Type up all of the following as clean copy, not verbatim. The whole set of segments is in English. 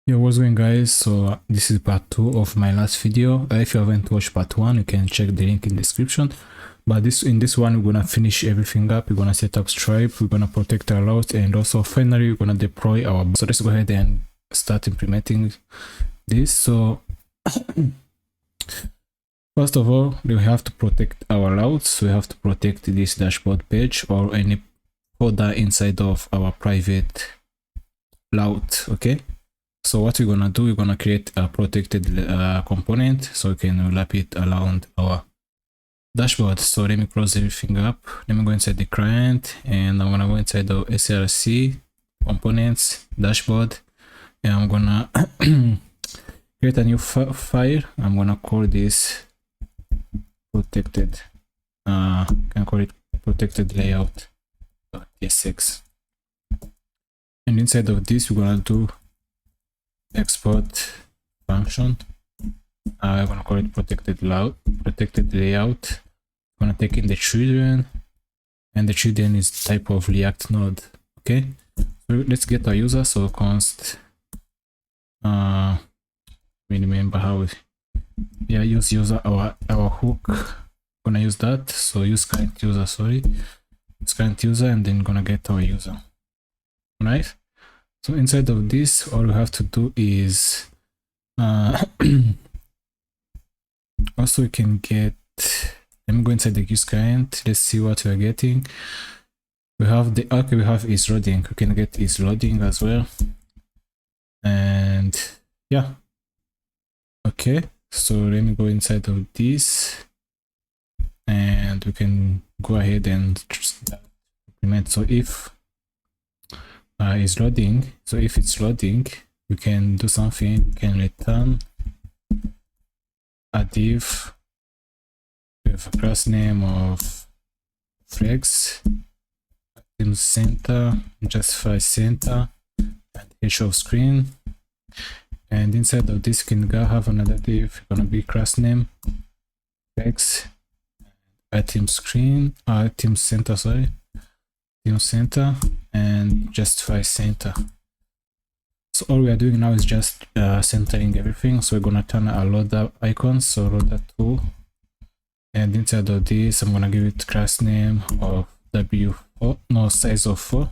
Yo, what's going guys? So this is part 2 of my last video. If you haven't watched part 1, you can check the link in the description. But in this one, we're gonna finish everything up. We're gonna set up Stripe, we're gonna protect our routes, and also finally we're gonna deploy our. So let's go ahead and start implementing this. So first of all, we have to protect our routes. We have to protect this dashboard page or any folder inside of our private route. Okay. So what we're gonna do, we're gonna create a protected component so we can wrap it around our dashboard. So let me close everything up. Let me go inside the client and I'm gonna go inside the SRC components dashboard and I'm gonna create a new file. I'm gonna call this protected. Can call it protected layout.tsx. And inside of this, we're gonna do export function. I'm gonna call it protected layout. I'm gonna take in the children, and the children is type of React node. Okay, so let's get our user. So const remember how we use user our hook. Gonna use that. So use current user, use current user, and then gonna get our user. Right. So inside of this, all we have to do is also we can get, let me go inside the use client. Let's see what we are getting. We have the we have is loading. We can get is loading as well. And yeah. Okay. So let me go inside of this and we can go ahead and implement. So if is loading, so if it's loading, we can do something. We can return a div with a class name of flex, item center, justify center, and h of screen. And inside of this, you can have another div. Gonna be class name flex, item screen, item center. Sorry. Center and justify center. So all we are doing now is just centering everything. So we're gonna turn a loader icon, so loader tool, and inside of this I'm gonna give it class name of w4, no, size of 4,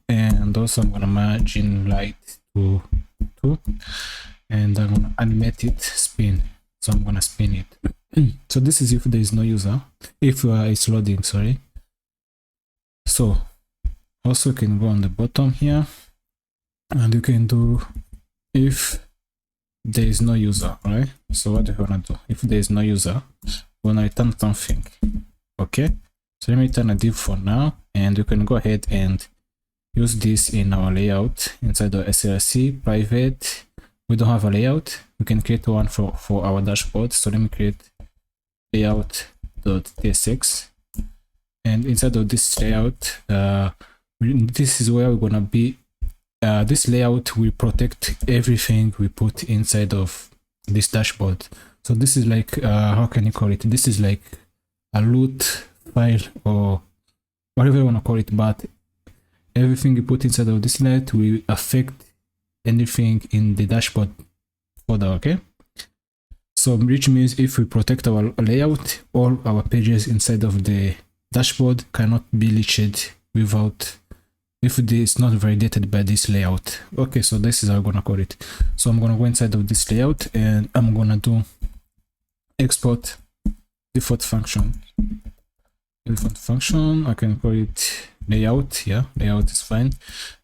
and also I'm gonna margin light to 2, and I'm gonna animate it spin. So I'm gonna spin it. So this is if there is no user, if it's loading, sorry. So also you can go on the bottom here and you can do if there is no user, right? So what do you want to do? If there is no user, we're gonna return something. Okay, so let me return a div for now, and you can go ahead and use this in our layout inside the SRC private. We don't have a layout, we can create one for our dashboard. So let me create layout.tsx. And inside of this layout, this is where we're gonna be. This layout will protect everything we put inside of this dashboard. So this is like, how can you call it? This is like a root file or whatever you wanna call it, but everything you put inside of this layout will affect anything in the dashboard folder. Okay. So which means if we protect our layout, all our pages inside of the dashboard cannot be leached without, if it is not validated by this layout. Okay, so this is how I'm gonna call it. So I'm gonna go inside of this layout and I'm gonna do export default function. Default function, I can call it layout. Yeah, layout is fine,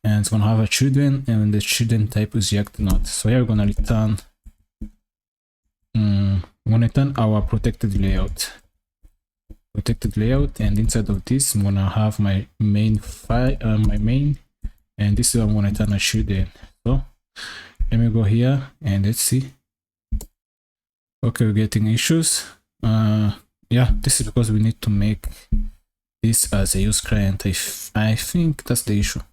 and it's gonna have a children, and the children type is React node. So here we're gonna return. I'm gonna return our protected layout. And inside of this I'm gonna have my main file, and this is I'm gonna turn a children. So let me go here and let's see. Okay, we're getting issues. Yeah, this is because we need to make this as a use client. I think that's the issue.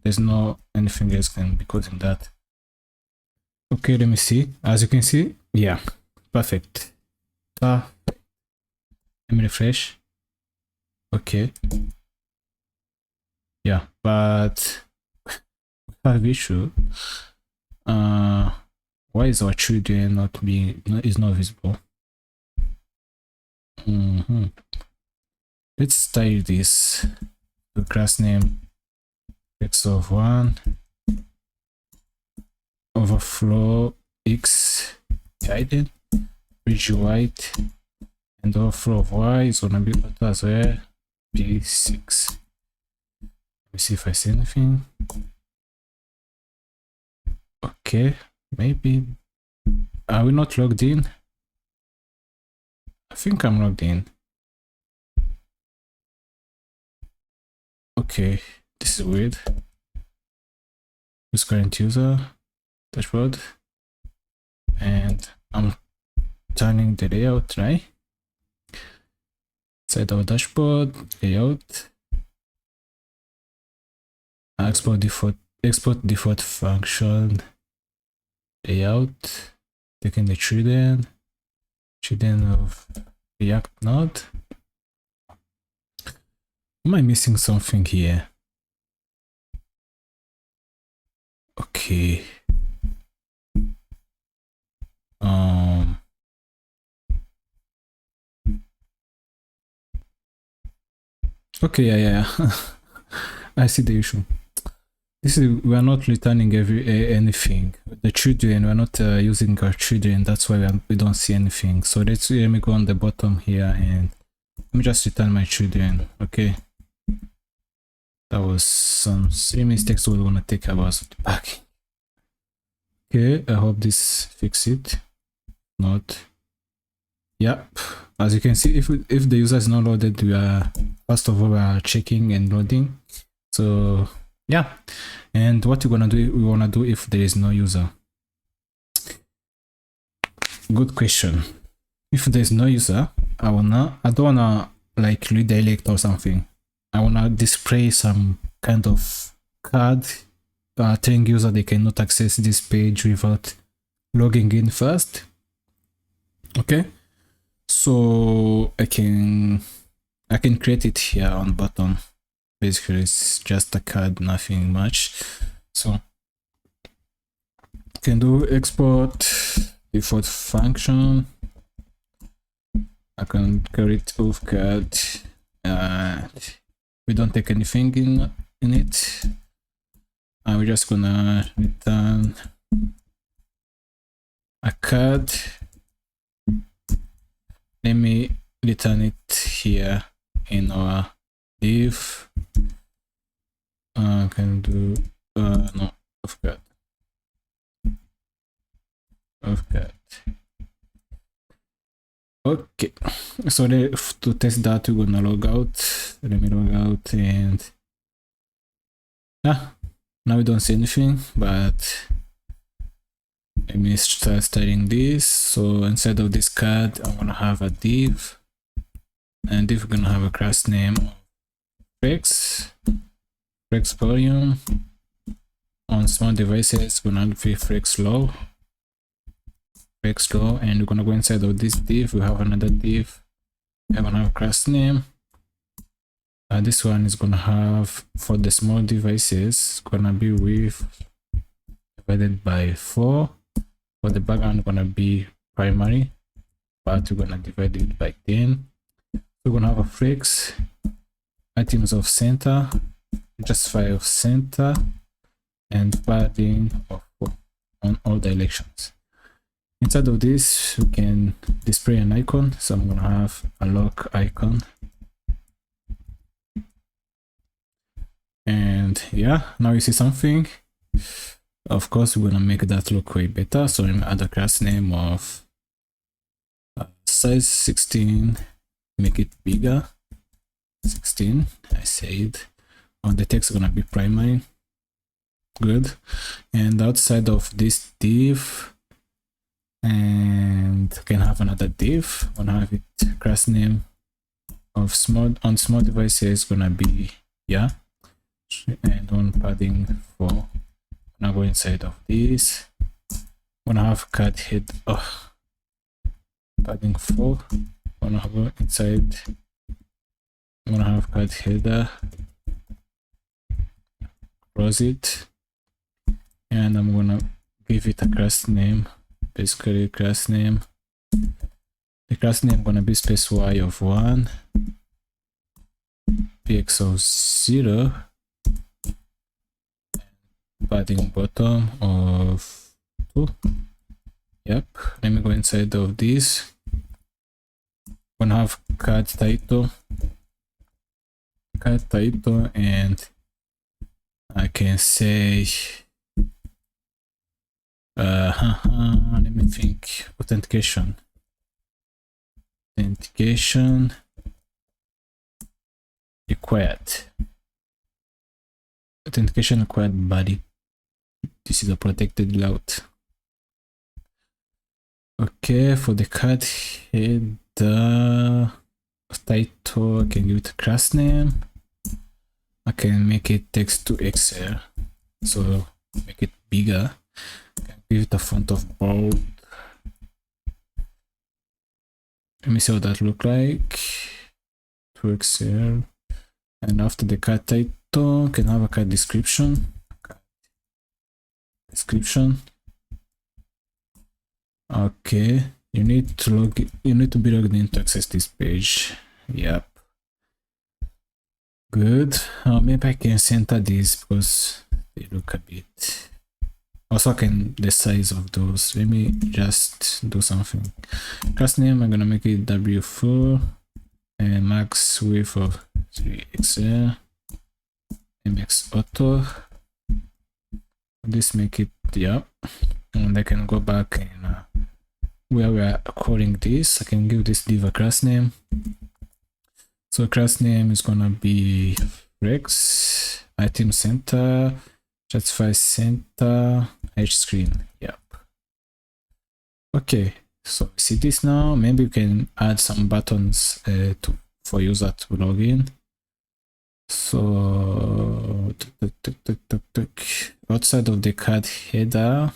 There's no anything else can be causing that. Okay, let me see. As you can see, yeah, perfect. Let me refresh. Okay. Yeah, but have issue. Why is our children is not visible? Let's style this. The class name x of 1 overflow x hidden bridge white, and overflow of y is gonna be auto as well, p6. Let me see if I see anything. Okay, maybe. Are we not logged in? I think I'm logged in. Okay, this is weird. Use current user dashboard, and I'm turning the layout, right? Inside our dashboard, layout, export default function, layout, taking the children of React node. Am I missing something here? Okay. Okay, yeah. I see the issue. This is, we are not returning anything. The children, we're not using our children. That's why we don't see anything. So let me go on the bottom here and let me just return my children. Okay. That was some silly mistakes we're gonna take about back. Okay, I hope this fixes it. Not. Yep. As you can see, if the user is not loaded, we are first of all we are checking and loading. So yeah, and what we wanna do if there is no user. Good question. If there is no user, I don't wanna like redirect or something. I wanna display some kind of card telling user they cannot access this page without logging in first. Okay, so I can create it here on bottom. Basically, it's just a card, nothing much. So I can do export default function. I can create auth card. We don't take anything in it. We're just gonna return a card. Let me return it here in our div. Can do no auth card. Okay, so to test that, we're gonna log out. Let me log out, and now we don't see anything, but let me start starting this. So inside of this card, I'm gonna have a div, and div we're gonna have a class name flex volume. On small devices, we're gonna be flex low, and we're gonna go inside of this div. We have another div. I'm gonna have a class name. This one is gonna have, for the small devices, gonna be width divided by 4. For the background, gonna be primary, but we're gonna divide it by 10. We're gonna have a flex items of center, justify of center, and padding of 4 on all directions. Inside of this, we can display an icon. So I'm gonna have a lock icon. And yeah, now you see something. Of course, we're gonna make that look way better. So I'm gonna add a class name of size 16, make it bigger. 16, I said. On the text gonna be primary. Good. And outside of this div, and can have another div. Gonna have it class name of small devices gonna be and on padding 4. Gonna go inside of this. Gonna have card head padding 4. Gonna go inside. Gonna have card header. Close it. and I'm gonna give it a class name, basically class name. The class name gonna be space y of 1, px of 0, padding bottom of 2. Yep, let me go inside of this. Gonna have card title, and I can say let me think. Authentication required. Authentication required body. This is a protected layout. Okay, for the card header title, I can give it a class name. I can make it text to Excel, so make it bigger. I can give it a font of bold. Let me see how that look like. To Excel, and after the card title, can have a card description. Okay, you need to be logged in to access this page. Yep. Good. Maybe I can center these because they look a bit. Also, I can the size of those. Let me just do something. Class name, I'm gonna make it W4 and max width of 3XL. MX auto. This make it, yeah. And I can go back and where we are calling this. I can give this div a class name. So class name is gonna be Rex, item center, justify center, H screen. Yep. Okay, so see this now. Maybe we can add some buttons for user to log in. So outside of the card header,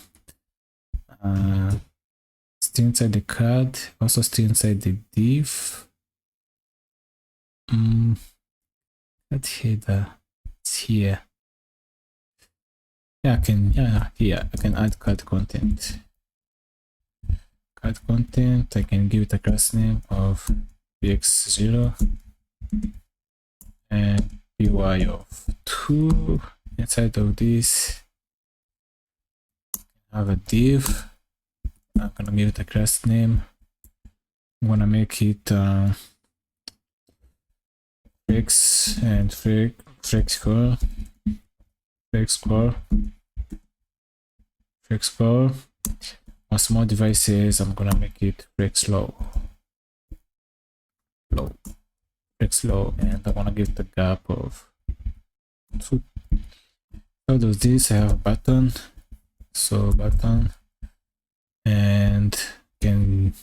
still inside the card, also still inside the div. Card header, it's here. Yeah, I can add card content. I can give it a class name of px0 and py of 2. Inside of this, I have a div. I'm gonna give it a class name. I'm gonna make it flex and flex core. On small devices, I'm gonna make it flex low, and I wanna give the gap of 2. So does this? I have a button, and can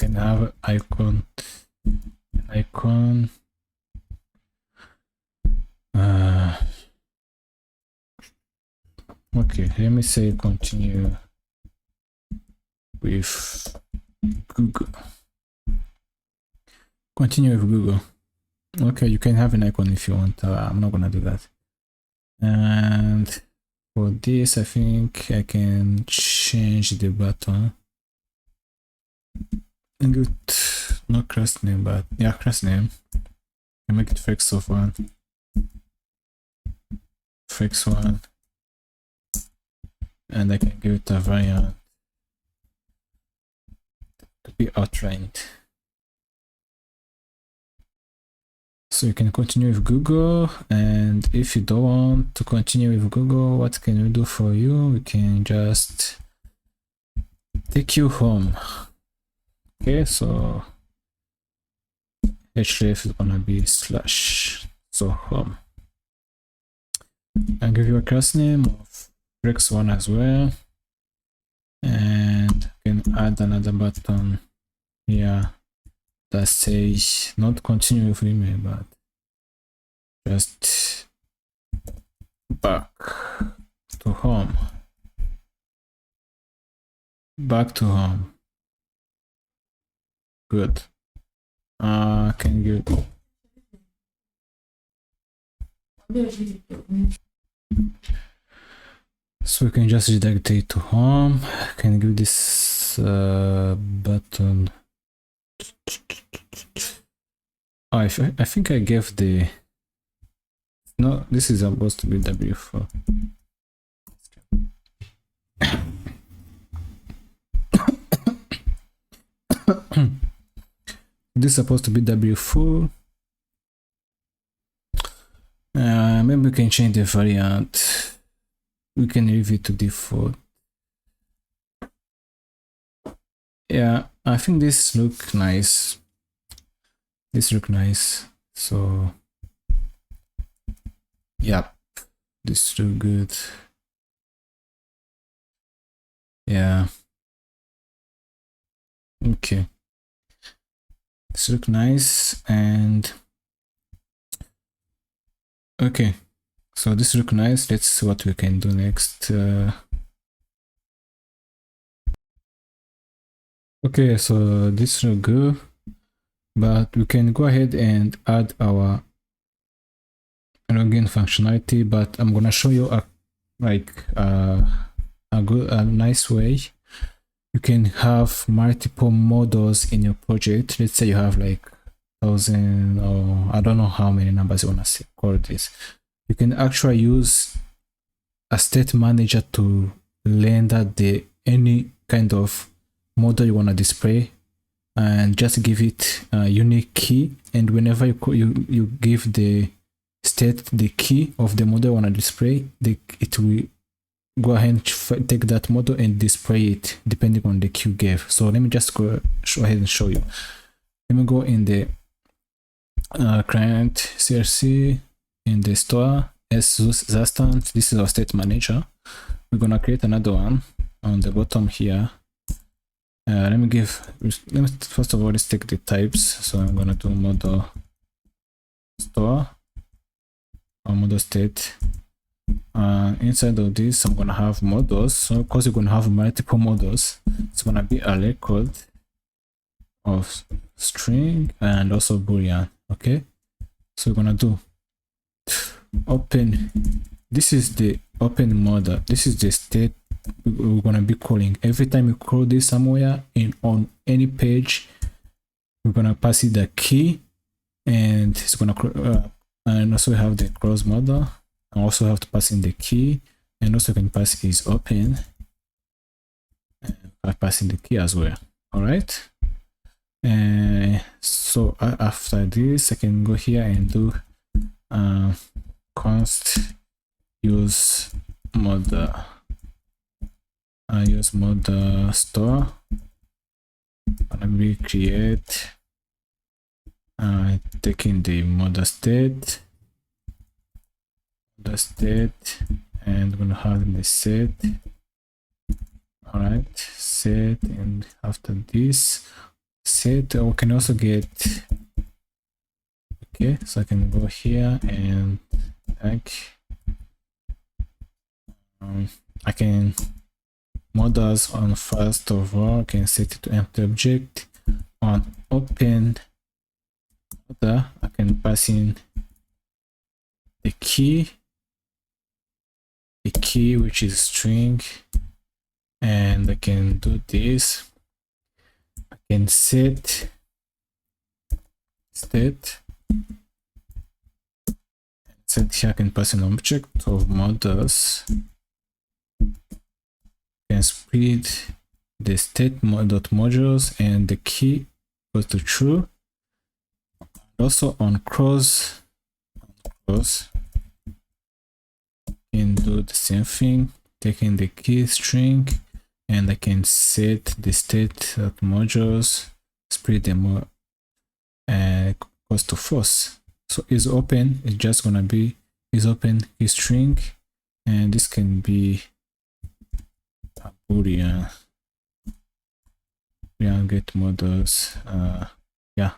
have icon. Okay, let me say continue with Google. Okay, you can have an icon if you want. I'm not gonna do that. And for this, I think I can change the button and give it not class name, but yeah, class name. I make it flex of 1, and I can give it a variant to be outlined. So you can continue with Google, and if you don't want to continue with Google, what can we do for you? We can just take you home. Okay, so href is gonna be / so home. I'll give you a class name of Rex1 as well, and can add another button here that says not continue with email, but just back to home. Good. Can you So we can just redirect it to home. Can give this button. Oh, I think I gave the. No, this is supposed to be W4. This is supposed to be W4. Maybe we can change the variant. We can leave it to default. Yeah, I think this look nice. This look nice. So yeah, this look good. Yeah. Okay. This look nice and okay. So this look nice. Let's see what we can do next. Okay, so this look good, but we can go ahead and add our login functionality. But I'm gonna show you a nice way you can have multiple models in your project. Let's say you have like 1,000 or I don't know how many numbers you want to call this. You can actually use a state manager to render any kind of model you want to display and just give it a unique key, and whenever you give the state the key of the model you want to display, it will go ahead and take that model and display it depending on the key you gave. So let me just go ahead and show you. Let me go in the client CRC in the store as Zastant. This is our state manager. We're gonna create another one on the bottom here. Let me first of all, let's take the types. So I'm gonna do model store or model state. Inside of this, I'm gonna have models. So because you're gonna have multiple models, it's gonna be a record of string and also boolean. Okay, so we're gonna do open. This is the open model. This is the state we're gonna be calling every time you call this somewhere on any page. We're gonna pass it the key, and it's gonna and also we have the cross model. I also have to pass in the key, and also can pass is open. I pass in the key as well. All right. So after this, I can go here and do const use model. I use model store. Gonna be create. Taking the model state. The state, and we're gonna have the set. All right, set, and after this set, we can also get. Okay, so I can go here and like I can models on first of all. I can set it to empty object. On open model, I can pass in the key. Which is string, and I can do this. I can set state, here I can pass an object of models, can split the state dot modules, and the key goes to true. Also on cross can do the same thing, taking the key string, and I can set the state of modules, split them goes to false. So is open is just gonna be is open key string, and this can be a boolean. Get models. Yeah,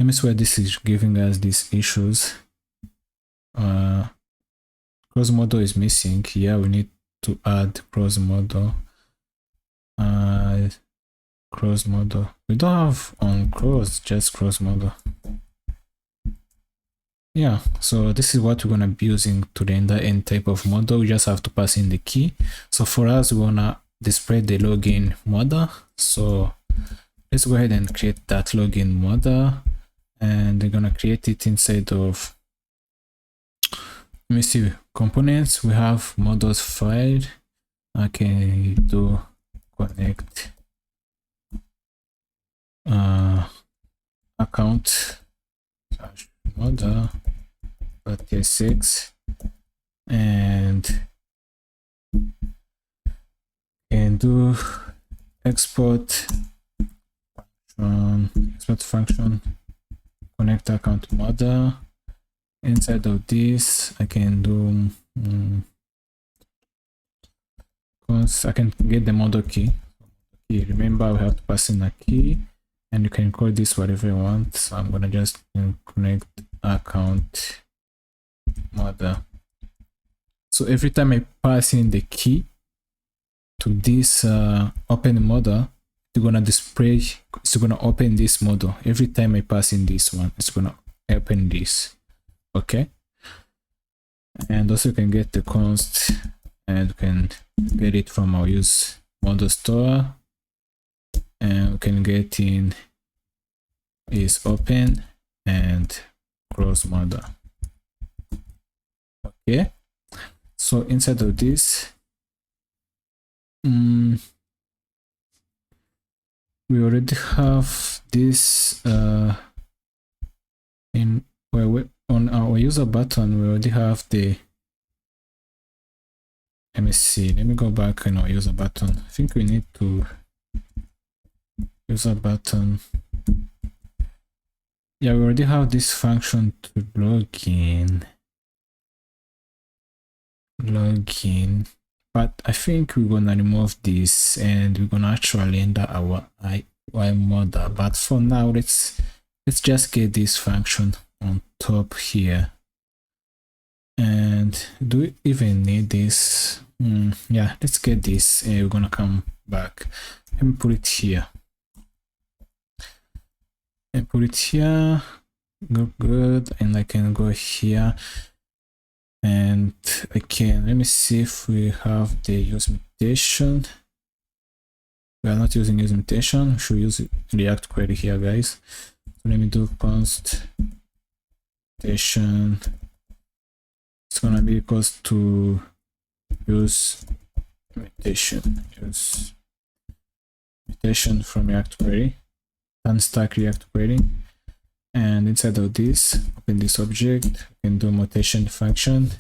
let me see where this is giving us these issues. Cross model is missing. Yeah, we need to add cross model. Cross model. We don't have on cross, just cross model. yeah, so this is what we're gonna be using to render any type of model. We just have to pass in the key. So for us, we wanna display the login model. So let's go ahead and create that login model, and we're gonna create it inside of, let me see, components. We have models file. I can do connect account model .tsx, and can do export function connect account model. Inside of this, I can do I can get the model key. Remember, we have to pass in a key, and you can call this whatever you want. So I'm gonna just connect account model. So every time I pass in the key to this open model, it's gonna display, it's gonna open this model. Every time I pass in this one, it's gonna open this. Okay, and also you can get the const, and you can get it from our use model store, and we can get in is open and close model. Okay, so inside of this, we already have this in where we, on our user button, we already have the, let me see, let me go back in our user button. I think we need to user button. Yeah, we already have this function to login, but I think we're gonna remove this and we're gonna actually render our UI model. But for now, let's just get this function on top here. And do we even need this? Yeah, let's get this. We're gonna come back and put it here. And put it here. Good. And I can go here. And again, let me see if we have the use mutation. We are not using use mutation. We should use React query here, guys. So let me do const mutation. It's gonna be equals to use mutation from React query, unstack React query, and inside of this, open this object, we can do mutation function,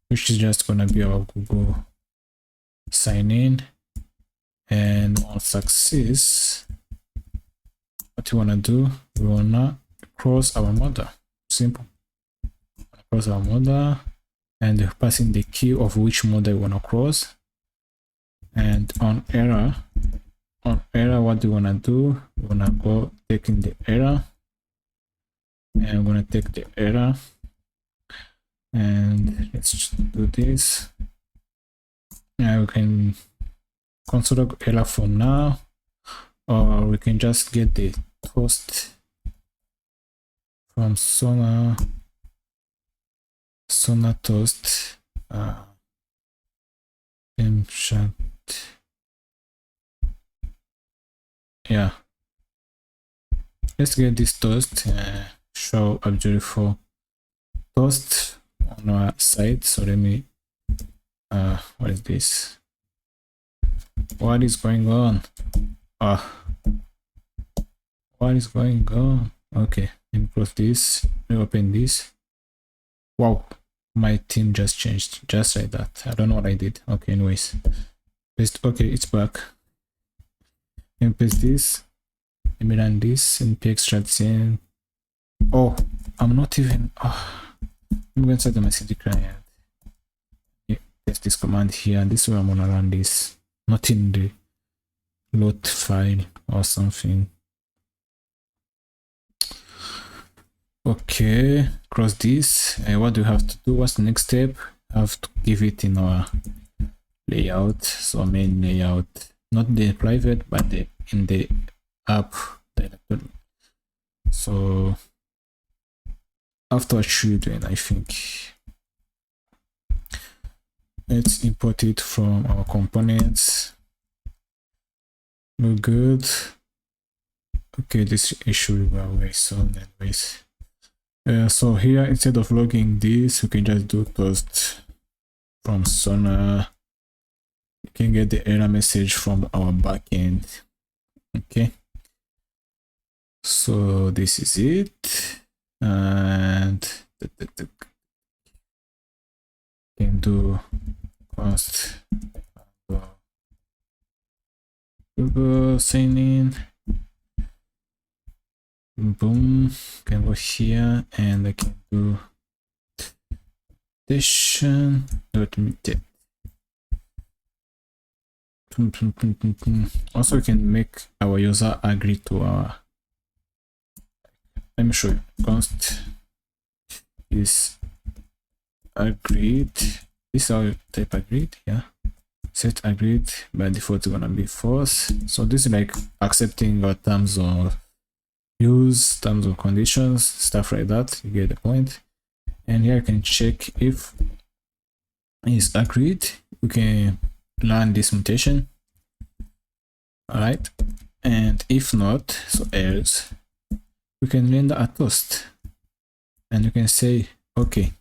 which is just gonna be our Google sign in, and on success, what you wanna do, we wanna cross our model. Simple. Cross our model, and pass in the key of which model you wanna cross. And on error, what do you wanna do? We wanna go taking the error, and we're gonna take the error, and let's do this. And we can console error for now, or we can just get the toast from Sonar toast yeah, let's get this toast, show a beautiful toast on our site. So let me what is this? What is going on? What is going on? Okay, let me close this, reopen this. Wow, my theme just changed just like that. I don't know what I did. Okay, anyways, paste. Okay, it's back. Let me paste this. Let me run this and extract in. Oh, I'm not even. I'm going inside my CD client. Paste this command here, and this way I'm gonna run this, not in the load file or something. Okay, cross this. What do we have to do? What's the next step? I have to give it in our layout. So main layout, not the private, but in the app directory. So after children, I think. Let's import it from our components. Look good. Okay, this issue will go away soon anyways. So here, instead of logging this, we can just do toast from Sonar. You can get the error message from our backend. Okay, so this is it, and can do const Google sign in. Boom, can go here and I can do addition. Also, we can make our user agree to our. Let me show you. Const is agreed. This is how you type agreed. Yeah. Set agreed. By default, it's gonna be false. So this is like accepting our terms of use, terms of conditions, stuff like that. You get the point. And here I can check if it's agreed. We can learn this mutation. All right. And if not, so else, we can render a toast. And you can say, okay,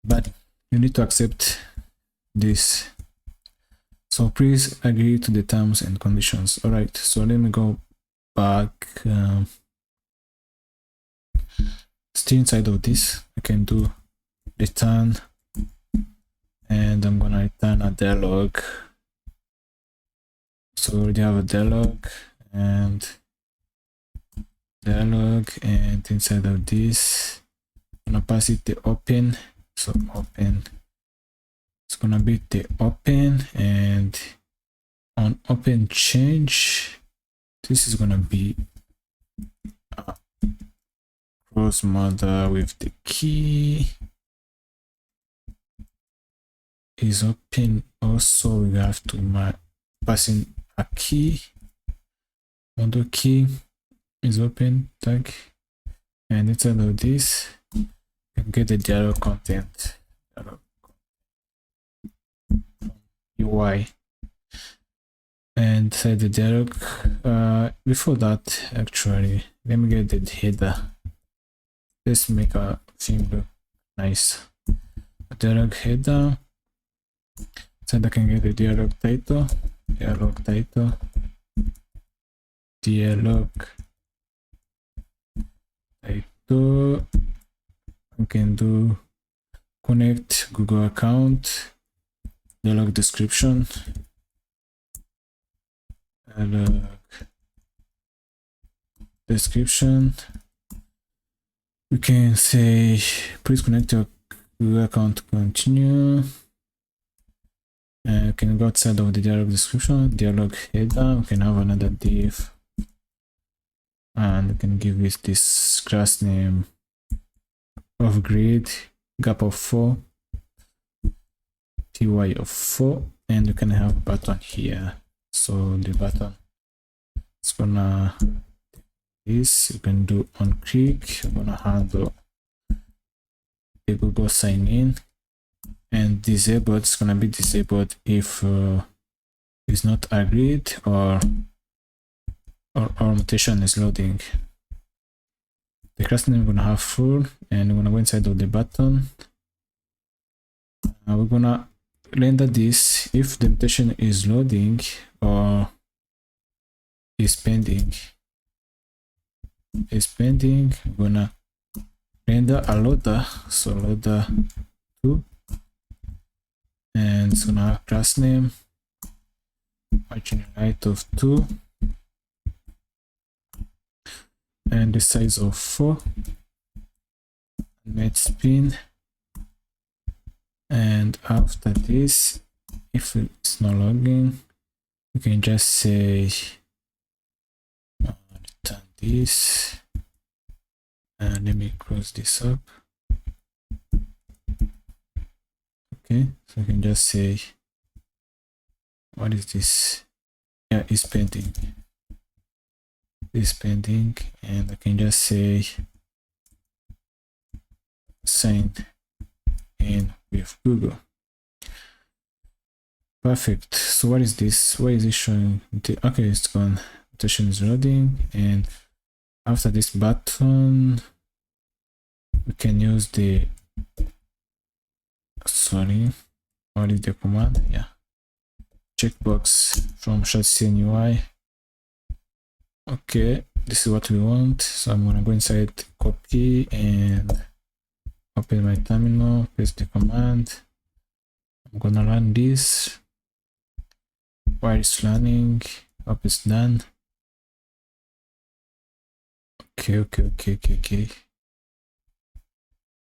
but you need to accept this. So please agree to the terms and conditions. All right. So let me go back. Still inside of this, I can do return, and I'm gonna return a dialog. So we already have a dialog, and inside of this, I'm gonna pass it the open. So open, it's gonna be the open, and on open change, this is gonna be cross Modal with the key is open. Also, we have to pass in a key. Modal key is open tag, and inside of this, you can get the dialog content. UI. And inside the dialog, before that, actually, let me get the header. Let's make a thing look nice. A dialog header. So I can get the dialog title, dialog title, dialog title. I can do connect Google account, dialog description, dialog description. We can say, please connect your Google account to continue. You can go outside of the dialog description, dialog header. We can have another div, and we can give it this class name of grid, gap of 4, ty of 4, and we can have a button here. So the button is gonna this, you can do on click. I'm gonna handle the Google sign in, and disabled, it's gonna be disabled if it's not agreed or mutation is loading. The class name we're gonna have full, and we're gonna go inside of the button. We're gonna render this if the mutation is loading or is pending. We're gonna render a loader, so loader 2, and it's gonna have class name margin height of 2, and the size of 4, net spin. And after this, if it's not logging, we can just say return this, and let me close this up. Okay, so I can just say, what is this? Yeah, it's pending. It's pending, and I can just say sign in with Google. Perfect. So what is this? Why is it showing? Okay, it's gone. Authentication is loading, and after this button, we can use the what is the command? Yeah, checkbox from Shadcn UI. Okay, this is what we want. So I'm gonna go inside, copy, and open my terminal, paste the command. I'm gonna run this. While it's running, hope it's done.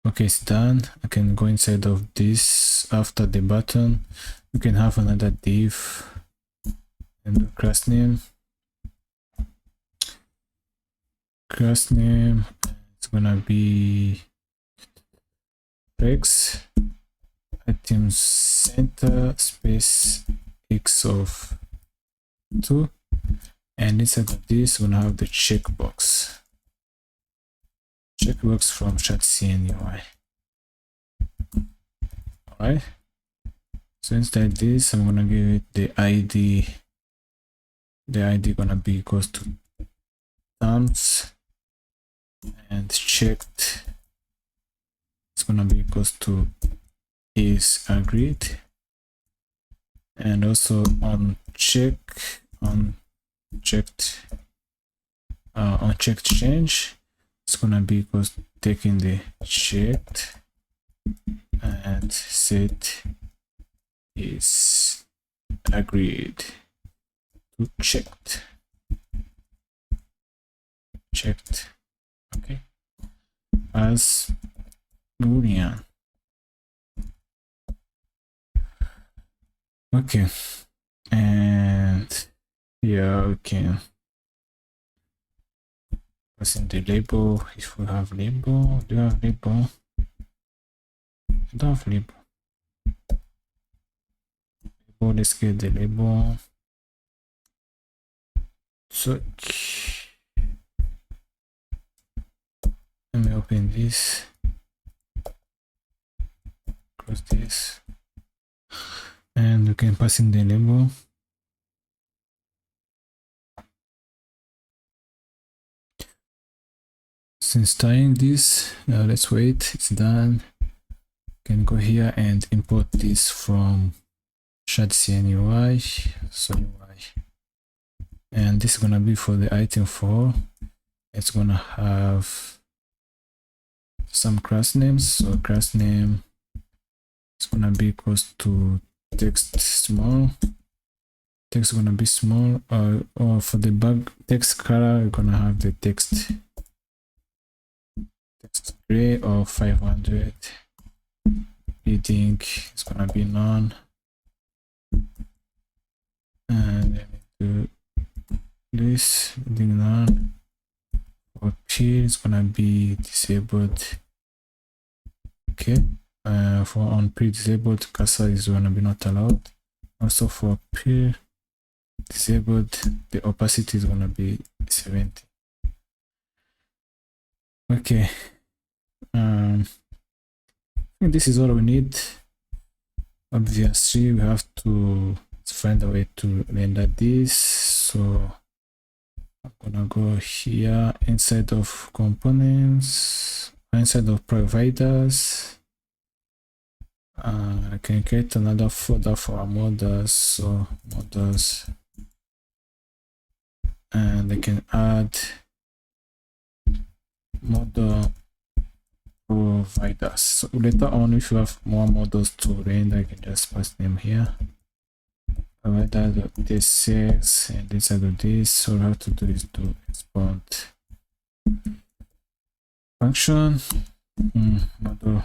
Okay, it's done. I can go inside of this. After the button, we can have another div and the class name. Class name, it's gonna be Rex item center space x of 2, and inside of this we're gonna have the checkbox from Shadcn UI. Alright, so inside this I'm gonna give it the ID. The ID gonna be equals to terms, and checked, it's gonna be equals to is agreed, and also unchecked change, it's gonna be equals to taking the checked and set is agreed to checked. Okay, as Boolean. Okay, and here we can pass in the label if we have label. Do you have label? I don't have label. Let's get the label. So let me open this, close this, and we can pass in the label. Since tying this, now let's wait, it's done. Can go here and import this from Shadcn UI. So UI, and this is gonna be for the item 4. It's gonna have some class names. So class name is gonna be equals to text small. Text is gonna be small, or for the bug text color, we're gonna have the text gray or 500. Reading is gonna be none, and let me do this, reading none. For P is gonna be disabled. Okay, for on P disabled, cursor is gonna be not allowed. Also for P disabled, the opacity is gonna be 70. Okay, I think this is all we need. Obviously we have to find a way to render this, so I'm gonna go here inside of components, inside of providers. I can create another folder for our models, so models, and I can add model providers. So later on, if you have more models to render, you can just pass them here. Provider.tsx, and inside of this, all we have to do is to export function model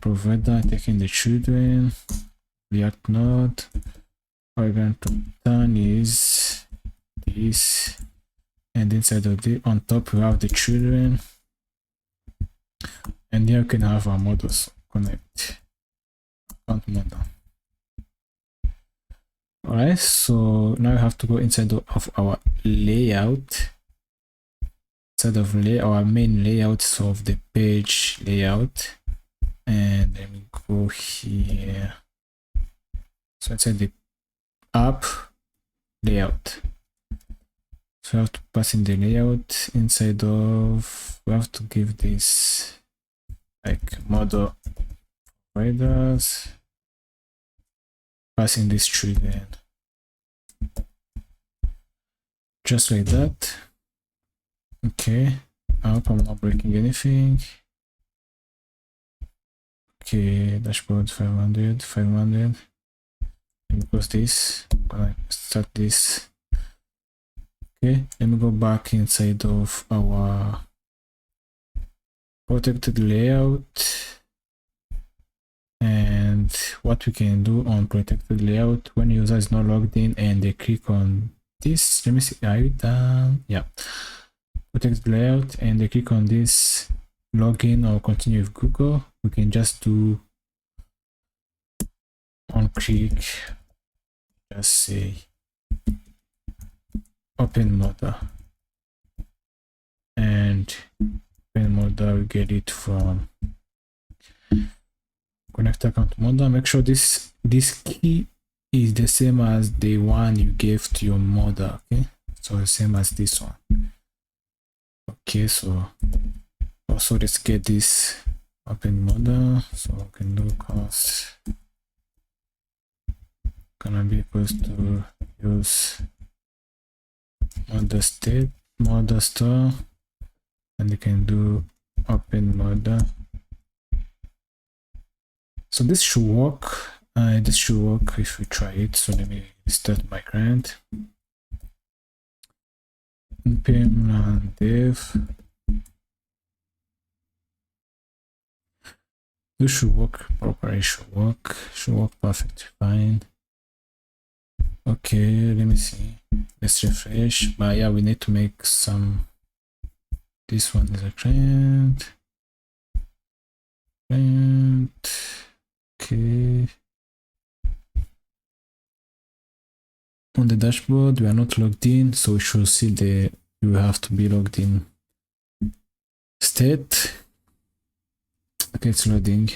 provider, taking the children, React node. What we're going to turn is this, and inside of the on top we have the children, and here we can have our models. Connect account model. Alright, so now we have to go inside of our layout. inside of our main layout of the page layout, and let me go here. So inside the app layout, so we have to pass in the layout inside of, we have to give this like model providers, passing this tree then, just like that. Okay, I hope I'm not breaking anything. Okay, dashboard 500. Let me close this. I'm gonna start this. Okay, let me go back inside of our protected layout, and what we can do on protected layout when user is not logged in and they click on this. Let me see, are you done? Yeah, protected layout, and they click on this login or continue with Google. We can just do on click, just say open Modal, and open Modal, we get it from connect account Modal. Make sure this key is the same as the one you gave to your Modal. Okay, so the same as this one. Okay, so also let's get this open Modal, so we can do cost gonna be equals to use Modal store, and you can do open Modal. So this should work. This should work if we try it. So let me start my client. npm run dev. This should work properly. Should work perfectly fine. Okay, let me see. Let's refresh. But yeah, we need to make some. This one is a client. Okay. On the dashboard, we are not logged in, so we should see the you have to be logged in state. Okay, it's loading.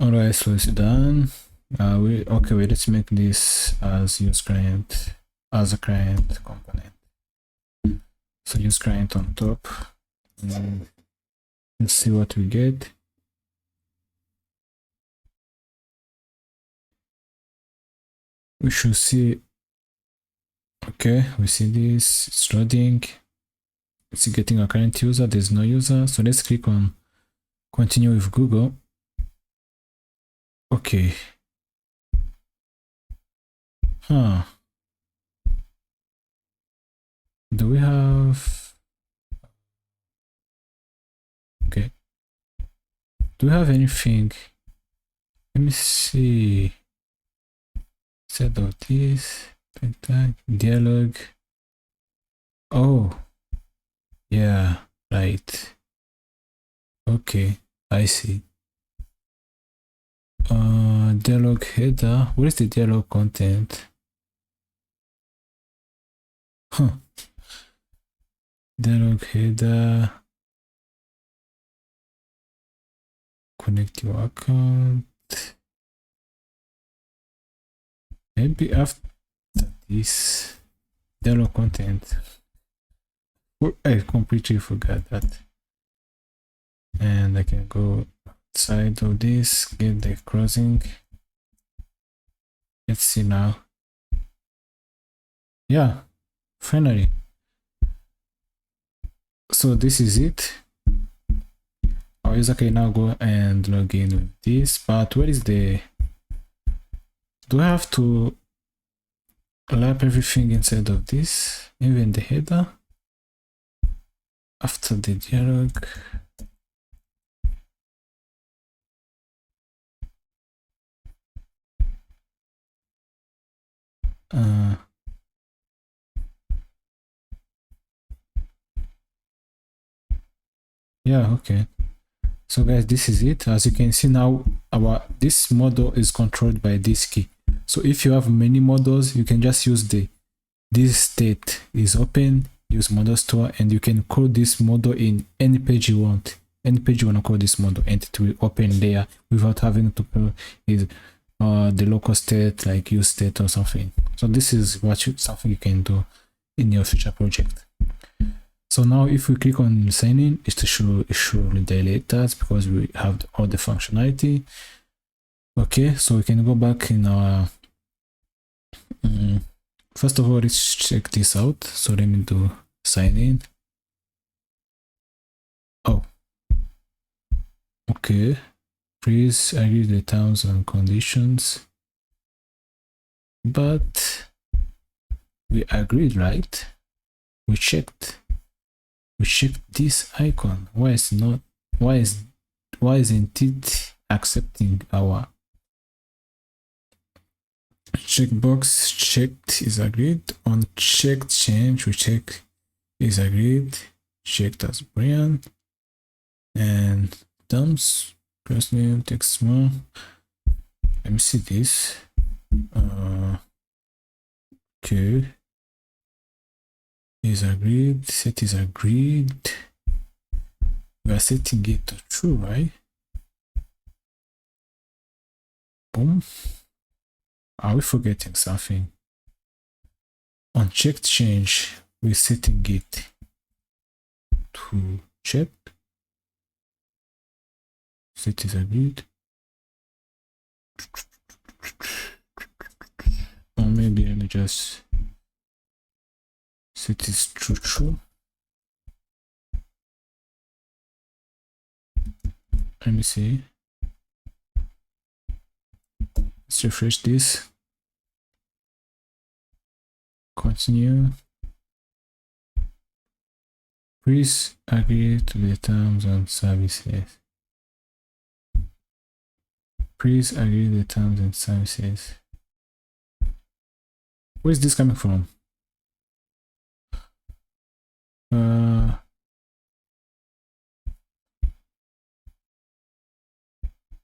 Alright, so it's done. Okay, wait, let's make this as use client, as a client component. So use client on top. And let's see what we get. We should see. Okay, we see this. It's loading. It's getting a current user. There's no user. So let's click on continue with Google. Okay. Huh. Do we have... Okay. Do we have anything? Let me see. Set of this. Dialog. Oh. Yeah, right. Okay, I see. Dialog header. What is the dialog content? Huh. Dialog header. Connect your account. Maybe after this dialog content. I completely forgot that. And I can go outside of this, get the crossing. Let's see now. Yeah, finally. So this is it. Our user can now go and log in with this, but where is the... Do I have to lap everything inside of this, even the header? After the dialog. Yeah, Yeah, okay. So guys, this is it. As you can see now, this model is controlled by this key. So if you have many models, you can just use this state is open, use model store, and you can call this model in any page you want. Any page you want to call this model, and it will open there without having to call it the local state like use state or something. So this is something you can do in your future project. So now if we click on sign in, it should delete that because we have all the functionality. Okay, so we can go back in our first of all, let's check this out. So let me do sign in. Oh, okay. Please agree the terms and conditions. But we agreed, right? We checked this icon. Why isn't it accepting our checkbox? Checked is agreed. On checked change, we check is agreed. Checked as Brian. And terms, first name, text more. Let me see this. Okay. Is agreed. Set is agreed. We are setting it to true, right? Boom. Are we forgetting something? On checked change, we're setting it to check. Set is agreed. Or maybe let me just set is true. Let me see. Let's refresh this. Continue. Please agree to the terms and services. Please agree to the terms and services. Where is this coming from?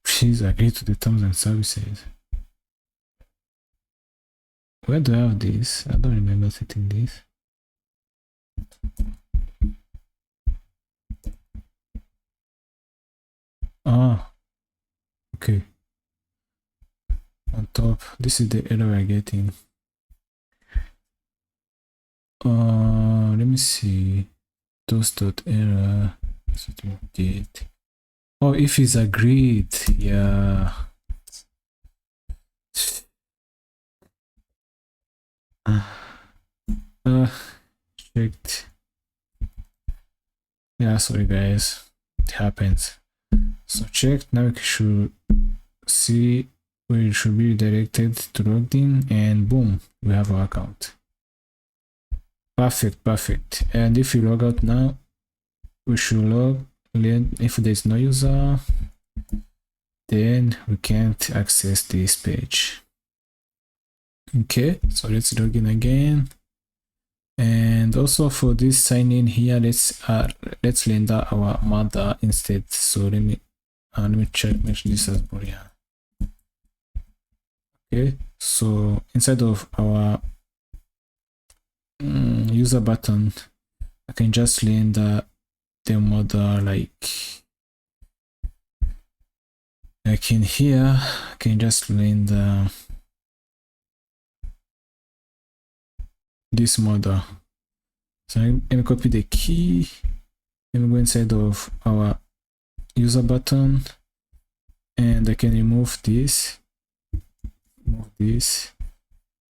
Please agree to the terms and services. Where do I have this? I don't remember setting this. Ah, okay. On top, this is the error we're getting. Let me see. Toast.error. That's what we did. Oh, if it's agreed, yeah. Checked. Yeah, sorry guys, it happens. So checked. Now we should see where it should be redirected to logged in, and boom, we have our account. Perfect. And if you log out now, we should log in. If there's no user, then we can't access this page. Okay, so let's log in again. And also for this sign in here, let's render our mother instead. So let me check, make this as Boolean. Okay, so inside of our user button, I can just render the mother like in here. I can just render this model. So let me copy the key. Let me go inside of our user button, and I can remove this,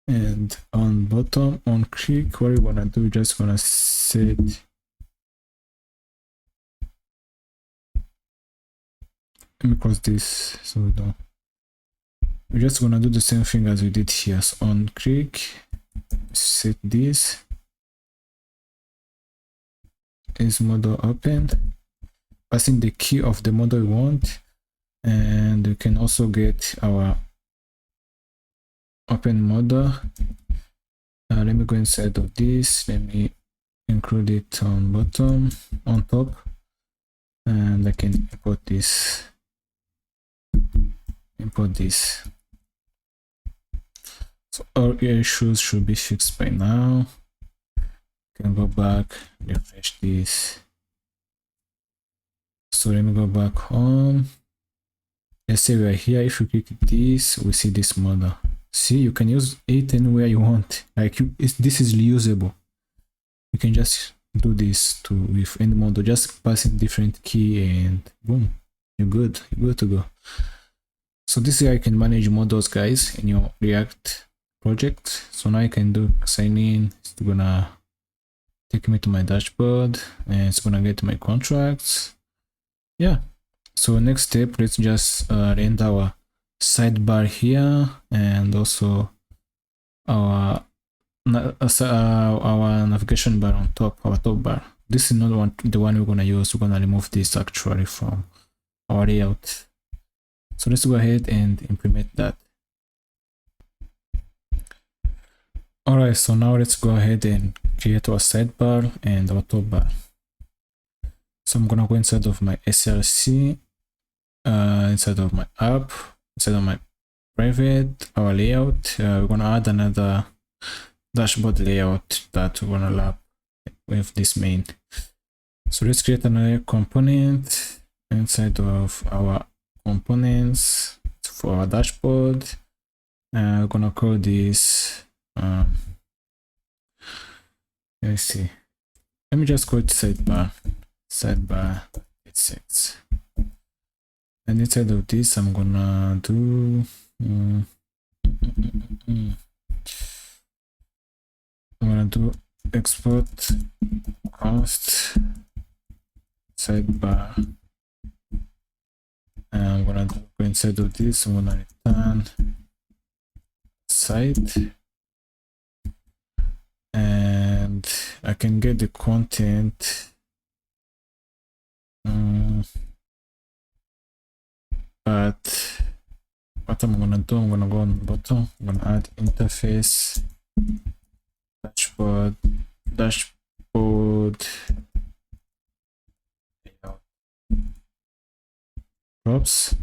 and on bottom, on click, what we wanna do, just gonna set let me close this so we don't. We're just gonna do the same thing as we did here. So on click, set this is model open, passing the key of the model we want, and we can also get our open model. Let me go inside of this. Let me include it on bottom, on top. and I can import this. So all issues should be fixed by now. Can go back, refresh this. So let me go back home. Let's say we are here. If you click this, we see this model. See, you can use it anywhere you want. Like this is reusable. You can just do this with any model, just pass in different key and boom, you're good. You're good to go. So this is how you can manage models, guys, in your React project. So now I can do sign in. It's gonna take me to my dashboard and it's gonna get my contracts. Yeah. So next step, let's just render our sidebar here and also our navigation bar on top, our top bar. This is not the one we're gonna use. We're gonna remove this actually from our layout. So let's go ahead and implement that. Alright, so now let's go ahead and create our sidebar and our top bar. So I'm gonna go inside of my SRC, inside of my app, inside of my private, our layout. We're gonna add another dashboard layout that we're gonna lap with this main. So let's create another component inside of our components for our dashboard. We're gonna call this let's see, let me just call it sidebar 86, and inside of this I'm gonna do I'm gonna do export const sidebar, and I'm gonna do inside of this I'm gonna return site, and I can get the content but what I'm gonna do, I'm gonna go on the bottom, I'm gonna add interface dashboard layout props. I'm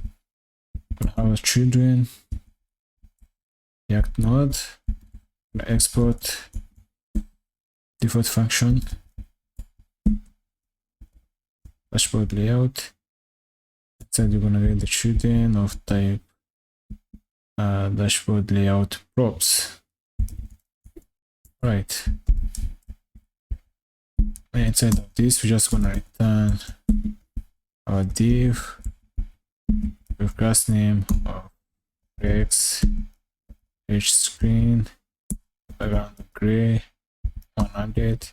gonna have a children React node, I'm gonna export default function dashboard layout. Inside you're gonna get the children of type dashboard layout props. Right, and inside of this we're just gonna return our div with class name of Rex H screen background gray 100.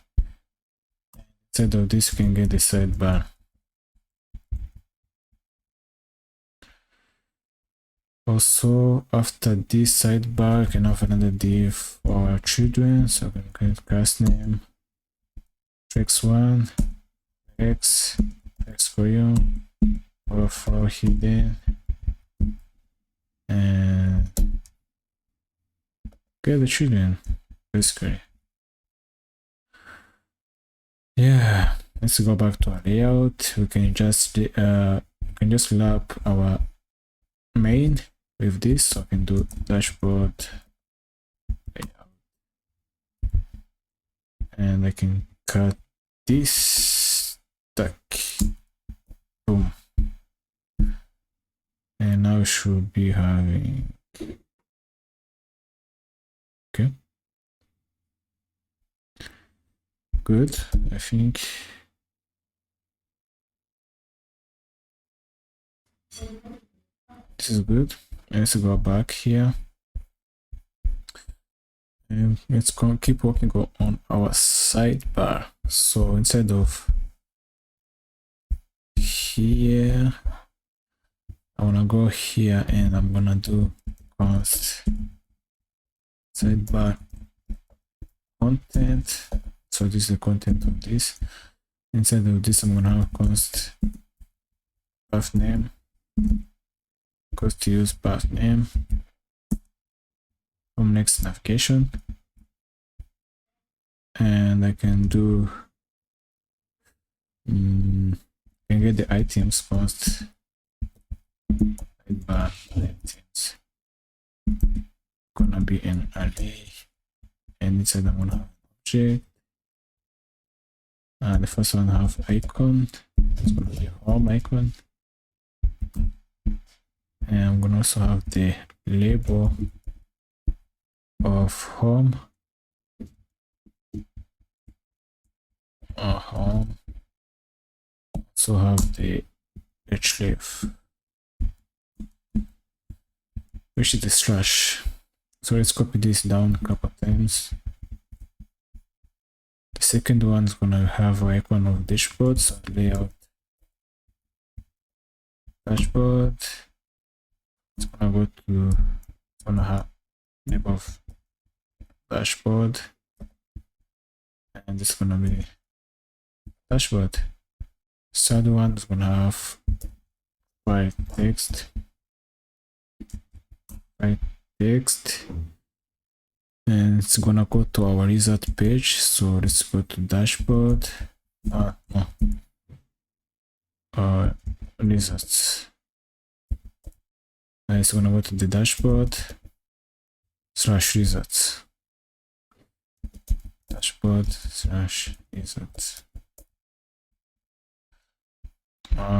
Inside of this you can get the sidebar. Also after this sidebar you can have another div for our children, so I can create class name x1 x for you or for hidden, and get the children basically. Yeah, let's go back to our layout. We can just lap our main with this, so I can do dashboard layout, and I can cut this stack, boom, and now we should be having, okay, good. I think this is good. Let's go back here and let's keep working on our sidebar. So instead of here, I wanna go here and I'm gonna do const sidebar content. So this is the content of this. Inside of this I'm gonna have const path name, cost to use path name from next navigation, and I can do can get the items post sidebar items gonna be an array, and inside I'm gonna have object. The first one have icon. It's gonna be home icon, and I'm gonna also have the label of home. Home. Also have the href, which is the slash. So let's copy this down a couple times. The second one is gonna have an icon of dashboard, so layout dashboard. It's gonna go to, it's gonna have label of dashboard, and it's gonna be dashboard. Third one is gonna have by text, and it's gonna go to our result page. So let's go to dashboard. Results. And it's gonna go to the dashboard slash results. Dashboard slash results.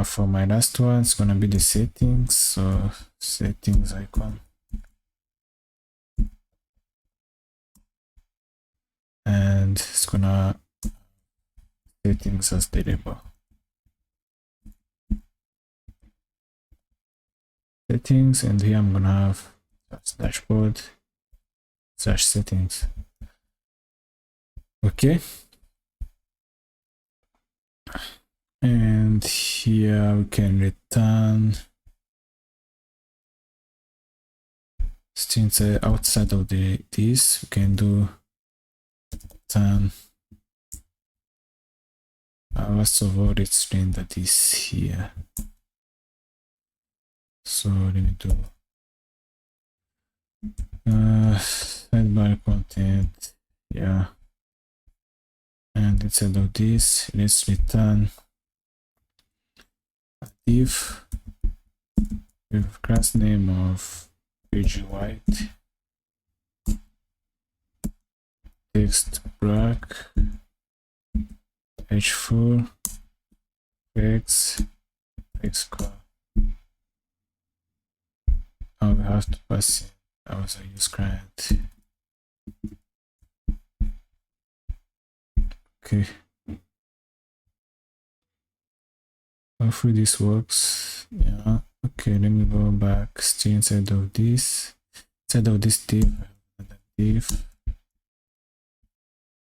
For my last one, it's gonna be the settings. So settings icon, and it's gonna settings as the label. Settings, and here I'm gonna have dashboard slash settings. Okay. And here we can return since outside of this we can do return. First of all, let's render this here. So let me do sidebar content, yeah, and instead of this, let's return a div with class name of page white, text black, h4, x color. Now we have to pass in our use client. Okay. Hopefully this works. Yeah. Okay, let me go back. Stay inside of this. Inside of this div, div.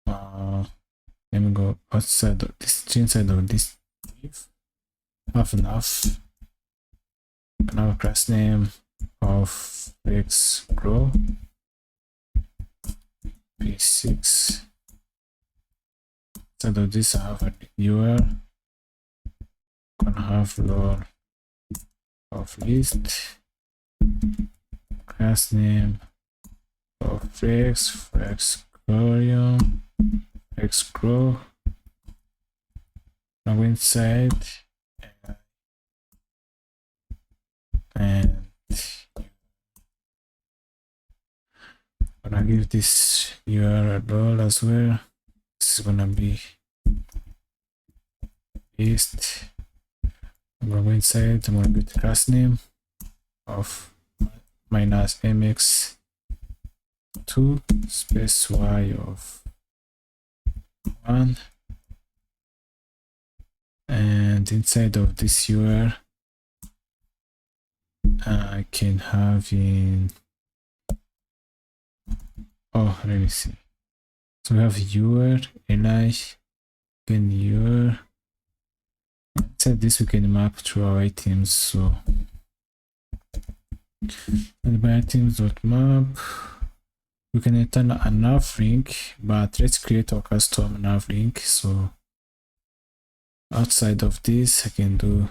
Let me go outside of this. Stay inside of this div. Have enough. Now class name of x grow p6. Instead of this, I have a URL. Gonna have lore of list, class name of x column, x grow. Now inside and I'm gonna give this URL role as well. This is gonna be list. I'm gonna go inside. I'm gonna get the class name of minus mx2 space y of 1, and inside of this URL I can have in, oh, let me see. So we have URL, li, again URL. Inside this we can map through our items. So and by items.map we can return a nav link, but let's create our custom nav link. So outside of this I can do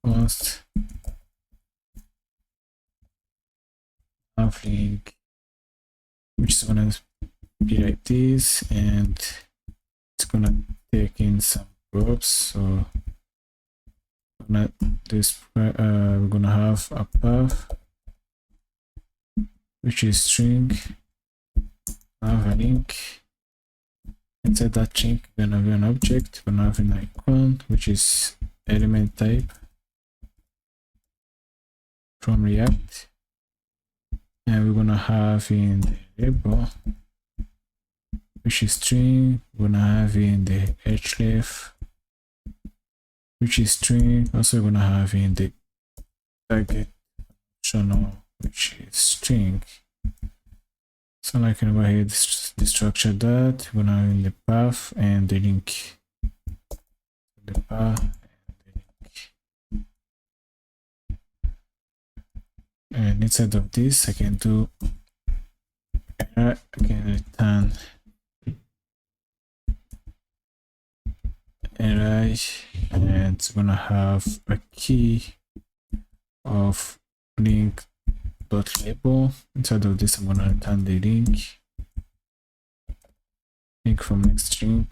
const nav link, which is gonna be like this, and it's gonna take in some props. So we're gonna have a path which is string. I have a link. Inside that link, we're gonna have an object. We're gonna have an icon which is element type from React, and we're gonna have in the label which is string. We're gonna have in the href which is string. Also, we're gonna have in the target channel which is string. So now I can go ahead destructure that. We're gonna have in the path and the link. The path and the link. And inside of this, I can do I can return array, and it's gonna have a key of link.label. Inside of this, I'm gonna return the link from next string,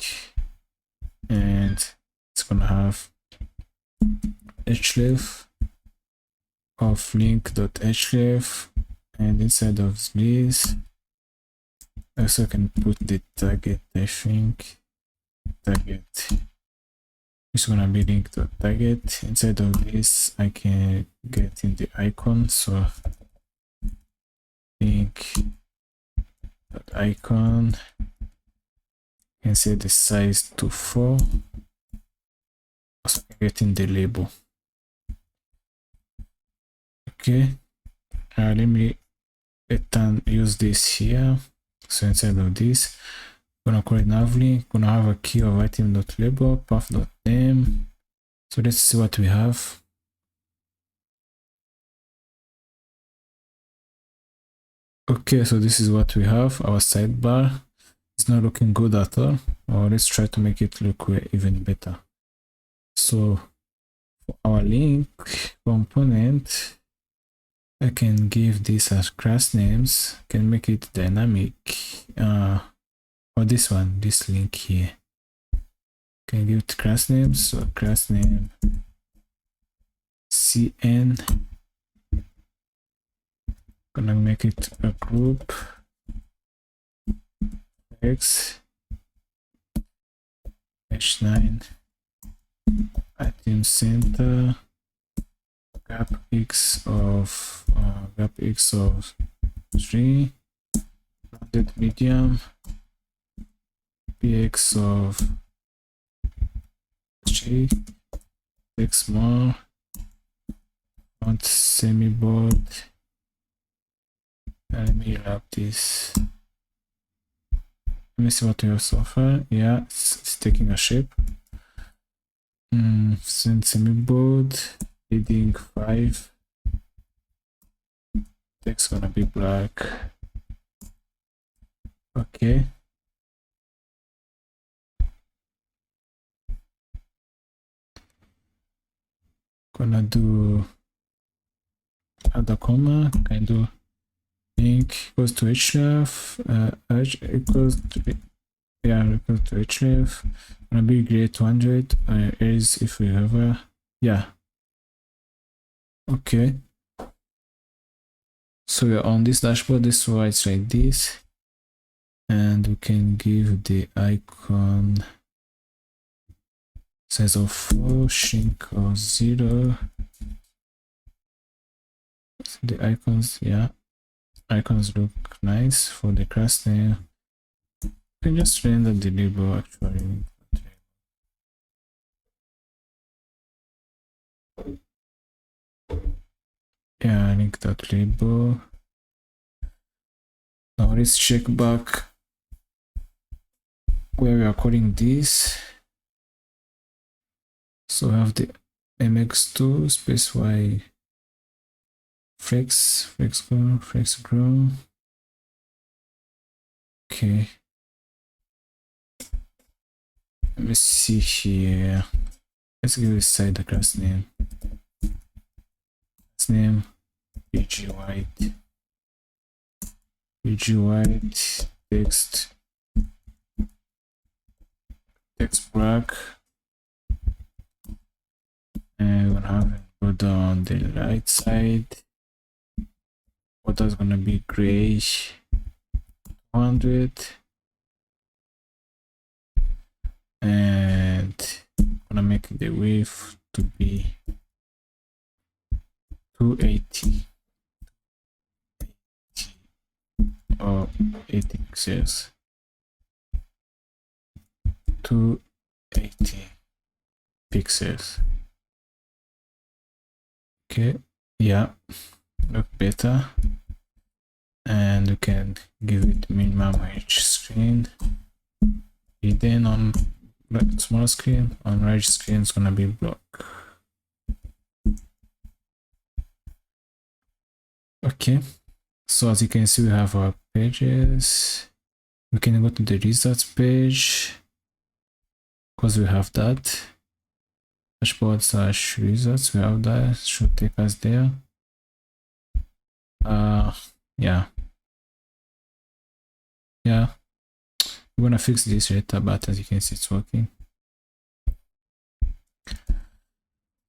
and it's gonna have href of link.href, and inside of this also I can put the target. I think target is gonna be link.target. Inside of this I can get in the icon, so link.icon, can set the size to 4. Also I can get in the label. Okay, let me use this here. So inside of this, I'm gonna call it navlink. Gonna have a key of item.label, path.name. So let's see what we have. Okay, so this is what we have. Our sidebar is not looking good at all. Or let's try to make it look even better. So for our link component, I can give this as class names, can make it dynamic, or this one, this link here, can give it class names. So class name cn, gonna make it a group x h9 item center gap x of 3, rounded medium, px of 3, x more, font semi-bold. Let me wrap this. Let me see what we have so far. Yeah, it's taking a shape. Send semi-bold, heading 5. Text gonna be black. Okay. Gonna do add a comma. Can do link equals to href. H equals to href. Gonna be great 200. Is if we ever. Yeah. Okay. So we're on this dashboard. This is why it's like this, and we can give the icon size of 4, shrink of 0. So the icons, yeah, icons look nice. For the class name, you can just render the label actually. Yeah, link.label. Now let's check back where we are calling this. So we have the mx2 space y flex grow. Okay. Let me see here. Let's give this side the class name. Name pg white text black, and we're gonna have a border on the right side. Border is gonna be grayish 200, and I'm gonna make the width to be 280 or 80 pixels. 280 pixels. Okay, yeah, look better. And we can give it minimum H screen. Hidden on small screen, on right screen is gonna be block. Okay, so as you can see, we have our pages. We can go to the results page because we have that. Dashboard / results, we have that, should take us there. Yeah, we're gonna fix this later, but as you can see, it's working.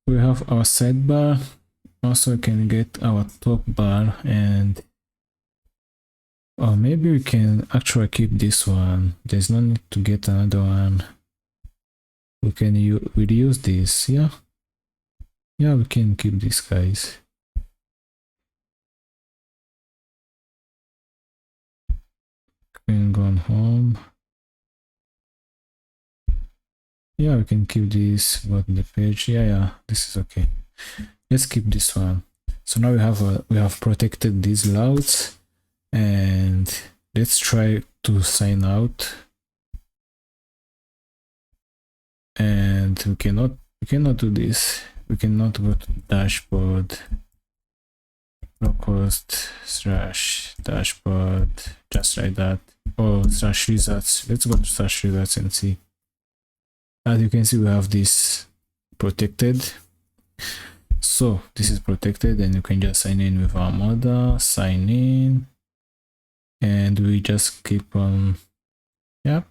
We have our sidebar. Also, we can get our top bar, and or maybe we can actually keep this one. There's no need to get another one. We can reuse this. Yeah, we can keep this, guys. Can go on home. Yeah, we can keep this. Go to the page. Yeah, this is okay. Let's keep this one. So now we have protected these layouts, and let's try to sign out. And we cannot do this. We cannot go to dashboard, localhost / dashboard, just like that, or / results. Let's go to / results and see. As you can see, we have this protected. So this is protected, and you can just sign in with our Modal, sign in, and we just keep on. Yep,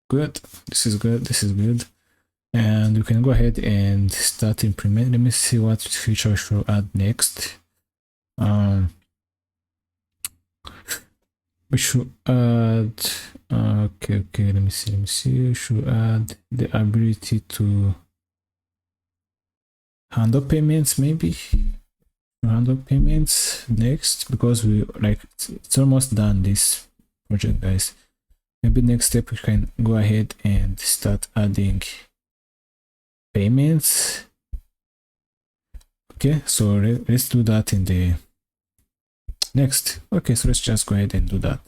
good. This is good. This is good. And you can go ahead and start implement. Let me see what feature I should add next. We should add. Okay. Let me see. We should add the ability to handle payments, maybe. Handle payments next, because we it's almost done, this project, guys. Maybe next step we can go ahead and start adding payments. Okay, so let's do that in the next. Okay, so let's just go ahead and do that.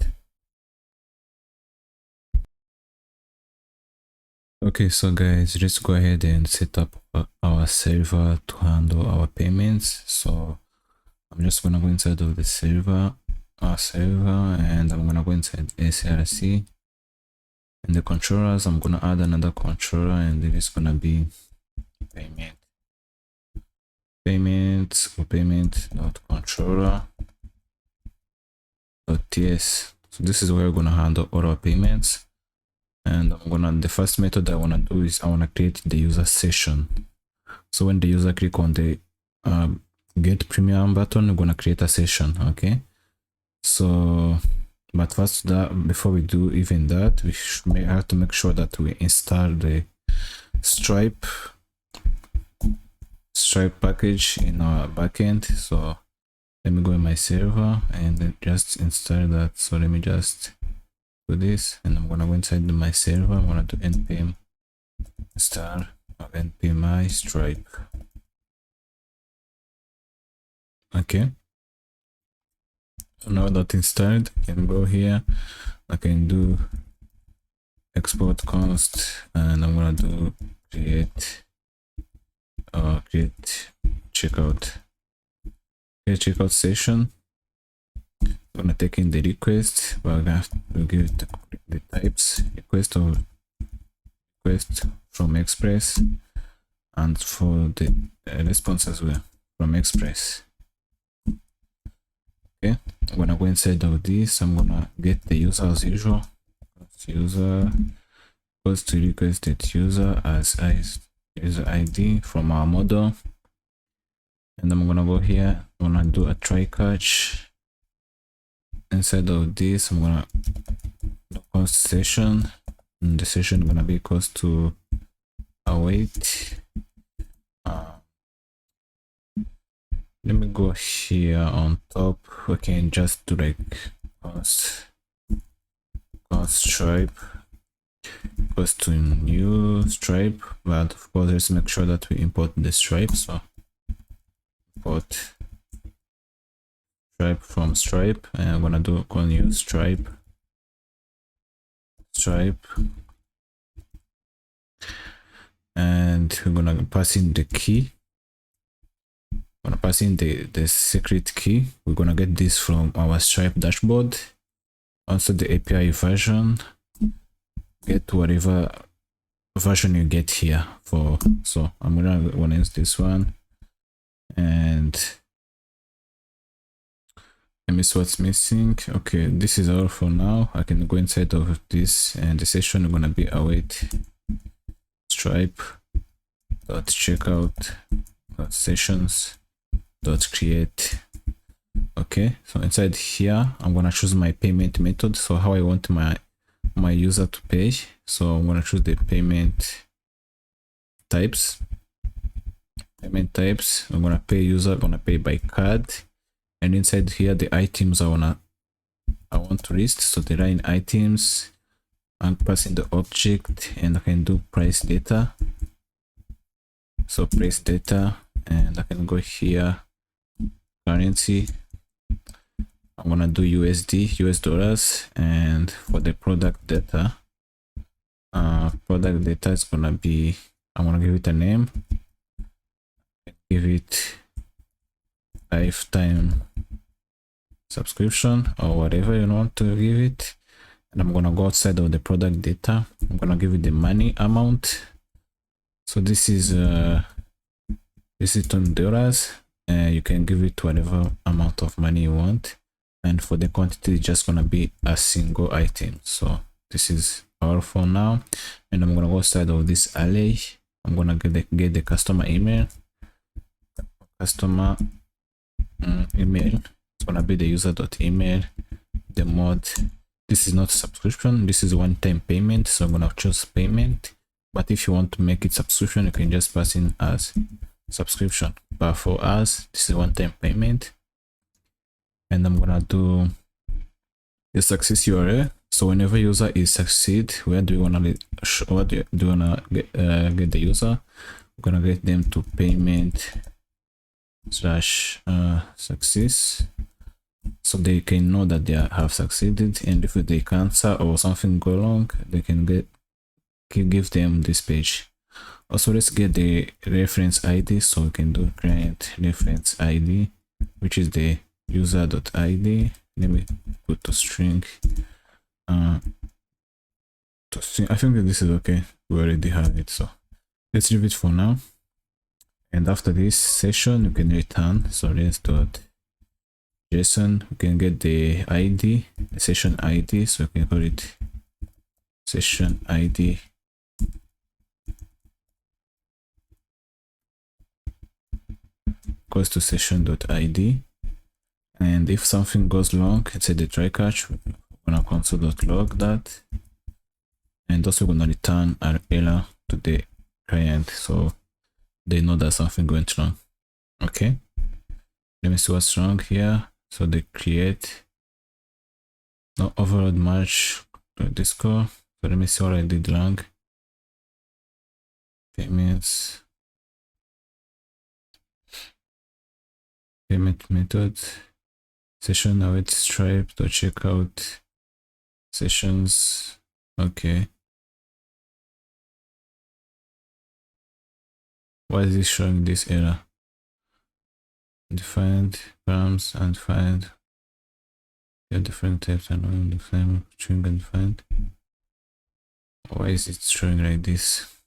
Okay, so guys, let's go ahead and set up our server to handle our payments. So I'm just gonna go inside of the server, and I'm gonna go inside src. And the controllers, I'm gonna add another controller, and it is gonna be payment.controller.ts. So this is where we're gonna handle all our payments. And the first method I wanna do is I wanna create the user session. So when the user click on the get premium button, we're gonna create a session. Okay, so but first, before we do even that, we have to make sure that we install the Stripe package in our backend. So let me go in my server and then just install that. So let me just do this, and I'm gonna go inside my server. I'm gonna do npm install npm Stripe. Okay, so now that installed, I can go here, I can do export const, and I'm gonna do create checkout session. I'm gonna take in the request, but I'm gonna have to give it the types request from express, and for the response as well from express. Okay, I'm gonna go inside of this. I'm gonna get the user as usual. User goes to requested user as user ID from our model, and I'm gonna go here. I'm gonna do a try catch. Inside of this, I'm gonna do const session, and the session gonna be equals to await. Let me go here on top. We can just do like const stripe equals to new stripe, but of course let's make sure that we import the stripe. So import stripe from stripe, and I'm gonna do call new stripe, and we're gonna pass in the key. I'm gonna pass in the secret key. We're gonna get this from our Stripe dashboard. Also the API version, get whatever version you get here for. So I'm gonna use this one, and let me see what's missing. Okay, this is all for now. I can go inside of this, and the session is gonna be await stripe dot checkout dot sessions dot create. Okay, so inside here I'm gonna choose my payment method, so how I want my user to pay. So I'm gonna choose the payment types. I'm gonna pay user, I'm gonna pay by card, and inside here the items I want to list. So the line items, I'm passing the object, and I can do price data. So price data, and I can go here currency. I'm gonna do USD, US dollars, and for the product data is gonna be, I'm gonna give it a name, give it lifetime subscription or whatever you want to give it. And I'm gonna go outside of the product data. I'm gonna give it the money amount. So this is $20. You can give it whatever amount of money you want, and for the quantity it's just gonna be a single item. So this is all for now, and I'm gonna go outside of this array. I'm gonna get the customer email. Email, it's gonna be the user.email. The mod, this is not subscription, this is one-time payment, so I'm gonna choose payment. But if you want to make it subscription, you can just pass in as subscription, but for us this is one-time payment. And I'm gonna do the success URL. So whenever user is succeed, where do you wanna get the user? We're gonna get them to payment / success, so they can know that they have succeeded, and if they cancel or something go wrong, they can give them this page. Also, let's get the reference ID, so we can do client reference ID, which is the user.id. Let me put to string. I think that this is okay. We already have it, so let's leave it for now. And after this session, you can return. So res.json, we can get the ID, the session ID. So you can call it session ID equals to session.id. And if something goes wrong, inside the try catch, we're gonna console.log that, and also we're gonna return an error to the client, so they know that something went wrong. Okay, let me see what's wrong here. So they create no overload match to this core. So let me see what I did wrong. Payments, payment method, session await stripe to check out sessions. Okay, why is this showing this error? Defined params undefined. Have different types and undefined string undefined. Why is it showing like this?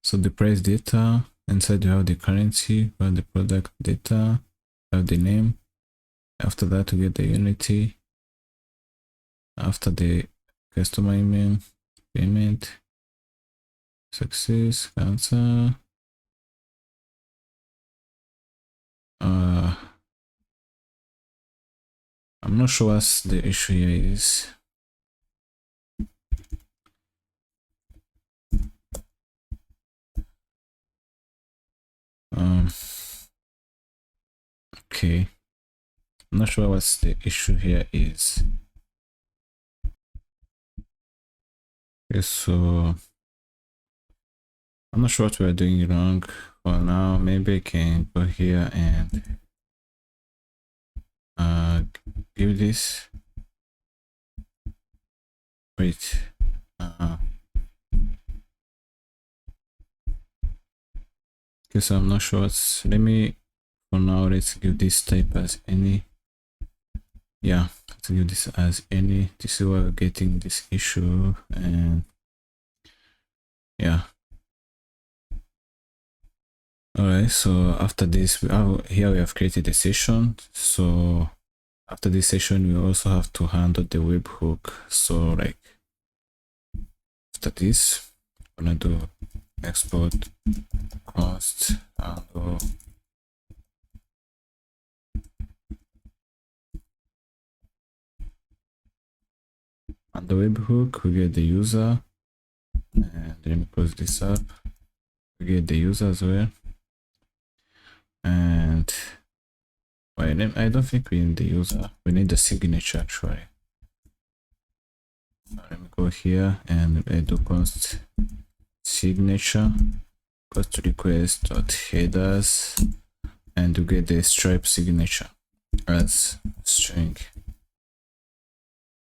So the price data, inside you have the currency, you have the product data, you have the name. After that, you get the unity. After the customer email, payment, success, cancel. I'm not sure what the issue here is. Okay, I'm not sure what the issue here is. Okay, so I'm not sure what we're doing wrong for now. Maybe I can go here and give this. Wait. Okay, so I'm not sure what's. Let me. For now, let's give this type as any. Yeah, let's give this as any. This is why we're getting this issue, and yeah. Alright, so after this, here we have created a session. So after this session, we also have to handle the webhook. So like after this, I'm gonna do export const handle and the webhook. We get the user, and let me close this up. We get the user as well, and wait, I don't think we need the user. We need the signature actually. Let me go here and I do const signature post request dot headers, and you get the stripe signature as string.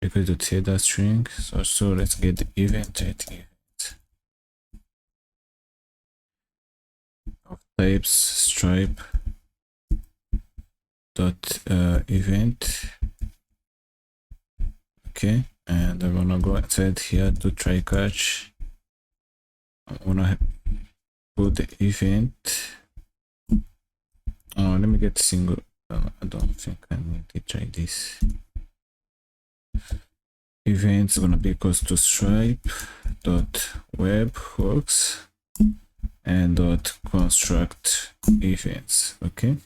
Request dot header string. So let's get the event of types stripe dot event. Okay, and I'm gonna go inside here to try catch. I'm gonna put the event. Oh, let me get single. I don't think I need to try this. Events gonna be equals to stripe dot webhooks and dot construct events. Okay,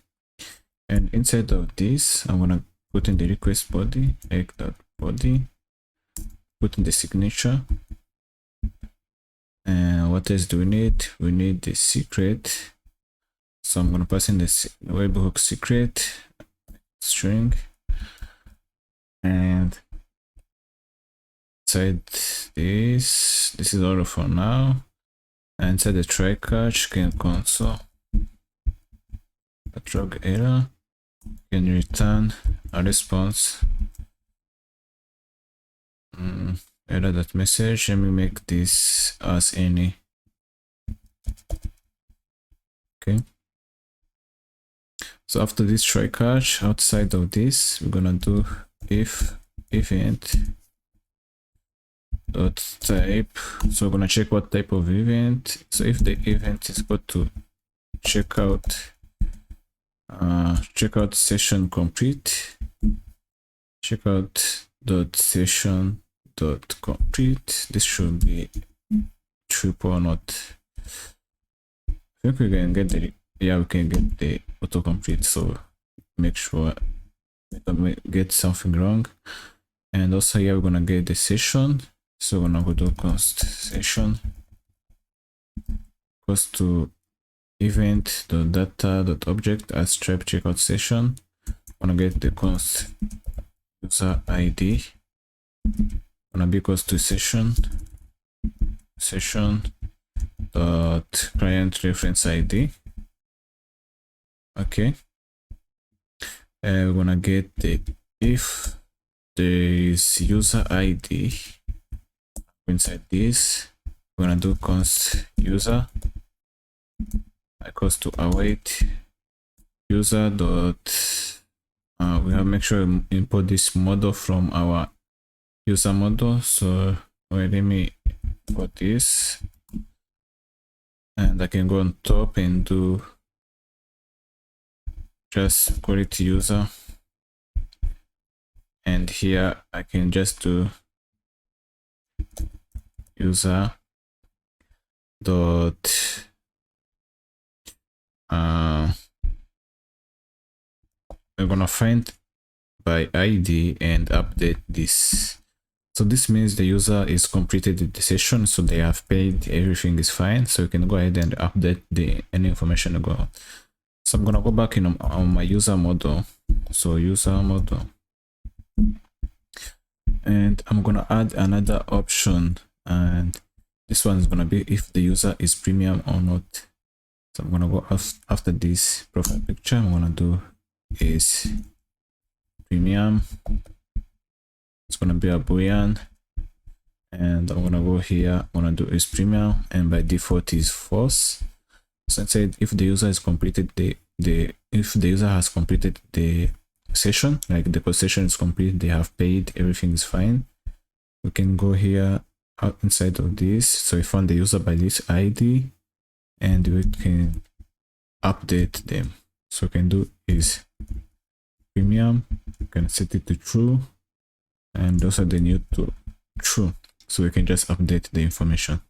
and inside of this, I'm gonna put in the request body, egg dot body, put in the signature. And what else do we need? We need the secret. So I'm gonna pass in the webhook secret string, and inside this is all for now. And inside the try catch can console a drug error, can return a response error.message. Let me make this as any. Okay, so after this try catch, outside of this, we're gonna do if event dot type. So we're gonna check what type of event. So if the event is equal to checkout session complete, checkout dot session dot complete, this should be triple not. I think we can get the, yeah, we can get the autocomplete, so make sure we don't get something wrong. And also here we're gonna get the session, so we're gonna go to const session equals to event dot data dot object as stripe checkout session. I'm gonna get the const user ID, gonna be equals to session dot client reference ID. Okay, we're gonna get the if there is user ID inside this, we're gonna do const user equals to await user dot we have make sure we import this model from our user model. So wait, let me put this, and I can go on top and do just quality user, and here I can just do user dot we're gonna find by ID and update this. So this means the user is completed the session, so they have paid, everything is fine. So you can go ahead and update any information go. So I'm gonna go back in on my user model. So user model, and I'm gonna add another option, and this one is gonna be if the user is premium or not. So I'm gonna go after this profile picture. I'm gonna do is premium. It's gonna be a boolean, and I'm gonna go here. I'm gonna do is premium, and by default is false. So instead, if the user has completed if the user has completed the session, like the session is complete, they have paid, everything is fine, we can go here out inside of this. So we found the user by this ID, and we can update them. So we can do is premium, we can set it to true, and also the new to true, so we can just update the information.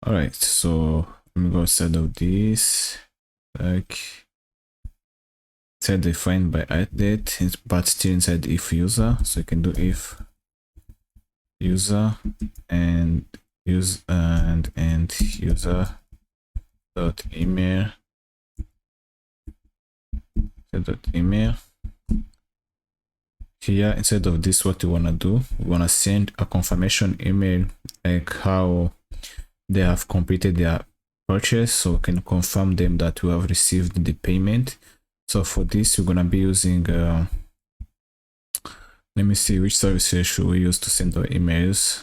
All right, so let me go outside of this, like set defined by update, but still inside if user. So you can do if user and use and user dot email dot email. Here instead of this, what you want to do, we want to send a confirmation email, like how they have completed their purchase, so we can confirm them that we have received the payment. So for this, we're gonna be using let me see which services should we use to send our emails.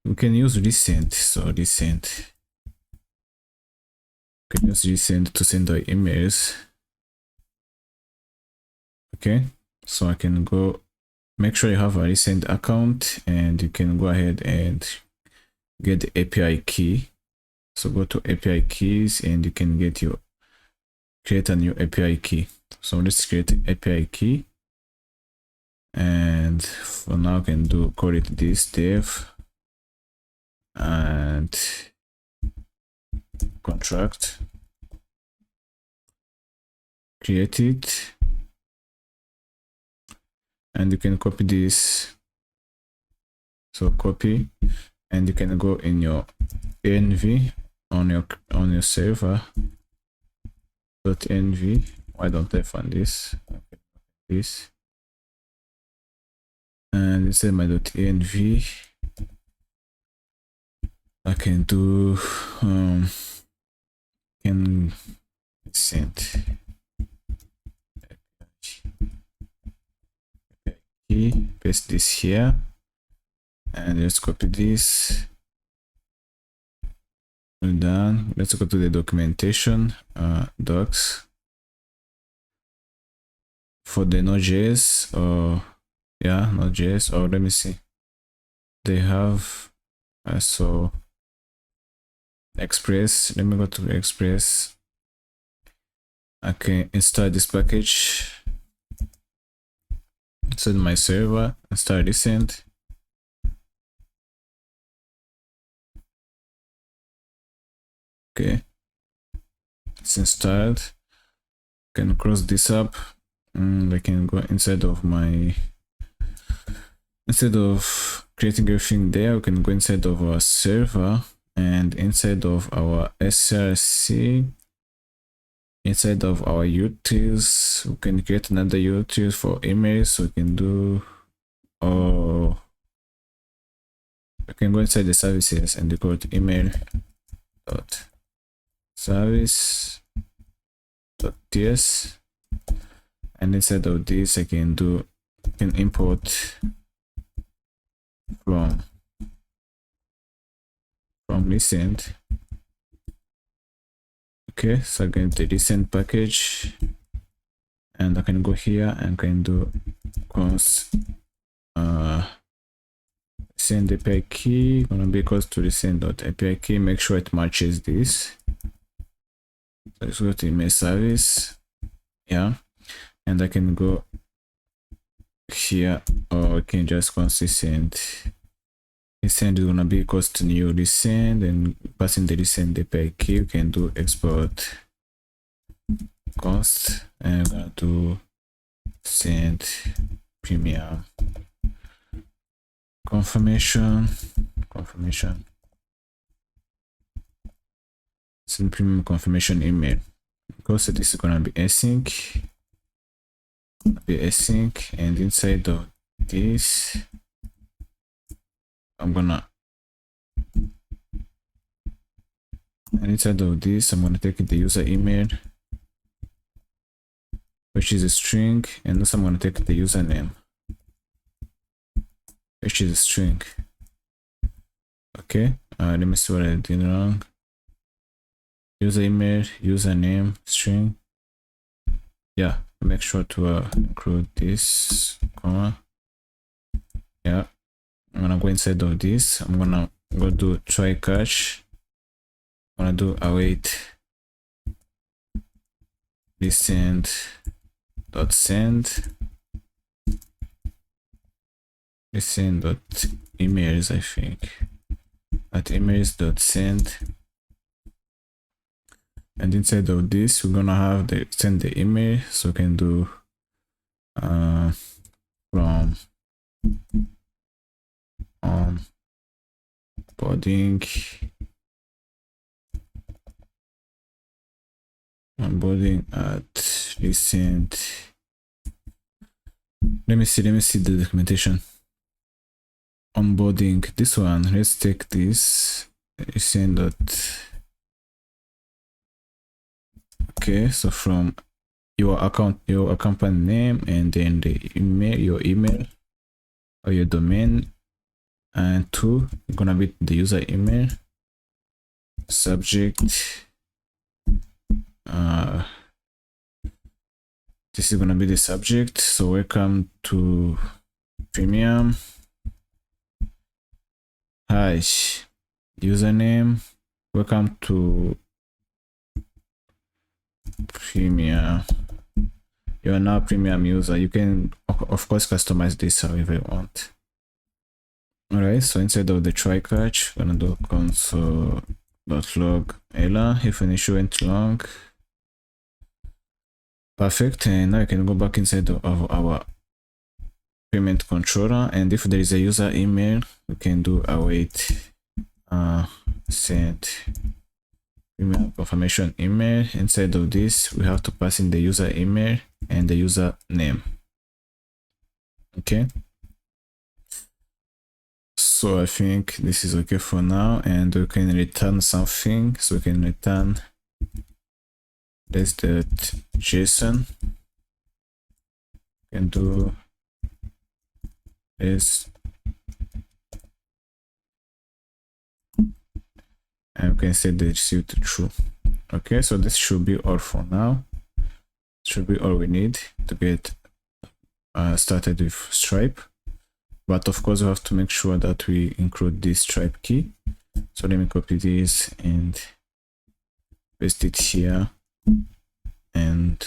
We can use recent. So recent, we can use recent to send our emails. Okay, so I can go make sure you have a recent account, and you can go ahead and get the API key. So go to API keys, and you can create a new API key. So let's create an API key, and for now I can call it this dev and contract, create it, and you can copy this. So copy, and you can go in your env on your server .env. Why don't I find this? Okay, this, and inside my .env I can do can send key, paste this here, and let's copy this. We're done. Let's go to the documentation, docs for the Node.js, or yeah, Node.js, or let me see, they have so Express. Let me go to Express. I can install this package inside my server, install recent. Okay, it's installed. Can close this up, and I can go inside of my, instead of creating everything there, we can go inside of our server, and inside of our src, inside of our utils, we can create another util for emails. So we can do, or we can go inside the services and go to email dot service dot ts, and inside of this I can import from recent. Okay, so I get the recent package, and I can go here and can do const send API key gonna be equals to recent.api key. Make sure it matches this. So let's go to email service. Yeah, and I can go here, or I can just consistent. Resend is gonna be equals to new resend, and passing the resend API key, you can do export const, and I'm gonna do send premium confirmation, send premium confirmation email. Because this is gonna be async, and inside of this, I'm gonna take the user email, which is a string, and also I'm gonna take the username, which is a string. Okay, let me see what I did wrong. User email, username, string. Yeah, make sure to include this comma. Yeah, I'm gonna go inside of this. I'm gonna go do try catch. I'm gonna do await resend dot send dot emails, I think, at emails dot send. And inside of this, we're gonna have the send the email, so we can do from onboarding at recent. Let me see the documentation. Onboarding, this one, let's take this recent dot. Okay, so from your company name, and then the email, your email or your domain, and two, gonna be the user email, subject, this is gonna be the subject, so welcome to premium, hi, username, welcome to premium, you are now premium user. You can of course customize this however you want. Alright, so inside of the try catch, we're gonna do console.log error if an issue went wrong. Perfect, and now you can go back inside of our payment controller, and if there is a user email, we can do await send email confirmation email. Inside of this, we have to pass in the user email and the user name. Okay, so I think this is okay for now, and we can return something. So we can return this.json, can do this, and we can set the receive to true. Okay, so this should be all for now. Should be all we need to get started with Stripe, but of course we have to make sure that we include this Stripe key. So let me copy this and paste it here, and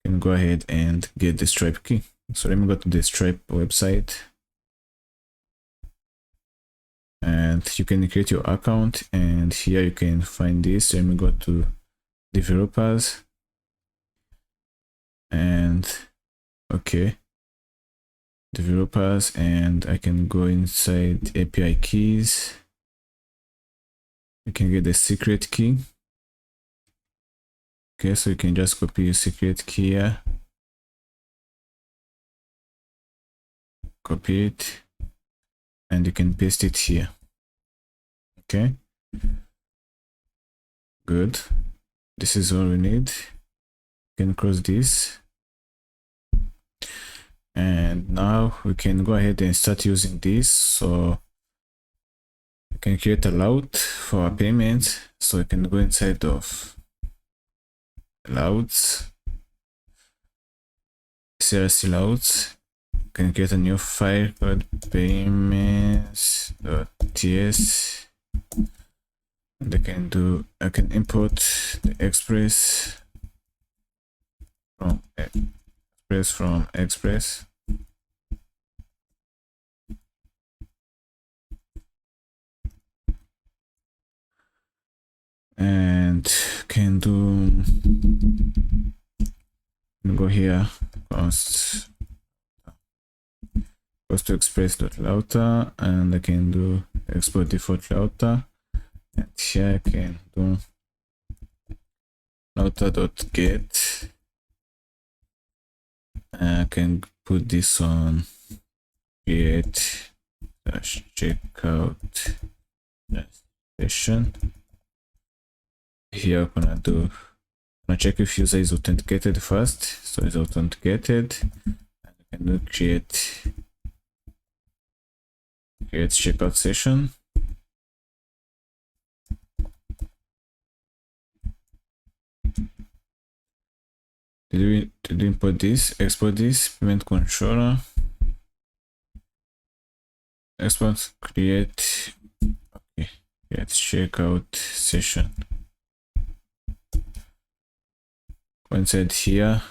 can go ahead and get the Stripe key. So let me go to the Stripe website, and you can create your account, and here you can find this. Let me go to developers, and okay, developers, and I can go inside API keys. You can get the secret key. Okay, so you can just copy your secret key here, copy it, and you can paste it here. Okay, good. This is all we need. You can close this, and now we can go ahead and start using this. So we can create a layout for our payments. So we can go inside of layouts, CRC layouts, can create a new file called payments.ts, and I can import the express from express, and can go here, const to express.router, and I can do export default router, and here I can do router.get. I can put this on create checkout session. Here I'm gonna check if user is authenticated first. So it's authenticated, and I can do create checkout session. To import this, export this payment controller, export create checkout session. Go inside here,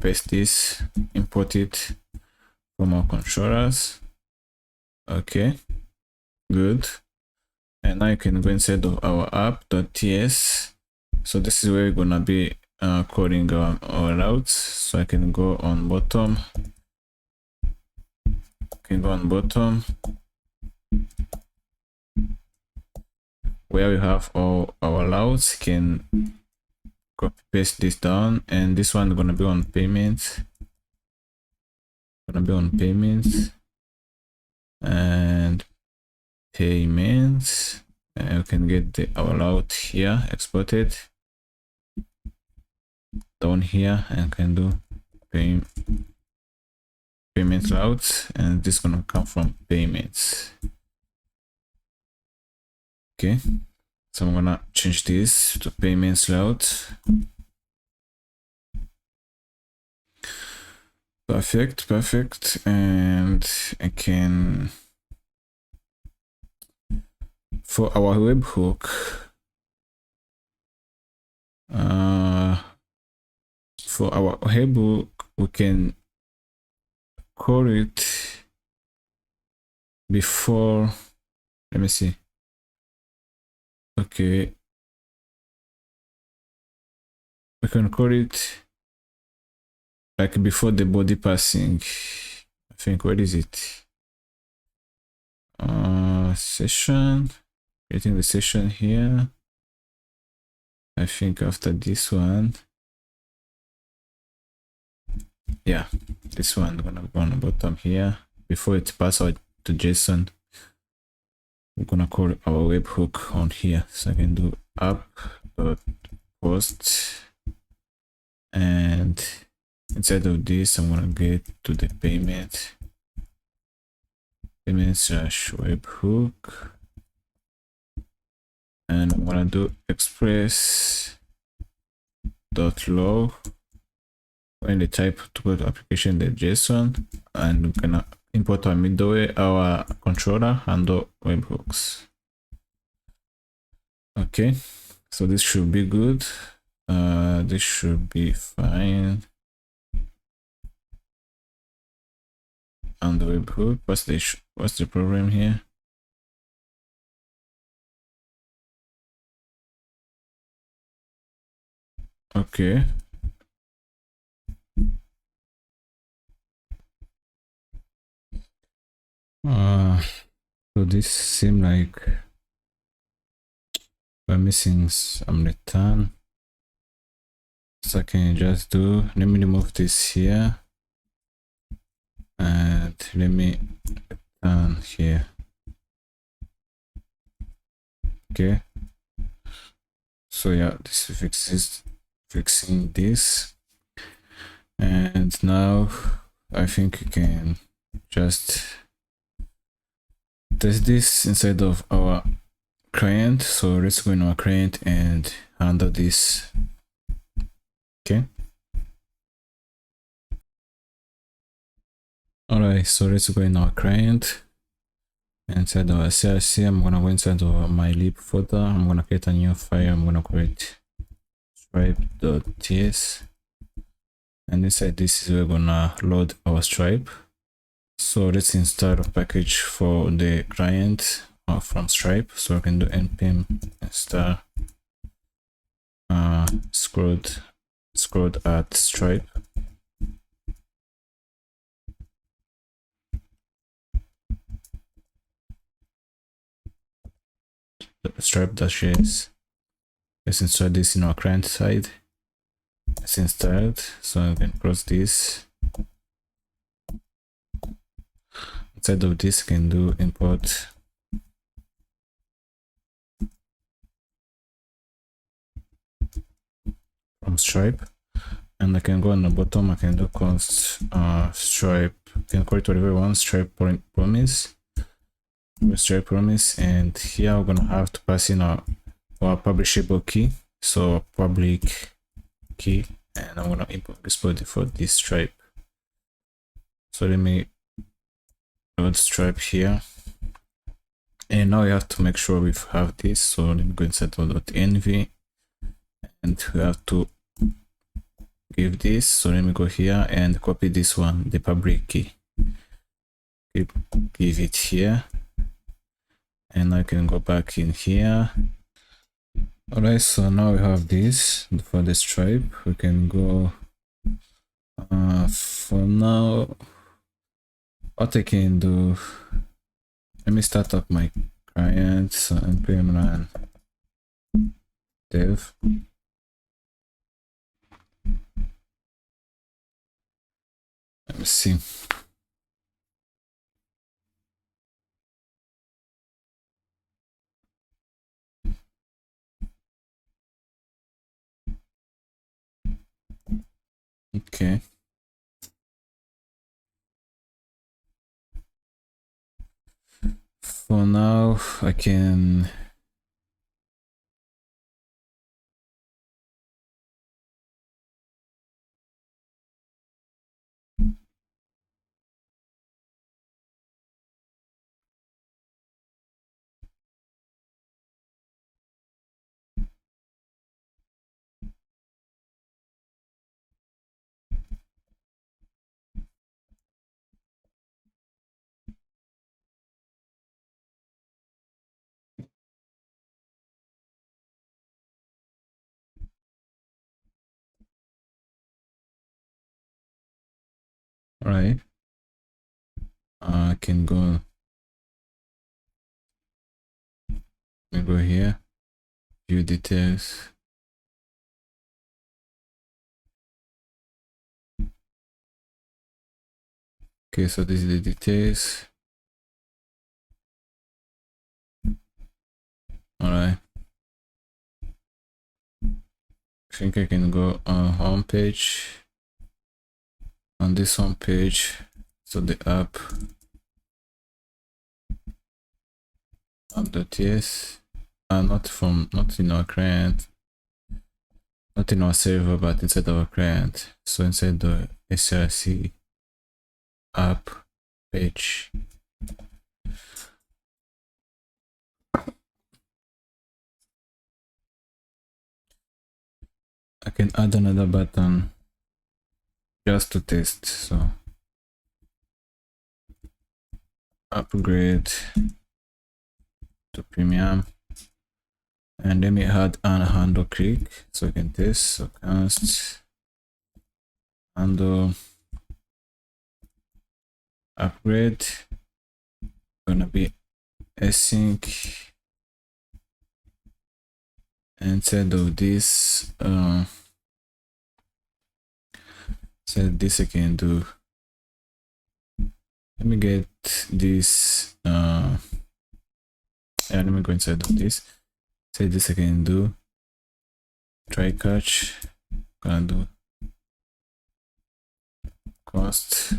paste this, import it from our controllers. Okay, good. And now you can go inside of our app.ts. So this is where we're gonna be calling our routes. So I can go on bottom. Where we have all our routes, can copy paste this down, and this one is gonna be on payments. And payments, and you can get our route here exported down here, and can do payment routes, and this is gonna come from payments. Okay, so I'm gonna change this to payments route. Perfect. And I can, for our webhook, we can call it before. Let me see. Okay, we can call it like before the body passing. I think, where is it? Session, creating the session here. I think after this one, yeah, this one gonna go on the bottom here. Before it passes out to JSON, we're gonna call our webhook on here. So I can do app.post, and inside of this, I'm gonna get to the payment slash webhook, and I'm gonna do express.log when the type to put application the JSON, and we're gonna import our middleware, our controller, and the webhooks. Okay, so this should be good. This should be fine. And the webhook, what's the problem here? Okay. So this seems like we're missing some return. So I can just do, let me remove this here, and let me return here. Okay, so yeah, this fixing this, and now I think you can just test this inside of our client. So let's go in our client and handle this. Okay, all right, so let's go in our client. Inside our CRC, I'm gonna go inside of my lib folder. I'm gonna create a new file. I'm gonna create stripe.ts, and inside this is we're gonna load our Stripe. So let's install a package for the client from Stripe. So we can do npm install scrolled at Stripe. Stripe.js. Let's install this in our client side. It's installed, so I can close this. Inside of this, I can do import from Stripe, and I can go on the bottom. I can do const Stripe. You can call it whatever you want. Stripe promise. Stripe promise, and here we're gonna have to pass in our publishable key. So public key, and I'm gonna export it for this Stripe. So let me load Stripe here, and now we have to make sure we have this. So let me go inside .env, and we have to give this. So let me go here and copy this one, the public key. Give it here, and I can go back in here. Alright, so now we have this for the Stripe. We can go for now. What I can do, let me start up my client. So npm run dev. Let me see. Okay. For now, I can right. I can go. Let me go here. View details. Okay, so this is the details. Alright. I think I can go on home page. On this home page, so the app.ts, not in our client, not in our server, but inside our client. So inside the src app page, I can add another button just to test. So upgrade to premium, and let me add an handle click so I can test. So const handle upgrade, gonna be async. Instead of this, instead this I can do. Let me get this. Yeah, let me go inside of this. Say this I can do. Try catch. Gonna do cost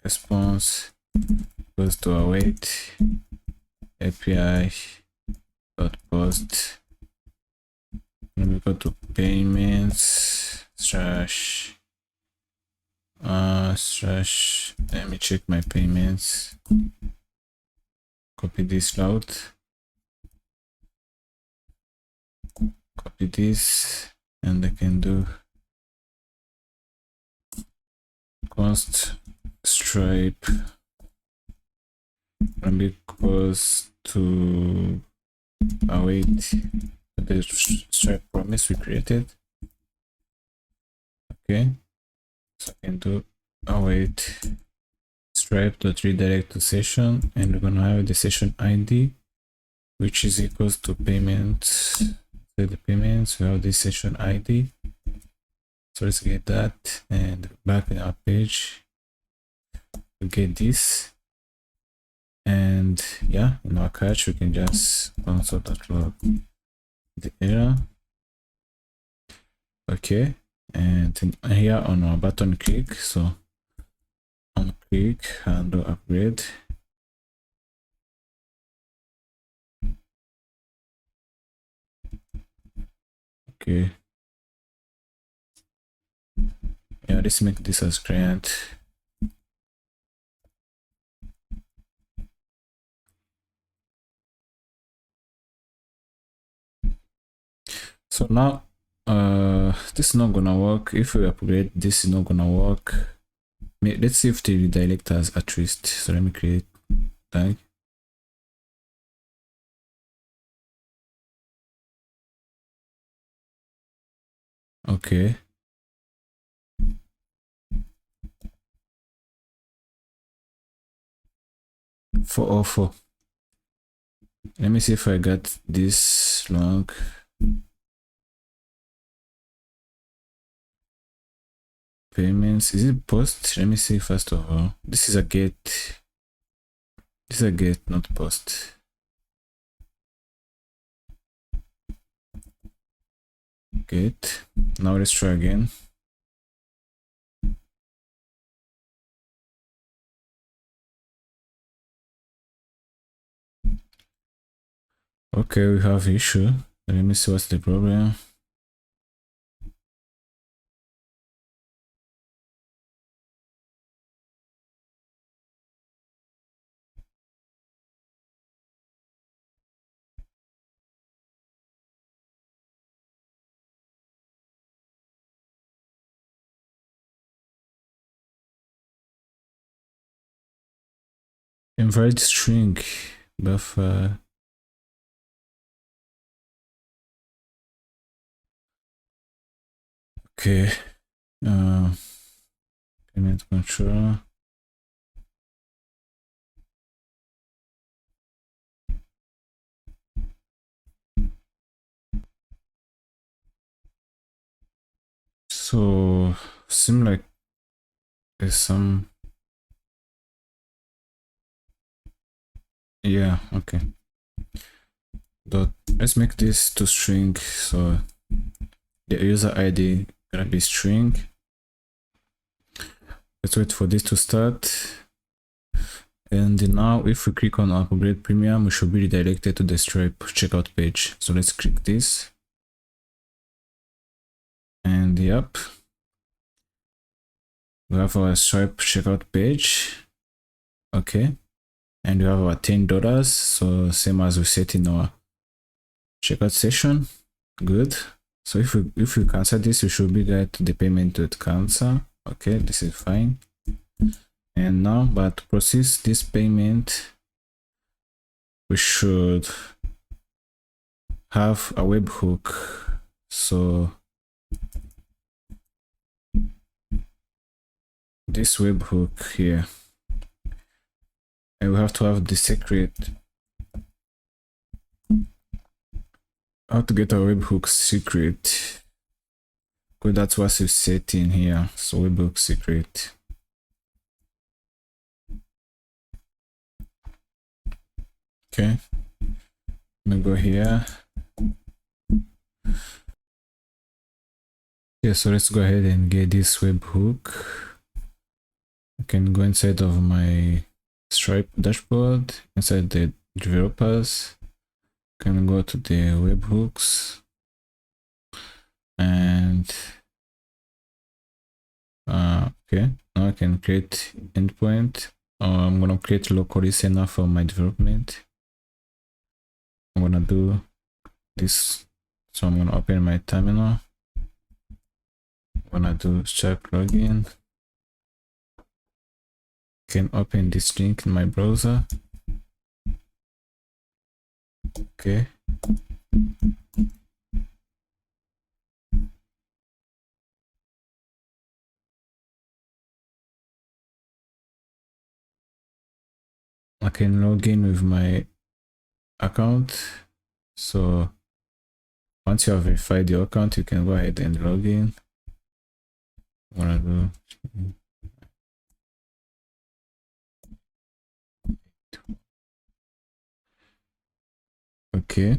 response goes to await API dot post. Let me go to payments slash let me check my payments. Copy this route, copy this, and I can do const stripe and be equals to await the stripe promise we created. Okay, so I can do await stripe.redirect to session, and we're gonna have the session ID, which is equals to payments. So the payments, we have this session ID. So let's get that, and back in our page, we get this, and yeah, in our catch we can just console.log the error. Okay, and here on our button click, so on click and do upgrade. Okay, yeah, let's make this as client. So now this is not gonna work. If we upgrade, this is not gonna work. Let's see if the redirect has at least. So let me create tag. Okay. 404. Let me see if I got this long. Payments. Is it post? Let me see first of all. This is a get. This is a get, not post. Get. Now let's try again. Okay, we have issue. Let me see what's the problem. Invalid string buffer. Okay. Payment control. So seem like there's some. Yeah, okay. Let's make this to string, so the user ID gonna be string. Let's wait for this to start. And now if we click on upgrade premium, we should be redirected to the Stripe checkout page. So let's click this. And yep, we have our Stripe checkout page. Okay. And we have our $10. So same as we set in our checkout session. Good. So if we cancel this, we should be get the payment to cancel. Okay, this is fine. And now, but to process this payment, we should have a webhook. So this webhook here, and we have to have the secret. How to get a webhook secret? Because that's what we've set in here. So webhook secret. Okay, let me go here. Yeah, so let's go ahead and get this webhook. I can go inside of my Stripe dashboard, inside the developers. Can go to the webhooks, and okay, now I can create endpoint. I'm gonna create local listener for my development. I'm gonna do this, so I'm gonna open my terminal. I'm gonna do Stripe login. can open this link in my browser. Okay. I can log in with my account. So once you have verified your account, you can go ahead and log in. I'm gonna do okay.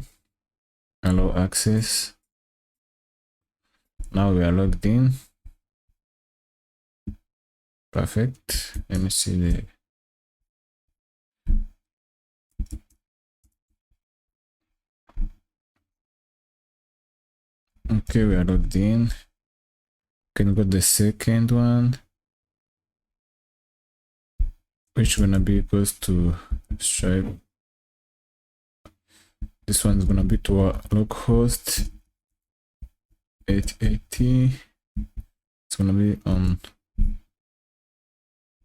Allow access. Now we are logged in. Perfect. Let me see the okay, we are logged in. Can go to the second one, which gonna be equals to Stripe. This one is gonna be to our localhost 880. It's gonna be on.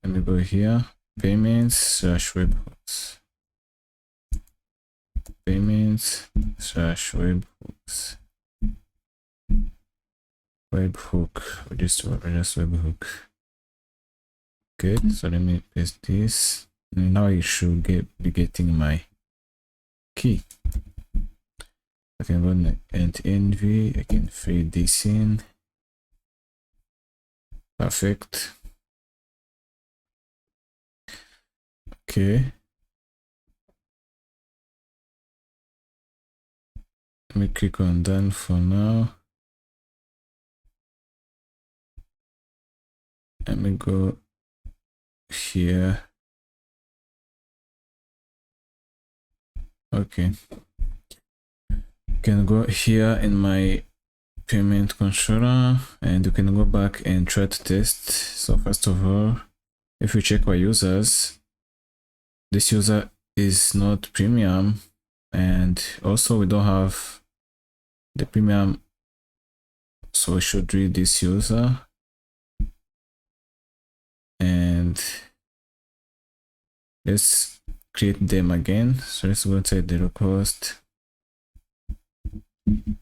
Let me go here. Payments/webhooks. Payments/webhooks. Webhook. Just webhook. Good. So let me paste this. And now I should be getting my key. I can go and env. I can feed this in. Perfect. Okay. Let me click on done for now. Let me go here. Okay. You can go here in my payment controller and you can go back and try to test. So first of all, if we check our users, this user is not premium, and also we don't have the premium, so we should read this user and let's create them again. So let's go inside the localhost. I'm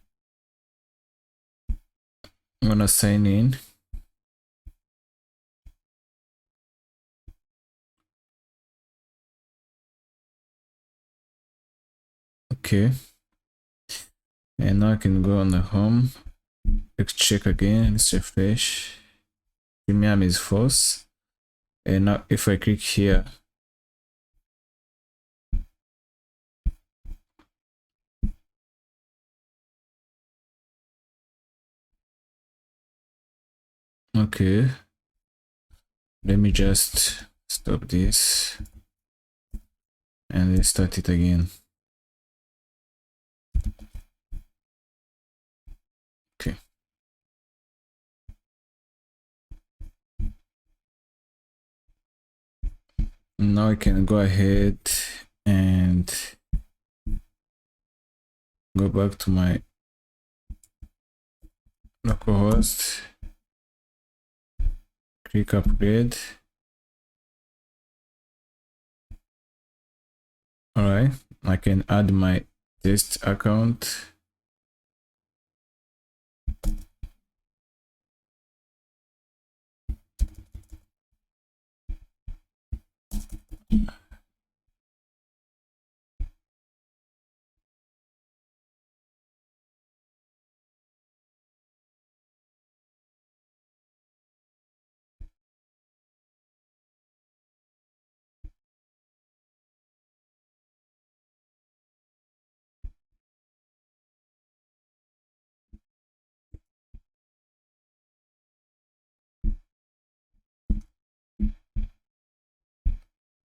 gonna sign in. Okay, and now I can go on the home. Let's check again. Let's refresh. Premium is false. And now if I click here, okay, let me just stop this and then start it again. Okay. Now I can go ahead and go back to my localhost, click upgrade. All right, I can add my test account.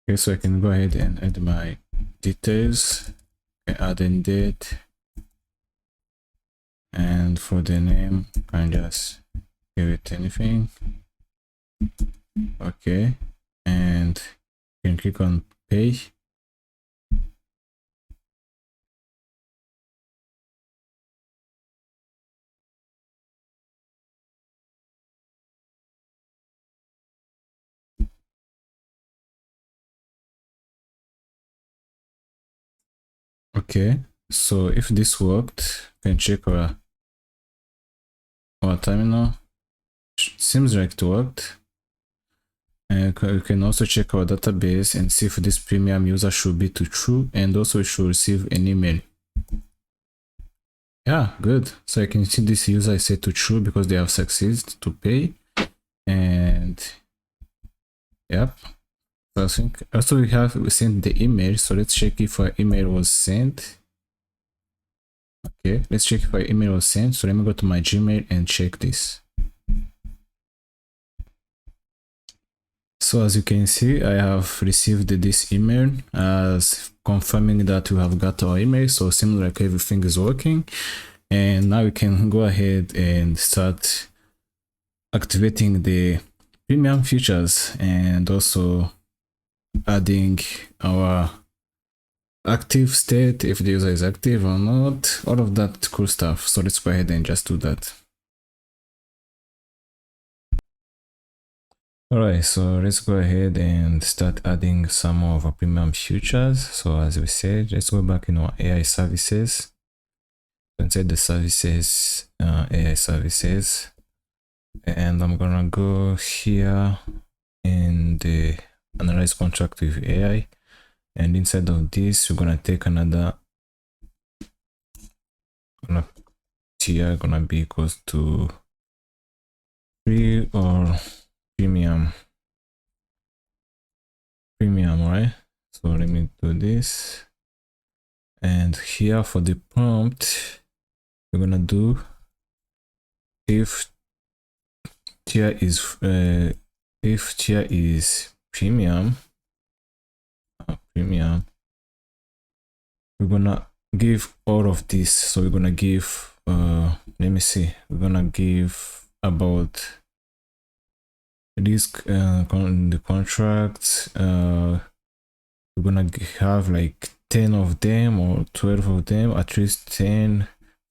Okay, so I can go ahead and add my details. Add in date, and for the name, I can just give it anything. Okay, and you can click on pay. Okay, so if this worked, we can check our terminal. Seems like it worked. And we can also check our database and see if this premium user should be to true, and also we should receive an email. Yeah, good. So I can see this user is set to true because they have succeeded to pay. And yep. So I think also we sent the email. So let's check if our email was sent. Okay, let's check if our email was sent. So let me go to my Gmail and check this. So as you can see, I have received this email as confirming that we have got our email. So it seems like everything is working. And now we can go ahead and start activating the premium features and also adding our active state, if the user is active or not, all of that cool stuff. So let's go ahead and just do that. Alright, so let's go ahead and start adding some of our premium features. So as we said, let's go back in our AI services. Inside the services, AI services, and I'm gonna go here in the analyze contract with AI, and inside of this we're gonna take another tier gonna be equals to free or premium, right? So let me do this, and here for the prompt we're gonna do if tier is premium, we're gonna give all of this. So we're gonna give let me see, we're gonna give about this the contracts, we're gonna have like 10 of them or 12 of them, at least 10.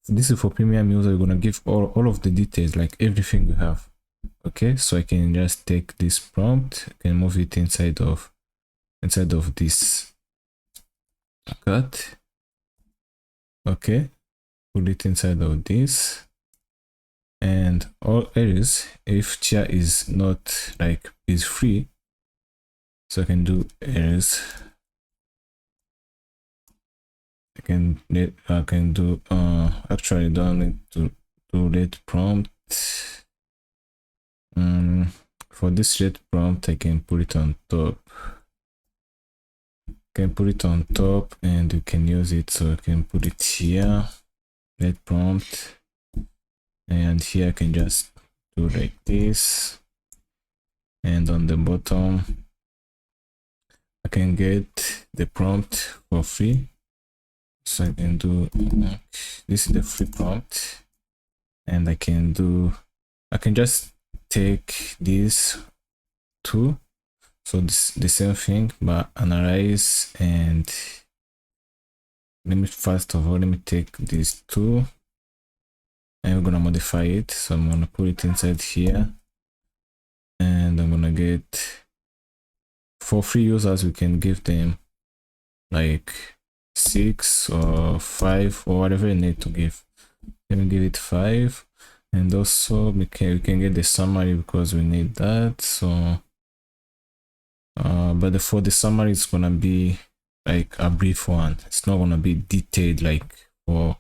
This is for premium user. We're gonna give all of the details, like everything we have. Okay, so I can just take this prompt, I can move it inside of this cut. Okay, put it inside of this, and all areas, if tier is not like is free, so I can do areas. I can do actually don't need to do let prompt. For this let prompt I can put it on top. And you can use it, so I can put it here, let prompt, and here I can just do like this, and on the bottom I can get the prompt for free. So I can do this is the free prompt, and I can just take these two. So this the same thing, but analyze, and let me take these two, and we're gonna modify it. So I'm gonna put it inside here, and I'm gonna get, for free users we can give them like 6 or 5 or whatever you need to give. Let me give it 5, and also we can get the summary because we need that. So but for the summary it's gonna be like a brief one, it's not gonna be detailed like for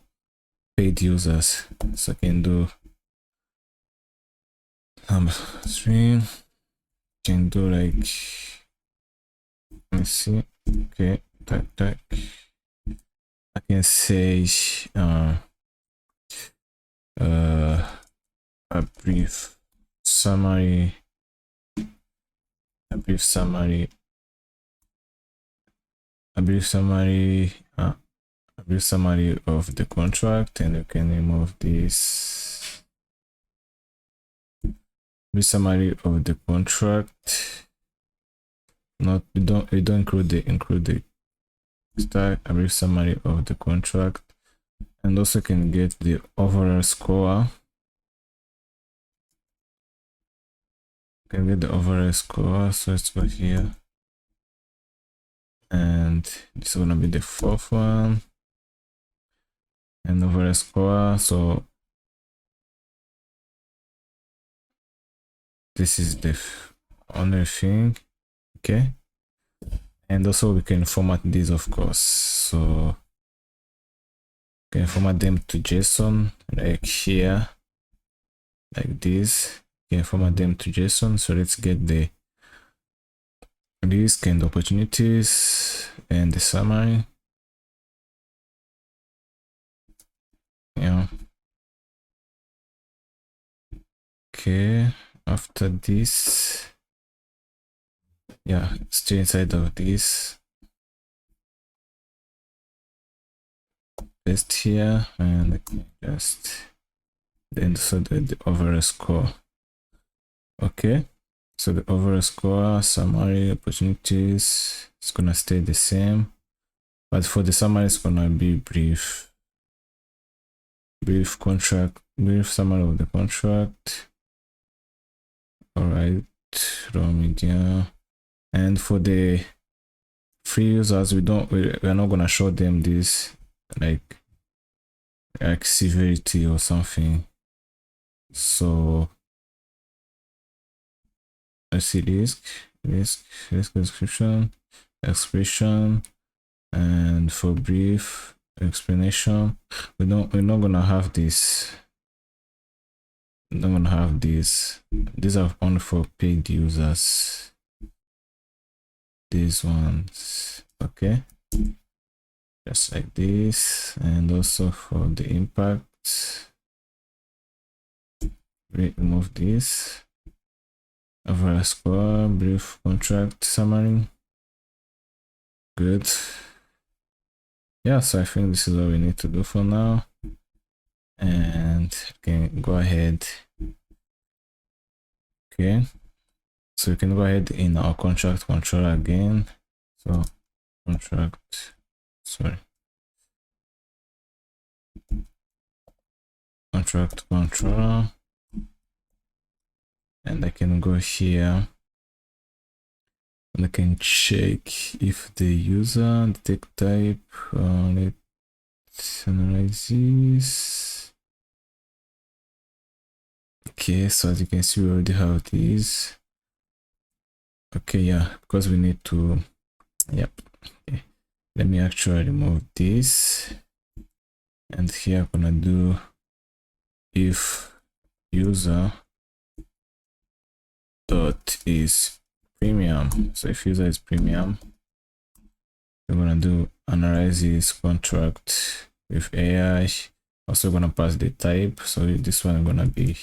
paid users. So I can do number 3, can do like, let's see, okay, I can say a brief summary of the contract, and you can remove this summary of the contract. Not we don't include the start, a brief summary of the contract, and also can get the overall score. So let's go here, and this is gonna be the 4th one. and overall score. So this is the only thing. Okay, and also we can format these, of course. So we can format them to JSON, like here, like this. You can format them to JSON. So let's get the risk and opportunities and the summary. Yeah. Okay, after this, yeah, still inside of this, paste here, and just then so the overall score. Okay, so the overall score, summary, opportunities, it's gonna stay the same, but for the summary it's gonna be brief contract, brief summary of the contract. All right, raw media. And for the free users, we're not gonna show them this like severity or something. So let's see, risk description, expression, and for brief explanation, we're not gonna have this. We're not gonna have this. These are only for paid users. These ones, okay, just like this. And also for the impact, remove this. Overall score, brief contract summary. Good. Yeah, so I think this is all we need to do for now. And can go ahead. Okay, so we can go ahead in our contract controller again. So contract, sorry, contract controller, and I can go here and I can check if the user, the tag type, let's analyze this. Okay, so as you can see, we already have these. Okay, yeah, because we need to, yep. Okay, let me actually remove this, and here I'm gonna do if user dot is premium. So if user is premium, we're gonna do analyze this contract with AI. Also gonna pass the type, so this one is gonna be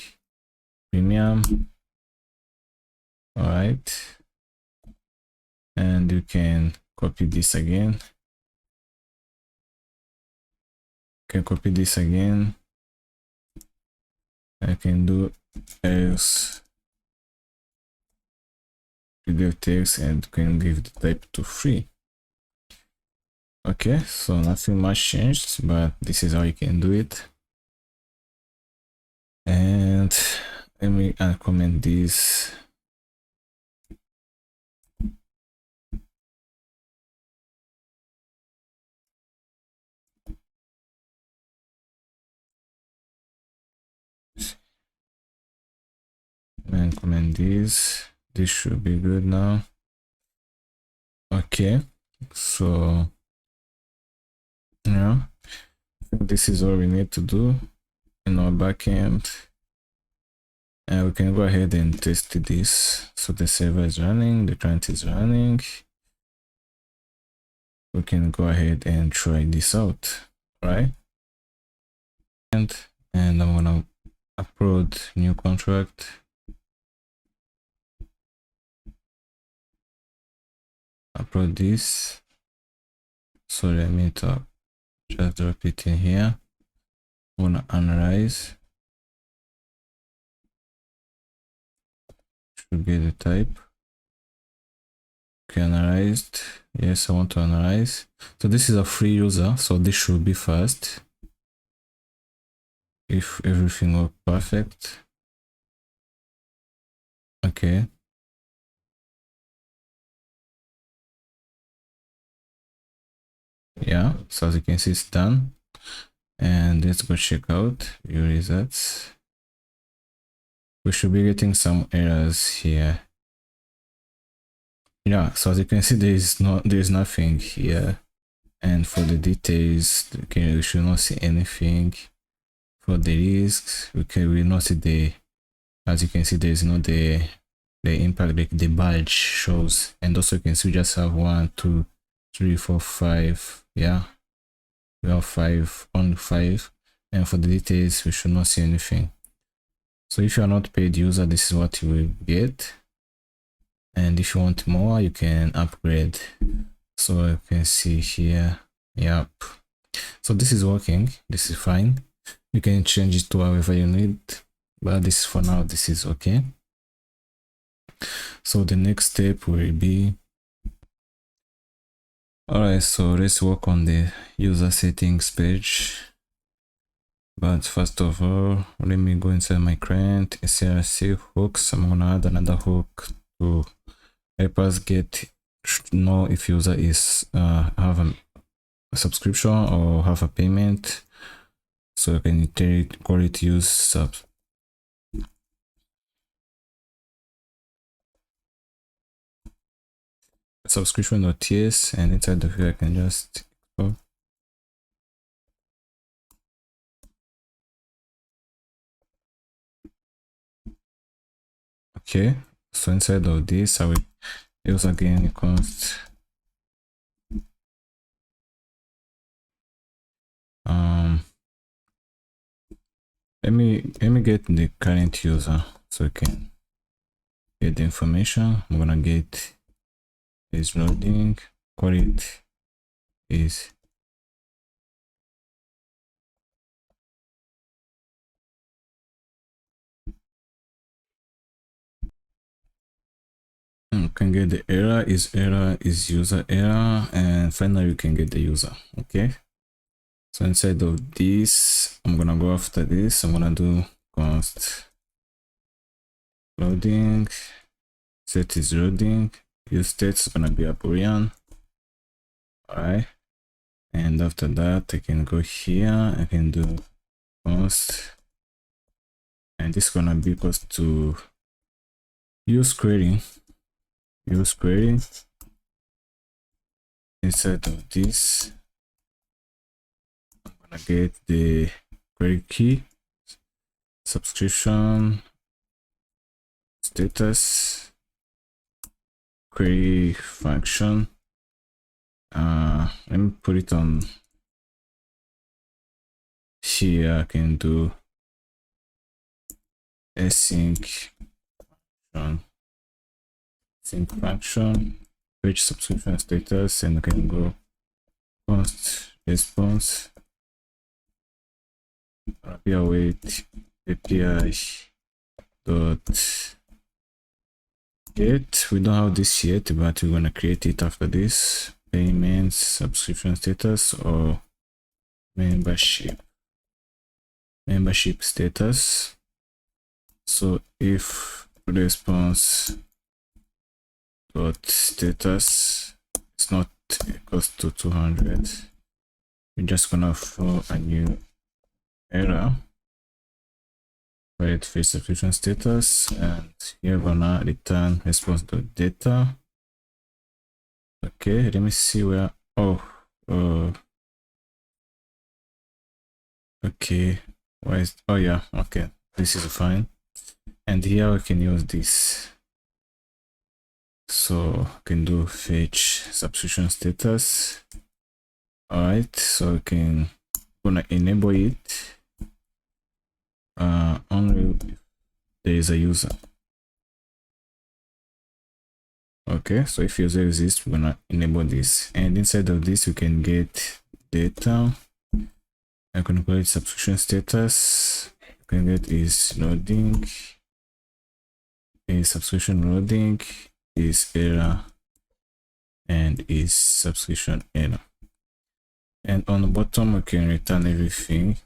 premium. All right, and you can copy this again. Can copy this again. I can do else video text and can give the type to free. Okay, so nothing much changed, but this is how you can do it. And let me uncomment this. And comment this. This should be good now. Okay, so yeah, I think this is all we need to do in our backend. And we can go ahead and test this. So the server is running, the client is running. We can go ahead and try this out, right? And I'm gonna upload new contract. Upload this. So let me just drop it in here. I'm gonna analyze. Should be the type. Okay, analyzed. Yes, I want to analyze. So this is a free user, so this should be fast. If everything works perfect. Okay. Yeah, so as you can see, it's done. And and let's go check out your results. We should be getting some errors here. Yeah, so as you can see, there's nothing here. And for the details, okay, we should not see anything. For the risks, we will not see the, as you can see, there's no the impact, like the badge shows. And also you can see we just have 1, 2, 3, 4, 5. Yeah, we have 5, only 5. And for the details, we should not see anything. So if you are not paid user, this is what you will get. And if you want more, you can upgrade. So you can see here, yep. So this is working, this is fine. You can change it to however you need, but this for now, this is okay. So the next step will be, alright, so let's work on the user settings page. But first of all, let me go inside my client, SRC hooks. I'm gonna add another hook to help us know if user is have a subscription or have a payment. So you can call it use subscription.ts, and inside of here I can just okay. So inside of this, I will use again const let me get the current user so we can get the information. I'm gonna get is loading, call it is you can get the error is user error, and finally you can get the user. Okay, so inside of this, I'm gonna go after this. I'm gonna do const loading, set is loading, use state is gonna be a boolean. All right, and after that I can go here, I can do const, and this is gonna be equals to use query. Inside of this, I'm gonna get the query key, subscription status, query function. Let me put it on here. I can do async function, page subscription status, and I can go const response await API dot get. We don't have this yet, but we're gonna create it after this. Payments subscription status or membership status. So if response dot status is not equals to 200, we're just gonna throw a new error, write face subscription status, and here we're gonna return response dot data. Okay, let me see where, okay, why is, oh yeah, okay, this is fine. And here we can use this, so I can do fetch subscription status. All right, so we can gonna enable it only if there is a user. Okay, so if user exists, we're gonna enable this, and inside of this we can get data. I can call it subscription status. You can get is loading, is subscription loading, is error, and is subscription error. And on the bottom we can return everything,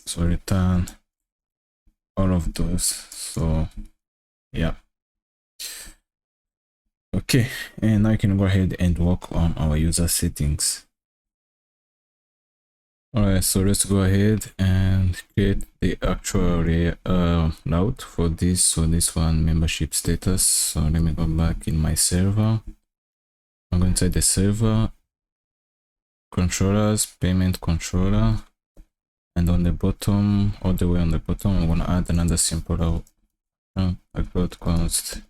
so return all of those. So yeah, okay, and now you can go ahead and work on our user settings. Alright, so let's go ahead and create the actual route for this. So this one, membership status. So let me go back in my server. I'm going to inside the server, controllers, payment controller, and on the bottom, all the way on the bottom, I'm going to add another simple route. Upload const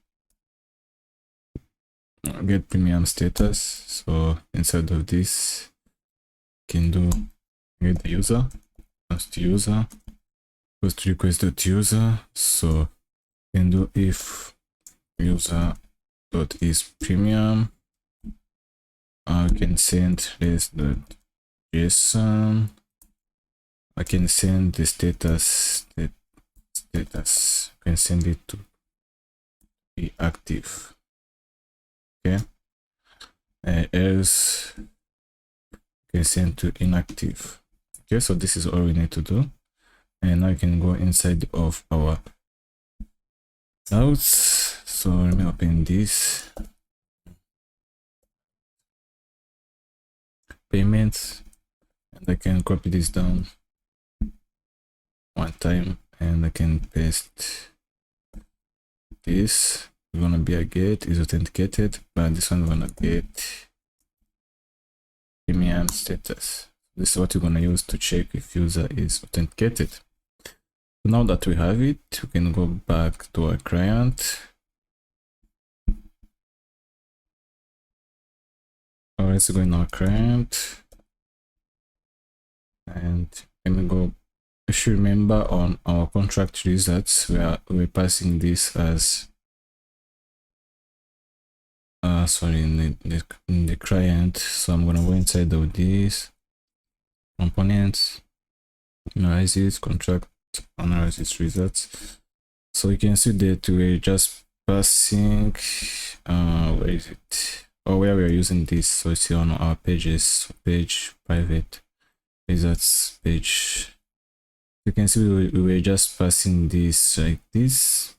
get premium status. So inside of this, you can do get the user, const user, post request.user. So you can do if user dot is premium. I can send this.json. I can send the status. I can send it to be active. Okay. Else can send to inactive. Okay, so this is all we need to do. And now you can go inside of our routes. So let me open this. Payments. And I can copy this down one time and I can paste this. It's gonna be a get is authenticated, but this one gonna get premium status. This is what you're gonna use to check if user is authenticated. Now that we have it, we can go back to our client. Or let's go in our client and let me go. If you remember on our contract results, we're passing this as sorry, in the client. So I'm gonna go inside of these components, analysis, contract analysis results. So you can see that we're just passing where is it? Or where we're using this. So it's on our pages, page private results page. You can see we were just passing this like this.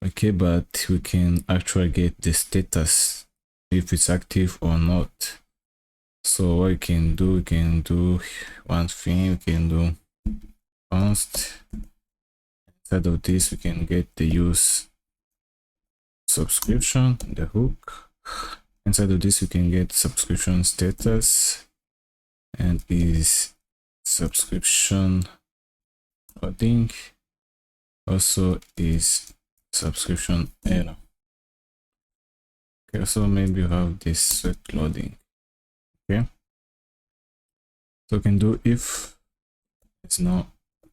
Okay, but we can actually get the status if it's active or not. So what we can do one thing, we can do const. Instead of this, we can get the use subscription, the hook. Inside of this, we can get subscription status and is subscription loading. Also is subscription error. Okay, so maybe you have this set loading. Okay, so we can do if it's not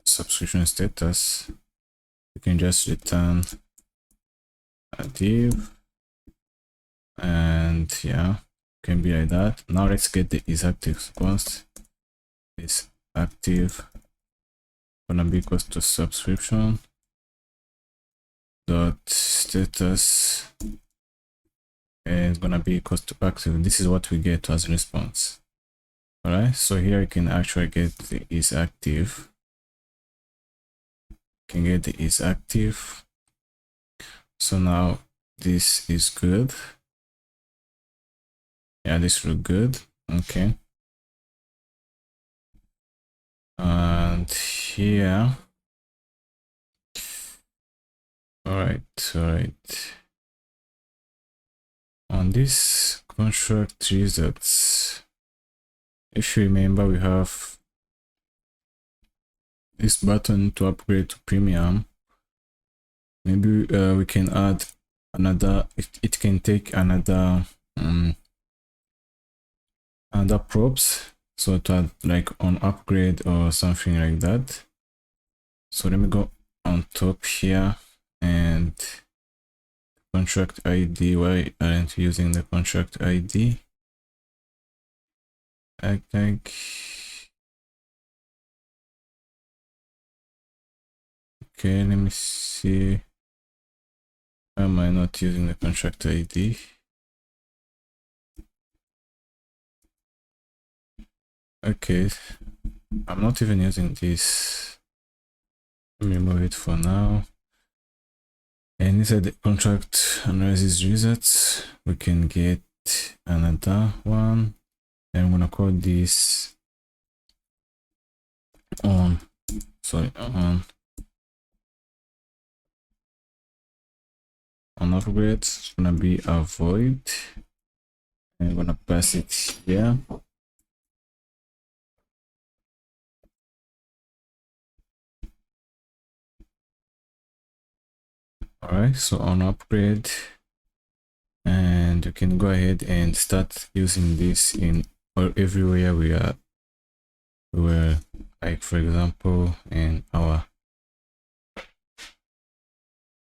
subscription status, you can just return a div, and yeah, can be like that. Now let's get the is active const is active gonna be equals to subscription dot status and it's gonna be equals to active. This is what we get as response. All right, so here you can actually get the is active. You can get the is active. So now this is good. Yeah, this looks good. Okay. And here, all right. On this contract results, if you remember, we have this button to upgrade to premium. Maybe we can add another. It can take another props. So to add like on upgrade or something like that. So let me go on top here and contract ID. Why aren't we using the contract ID? I think. Okay, let me see. Why am I not using the contract ID? Okay, I'm not even using this. Let me remove it for now. And inside the contract analysis results, we can get another one. And I'm gonna call this on upgrade, it's gonna be a void. I'm gonna pass it here. All right, so on upgrade, and you can go ahead and start using this in or everywhere we were, like for example in our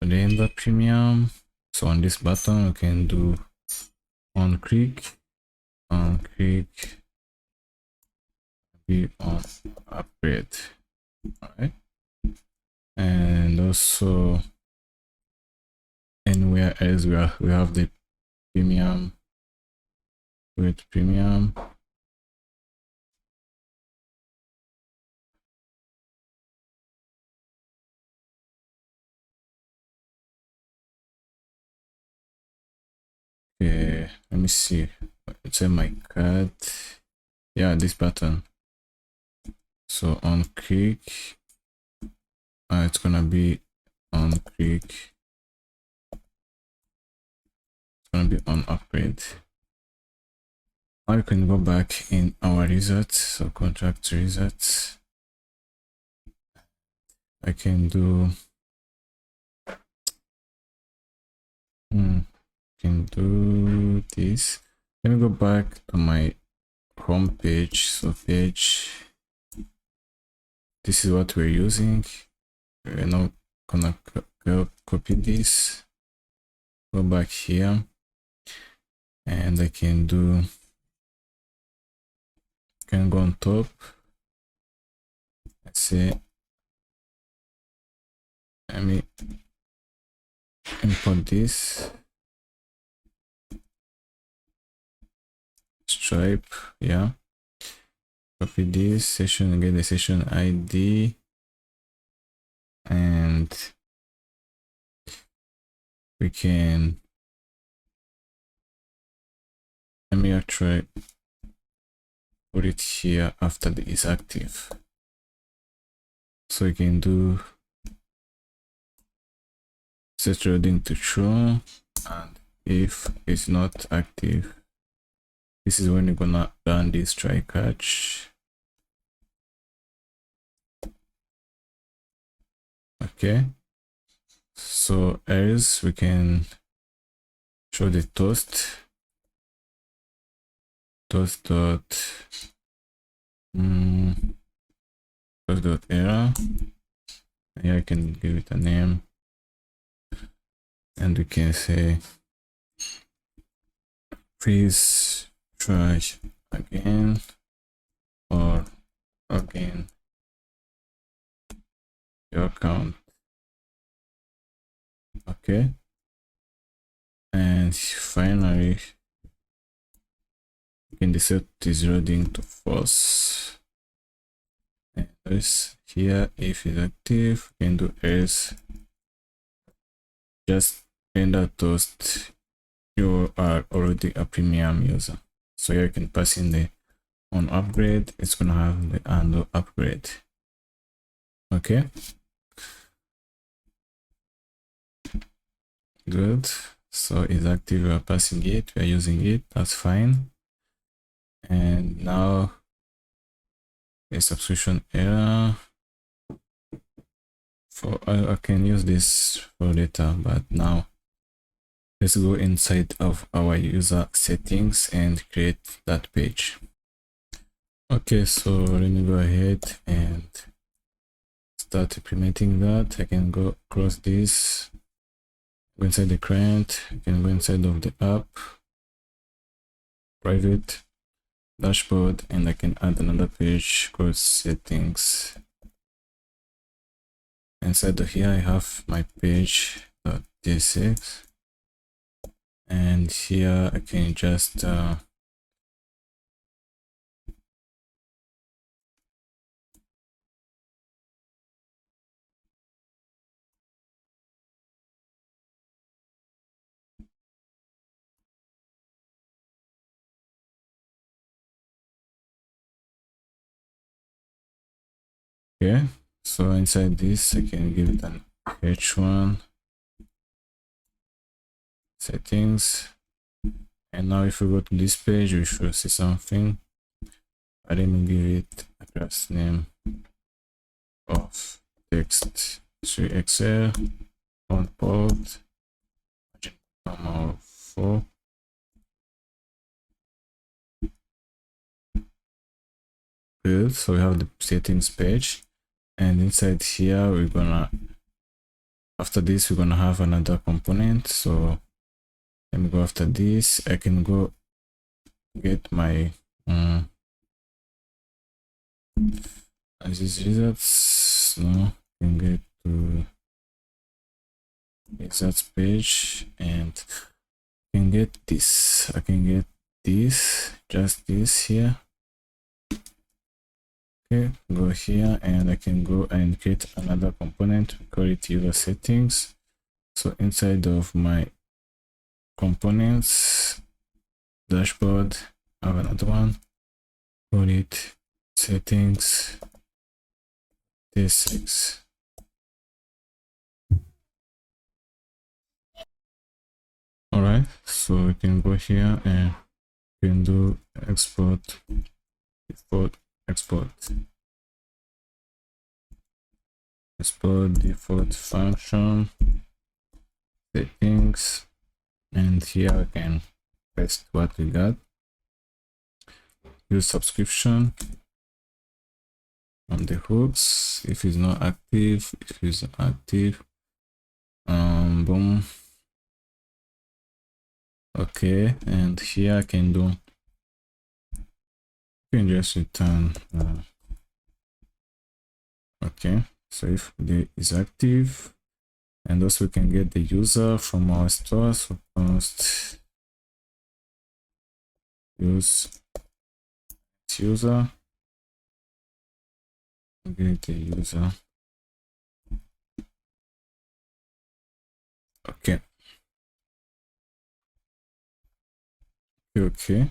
render premium. So on this button, we can do on click, be on upgrade. All right, and also anywhere else we have the premium with premium. Okay, let me see. It's in my card. Yeah, this button. So on click, it's gonna be on click. It's gonna be on upgrade. Now you can go back in our results. So contract results. I can do. Can do this. Let me go back to my home page. So page. This is what we're using. We're now gonna copy this. Go back here, and I can do. Can go on top. Let's say. Let me import this. Stripe, yeah. Copy this session and get the session ID, and we can. Let me try put it here after the is active. So we can do set loading to true, and if it's not active, this is when you're gonna run this try catch. Okay, so else we can show the toast dot error. Here I can give it a name, and we can say please try again, or again your account. Okay, and finally we can set this loading to false, and this here if it's active we can do else. Just render toast, you are already a premium user, so here you can pass in the on upgrade. It's gonna have the undo upgrade. Okay, good. So it's active, we are passing it, we are using it, that's fine. And now a subscription error. For I can use this for later, but now let's go inside of our user settings and create that page. Okay, so let me go ahead and start implementing that. I can go across this, go inside the client, I can go inside of the app, private, dashboard, and I can add another page called settings. Inside of here I have my page.js, and here I can just Okay, so inside this I can give it an h1 settings, and now if we go to this page we should see something. I didn't give it a class name of text 3xl on port margin 4. Good, so we have the settings page, and inside here we're gonna, after this we're gonna have another component. So let me go after this. I can go get my as these results. No, I can get to results page, and I can get this. I can get this, just this here. Okay, go here, and I can go and create another component. We call it user settings. So inside of my components dashboard, I have another one. Call it settings t6. All right, so we can go here and we can do export, default, export default function settings, and here I can paste what we got. Use subscription on the hooks if it's not active. If it's active, boom. Okay, and here I can do, you can just return okay, so if the is active, and also we can get the user from our store. So post use user, get the user. Okay, okay,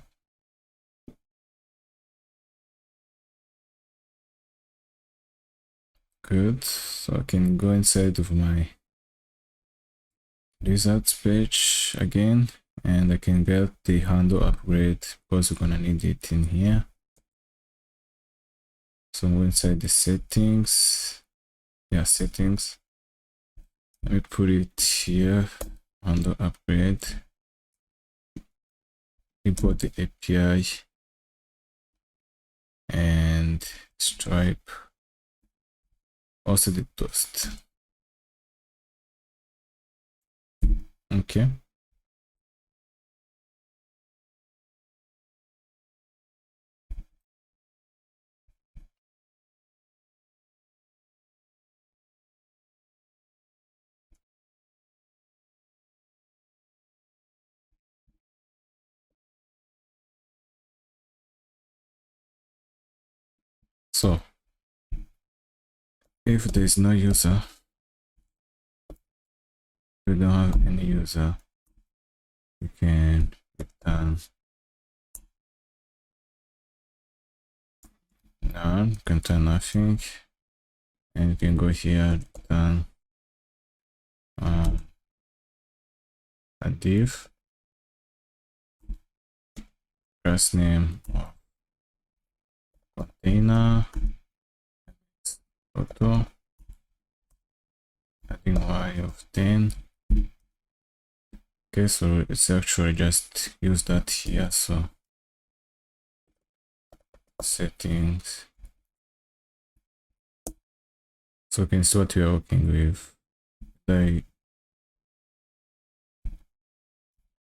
good. So I can go inside of my results page again, and I can get the handle upgrade because we're gonna need it in here. So go inside the settings, yeah, settings. Let me put it here, handle upgrade, import the API and Stripe, also the toast. Okay, so if there is no user, we don't have any user, we can return none, contain nothing, and you can go here, return a div, class name of container, auto, adding y of 10. Okay, so it's actually just use that here. So settings, so you can see what we are working with. The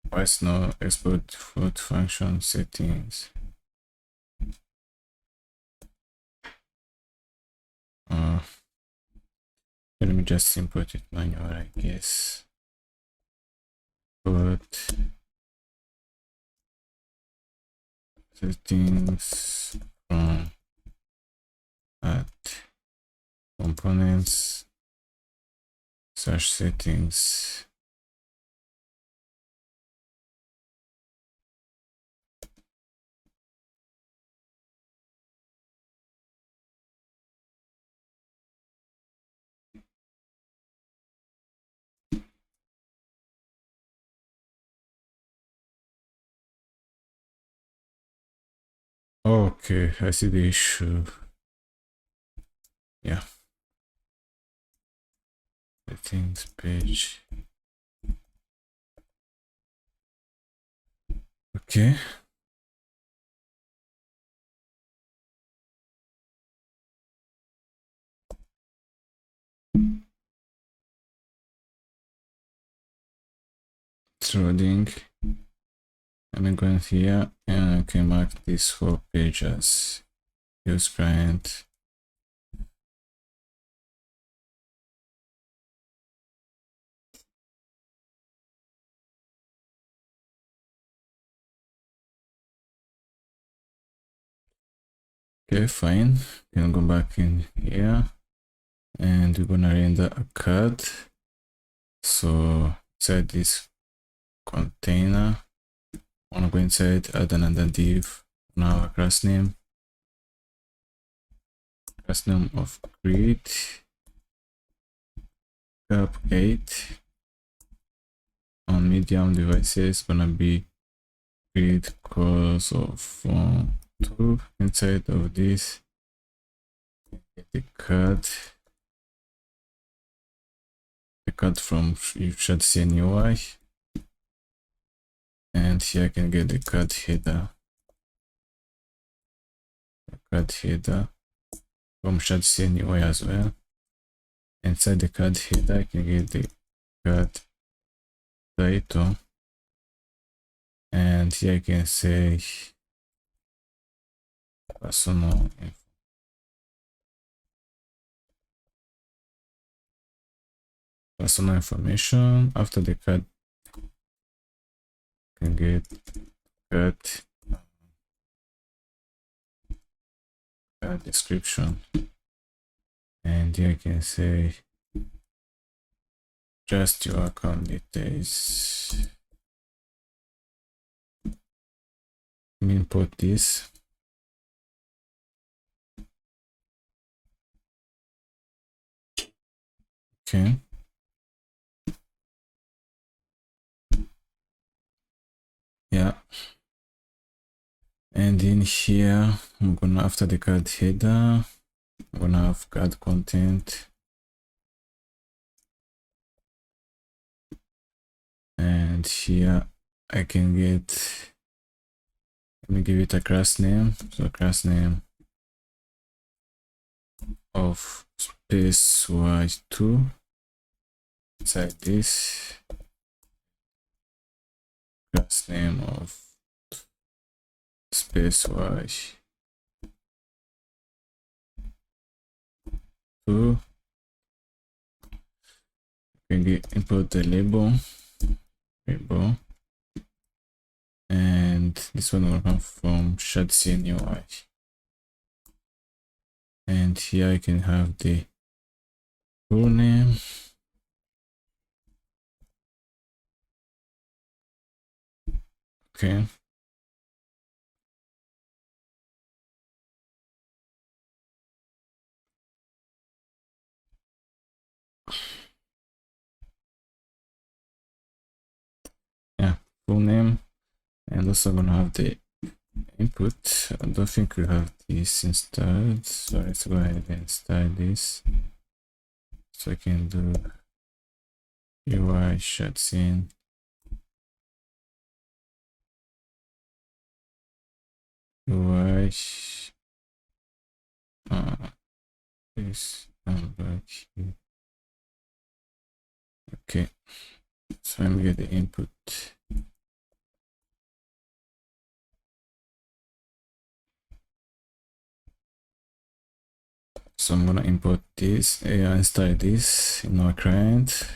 what's now export default function settings. Let me just import it manual, I guess. But settings from add components slash settings. Okay, I see the issue. Yeah. Settings page. Okay. It's loading. I'm going here and I can mark this whole page as use client. Okay, fine. Can go back in here and we're gonna render a card. So inside this container, I wanna go inside, add another div. Now a class name of create cap 8 on medium devices, gonna be create course of 2 inside of this. Get the card from you should see an UI, and here I can get the card header. From should see an UI as well. Inside the card header I can get the card title, and here I can say personal information. After the card can get card description, and here I can say just your account details. Import this. Okay. Yeah. And in here, I'm gonna, after the card header, I'm gonna have card content. And here I can get, let me give it a class name. So class name of space y2 inside this, class name of space y2, can get import the label, and this one will come from shadcn UI. And here I can have the full name, okay. Yeah, full name, and also gonna have the input. I don't think we have this installed, so let's go ahead and install this. So I can do UI shadcn UI this back here. Okay, so let me get the input. So I'm gonna import this, install this in our client.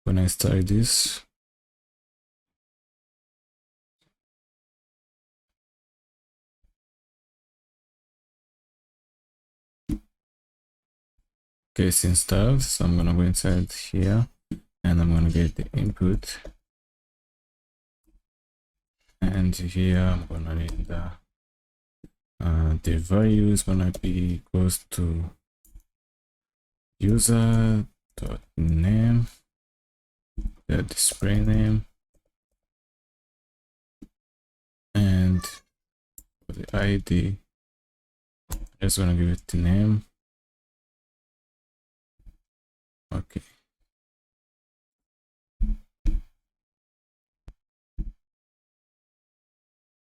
When I start this, okay, it's installed. So I'm gonna go inside here and I'm gonna get the input. And here I'm gonna need the value is gonna be equals to user.name, the display name, ID. Just gonna give it the name. Okay.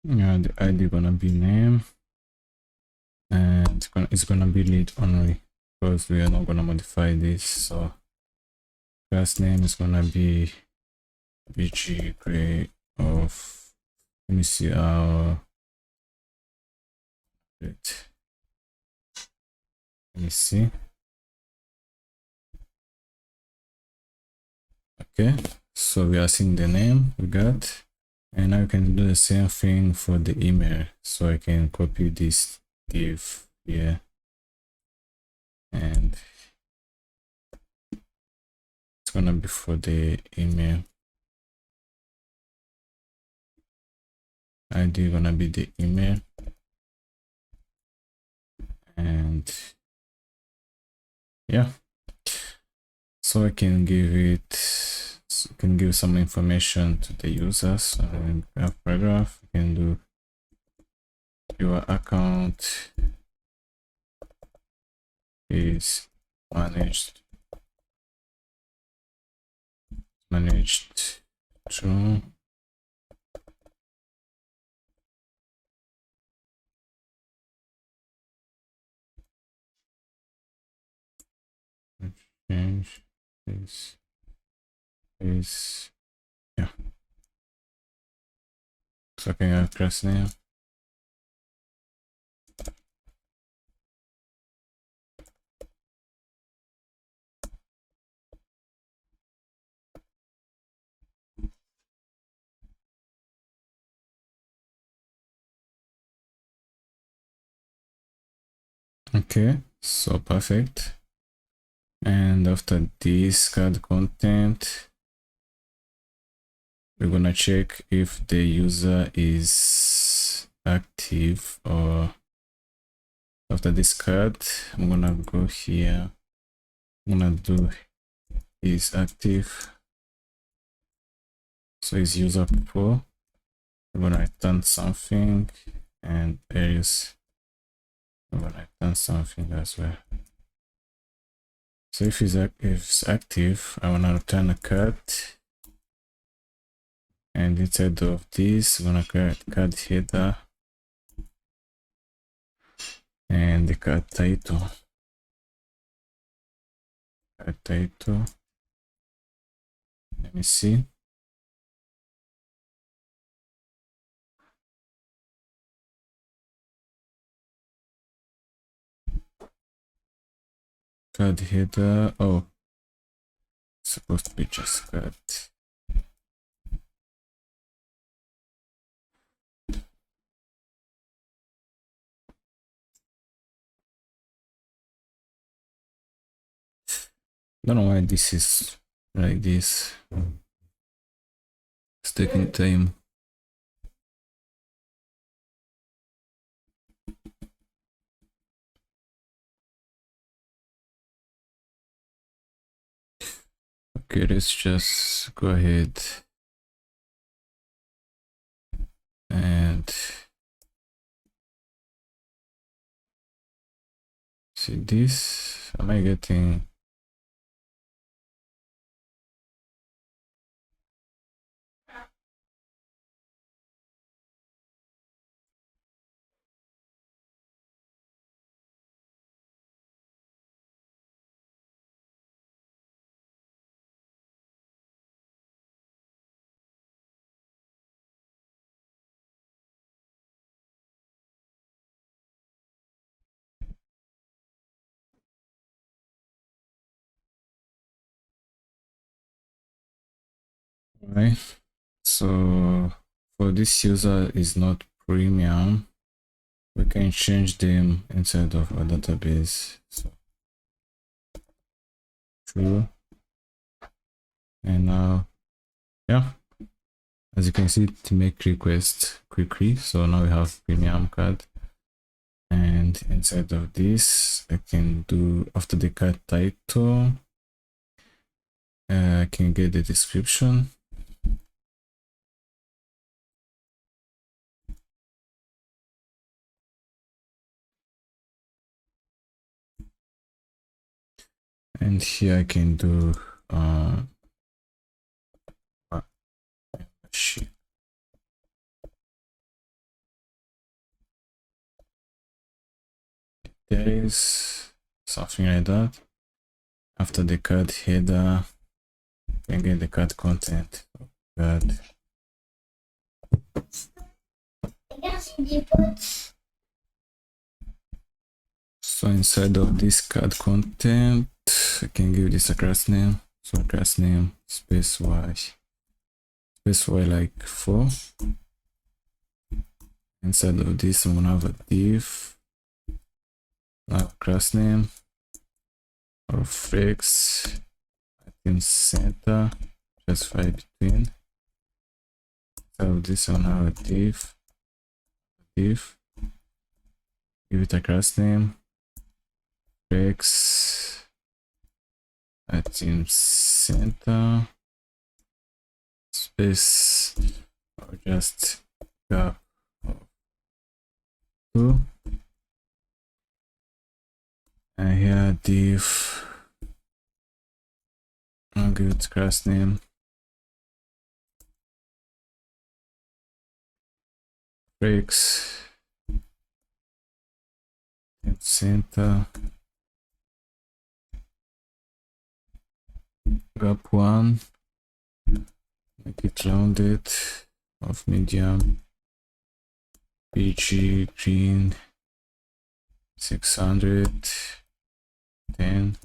Yeah, the ID gonna be name, and it's gonna be lead only because we are not gonna modify this. So class name is gonna be bg gray of. Let me see our. Let me see. Okay, so we are seeing the name we got, and now we can do the same thing for the email. So I can copy this div here, and it's gonna be for the email. ID gonna be the email, and yeah, so I can give some information to the users. So in graph paragraph, you can do your account is managed to change this is, yeah, so I can have class name. Okay, so perfect. And after this card content, we're gonna check if the user is active. Or after this card, I'm gonna go here, I'm gonna do is active, so is user people. I'm gonna return something, and else I'm gonna return something as well. So if it's active, I wanna return a card, and inside of this, I'm gonna create card header and the card title. Let me see. Card header. Oh, it's supposed to be just card. Don't know why this is like this. It's taking time. Okay, let's just go ahead and see this. Am I getting? Right. So for this user is not premium, we can change them inside of our database. So true. And now, yeah, as you can see, to make request quickly. So now we have premium card, and inside of this, I can do after the card title, I can get the description. And here I can do sheet. There is something like that. After the card header, you can get the card content. Card. So inside of this card content, I can give this a class name. So class name space y like 4. Inside of this, I'm gonna have a div. Now class name of flex in center, just 5 between. Inside of this, I'm gonna have a div. Give it a class name. Flex at in center space or just gap of 2, and here div, I'll give it class name flex in center gap 1, make it rounded of medium, PG green 610.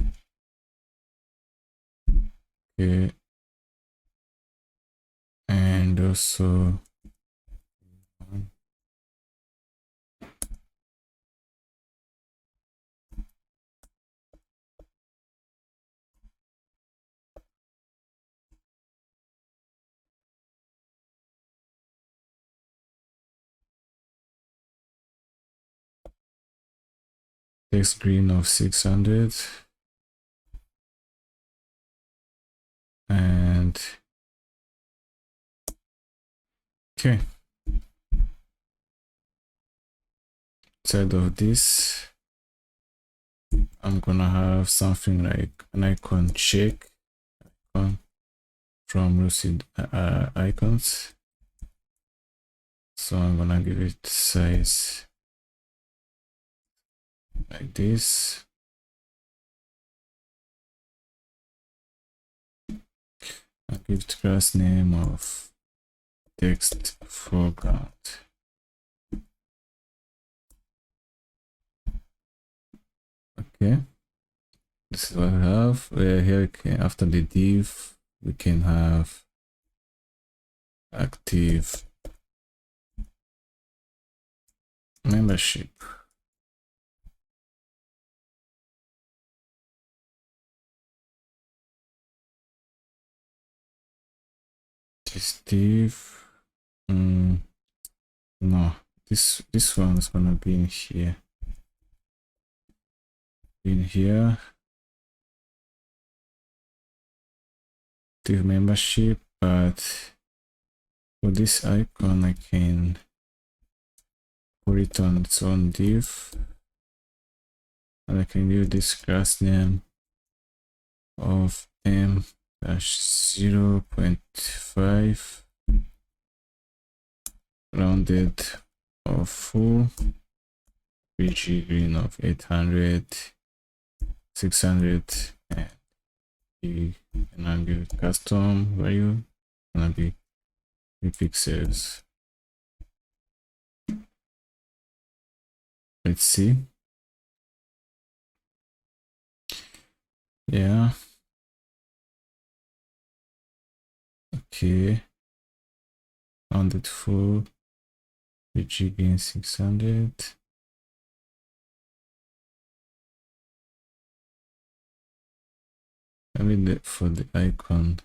Okay, and also text green of 600, and okay, inside of this I'm gonna have something like an icon check icon from Lucid icons. So I'm gonna give it size like this. I'll give it class name of text foreground. Okay, this is what I have. Here we can, after the div, we can have active membership. This div, no, this one is gonna be in here. In here, div membership, but for this icon I can put it on its own div, and I can use this class name of m-0.5 rounded of full, PG green of 800, 600, and I'll give it custom value, gonna be 3 pixels. Let's see. Yeah. Okay. Rounded full, PG gain 600. I mean for the icon.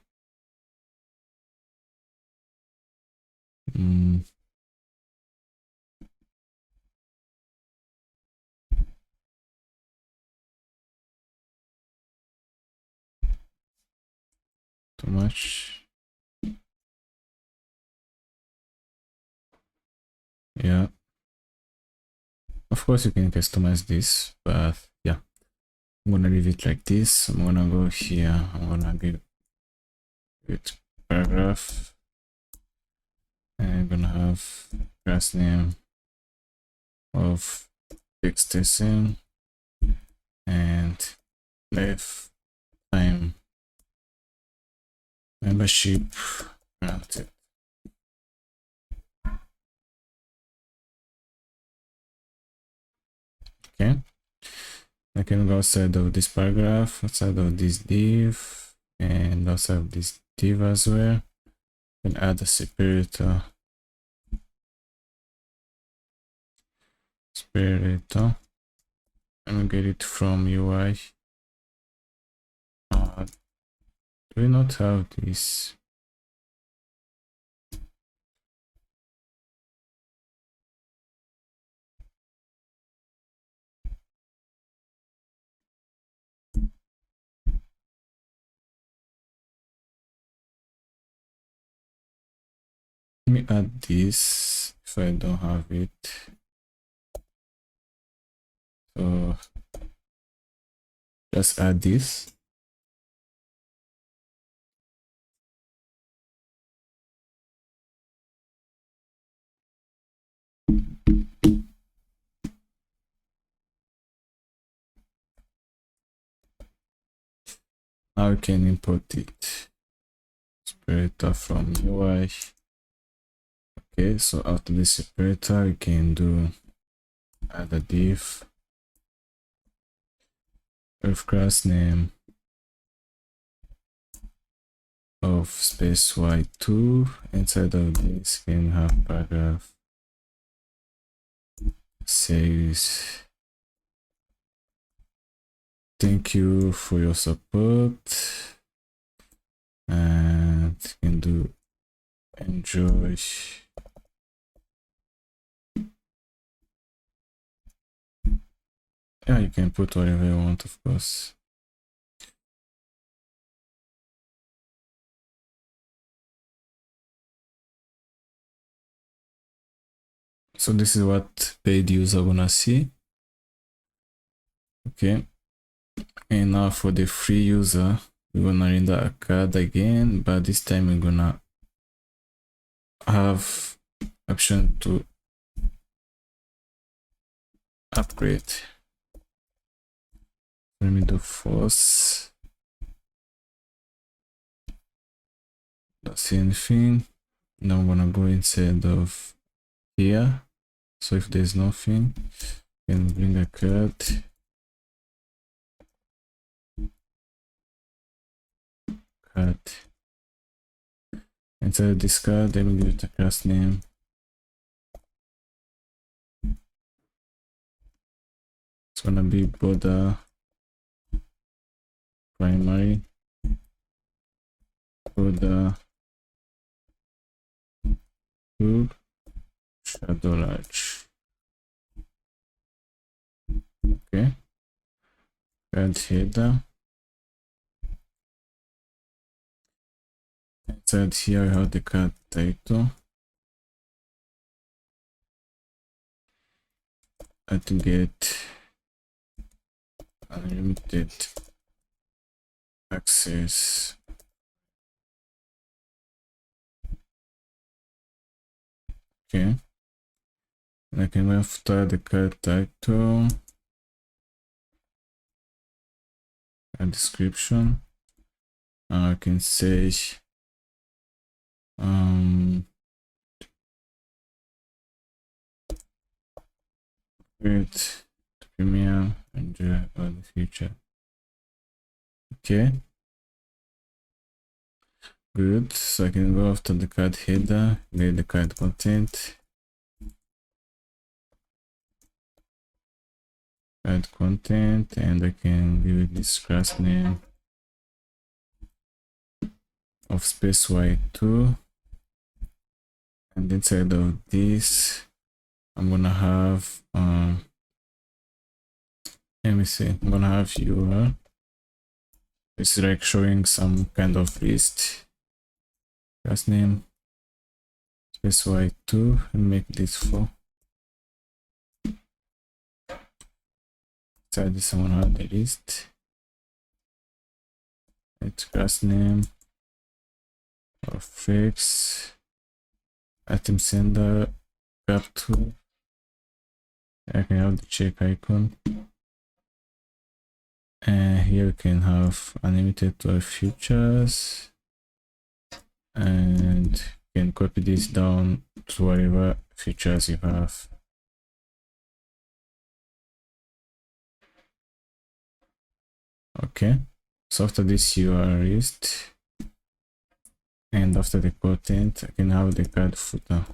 Too much. Yeah. Of course you can customize this, but yeah. I'm gonna leave it like this. I'm gonna go here. I'm gonna give it paragraph, and I'm gonna have class name of extension and lifetime membership granted. Okay, I can go outside of this paragraph, outside of this div, and outside of this div as well, and add a separator. And get it from UI. Do we not have this? Let me add this if I don't have it. So just add this. Now we can import it. Separator from UI. Okay, so after this separator, we can do add a div of class name of space y2. Inside of this, we can have paragraph says thank you for your support, and you can do enjoy. Yeah, you can put whatever you want, of course. So this is what paid user gonna see. Okay, and now for the free user, we're gonna render a card again, but this time we're gonna have option to upgrade. Let me do force. Don't see anything. Now I'm gonna go inside of here. So if there's nothing, you can bring a card. Inside this card, let me give it a class name. It's gonna be border primary, border to shadow large. Okay, card header. Inside here we have the card title. To get unlimited access. Okay, and I can after the card title, a description. I can say great premium, enjoy all the future. Okay, good. So I can go after the card header, get the card content, and I can give it this class name of space y2, and inside of this I'm gonna have let me see, I'm gonna have URL. It's like showing some kind of list. Class name space y2 and make this 4. Inside this I'm gonna have the list. It's class name or fix item sender grab to. I can have the check icon, and here we can have unlimited 12 futures, and you can copy this down to whatever features you have. Okay, so after this URL list and after the content, I can have the card footer.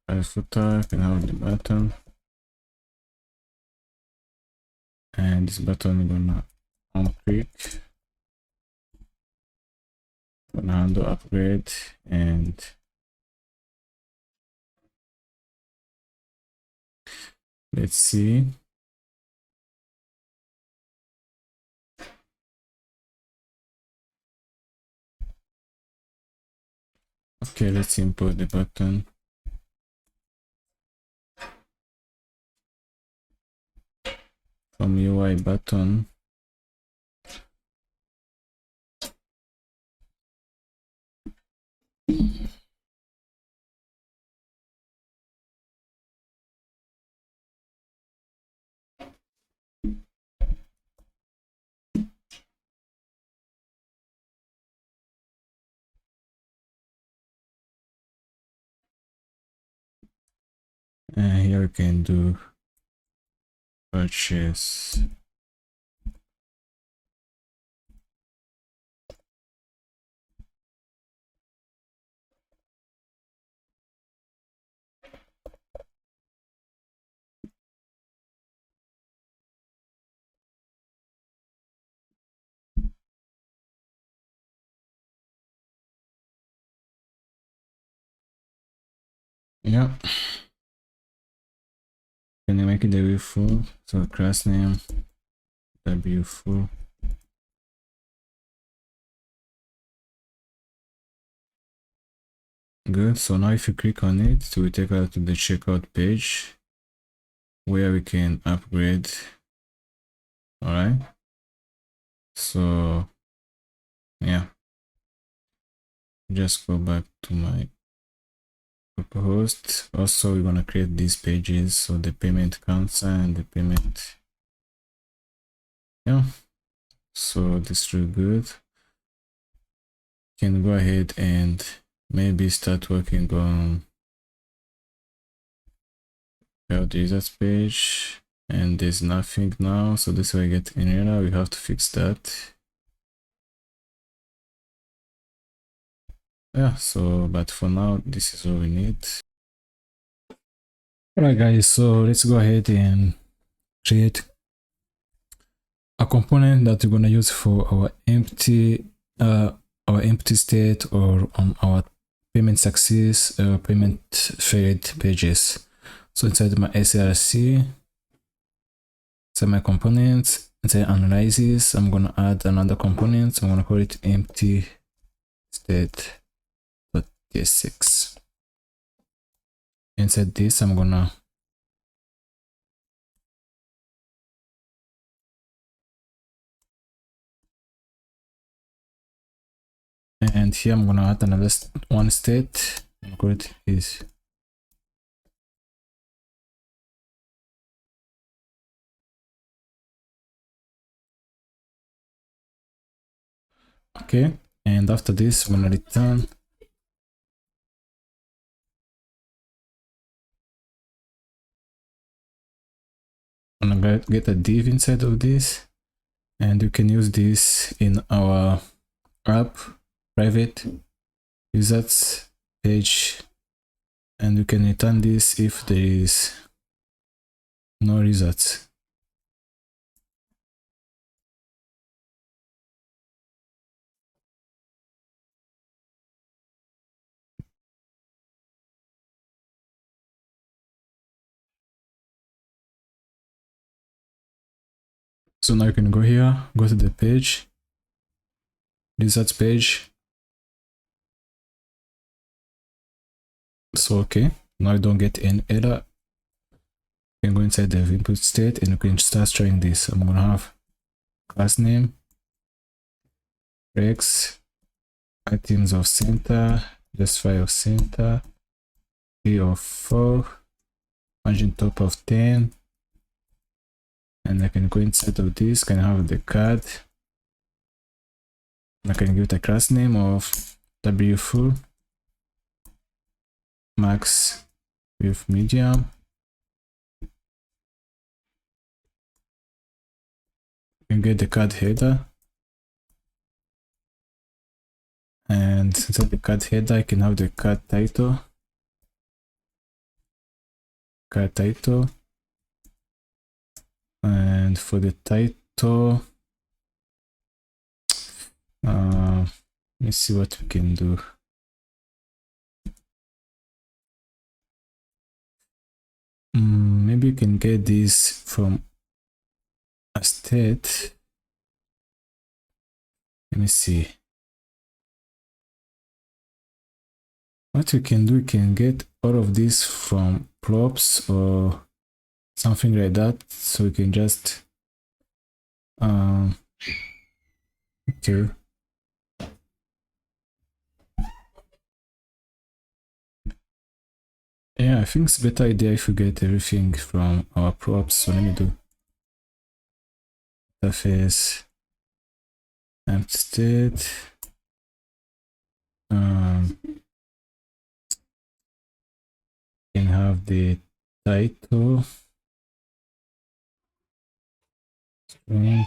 Card footer, I can have the button, and this button I'm gonna unclick, gonna handle upgrade, and let's see. Okay, let's import the button. From UI button, and here we can do purchase. Yeah, can you make it w full? So class name w full. Good. So now if you click on it, it will take us to the checkout page where we can upgrade. All right. So yeah, just go back to my host. Also, we're gonna create these pages, so the payment counter and the payment. Yeah, so this looks good. You can go ahead and maybe start working on the users page, and there's nothing now, so this way I get an error. We have to fix that. Yeah, so but for now this is all we need. All right guys, so let's go ahead and create a component that we're going to use for our empty state or on our payment success payment failed pages. So inside my src, inside my components, inside analysis, I'm going to add another component. I'm going to call it empty state.tsx. Inside this, I'm going to and here I'm gonna add another one state. I'm call it is okay. And after this, I'm gonna return I'm gonna get a div inside of this, and you can use this in our app private users page, and you can return this if there is no results. So now you can go here, go to the page, results page. So okay, now you don't get an error. You can go inside the input state and you can start trying this. I'm gonna have class name, rex, items of center, justify of center, p of 4, margin top of 10, and I can go inside of this, can have the card. I can give it a class name of w full, max with medium, you get the card header, and inside the card header I can have the card title, and for the title, let's see what we can do. Maybe you can get this from a state. Let me see. What you can do, you can get all of this from props or something like that. So you can just okay. Yeah, I think it's a better idea if you get everything from our props. So let me do interface empty state. Can have the title, string,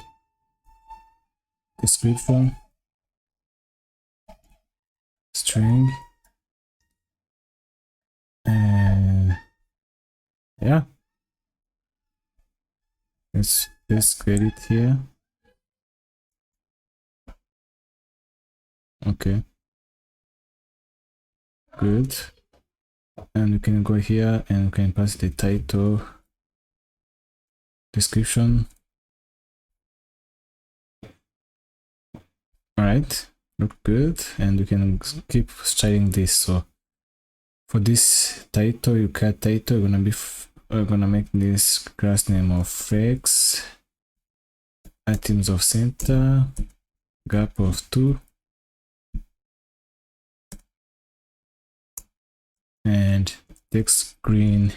description, string, and yeah, let's create it here. Okay, good. And we can go here and we can pass the title, description. All right, look good. And we can keep styling this. So for this title, you cut title, we're gonna make this class name of rex, items of center, gap of 2, and text green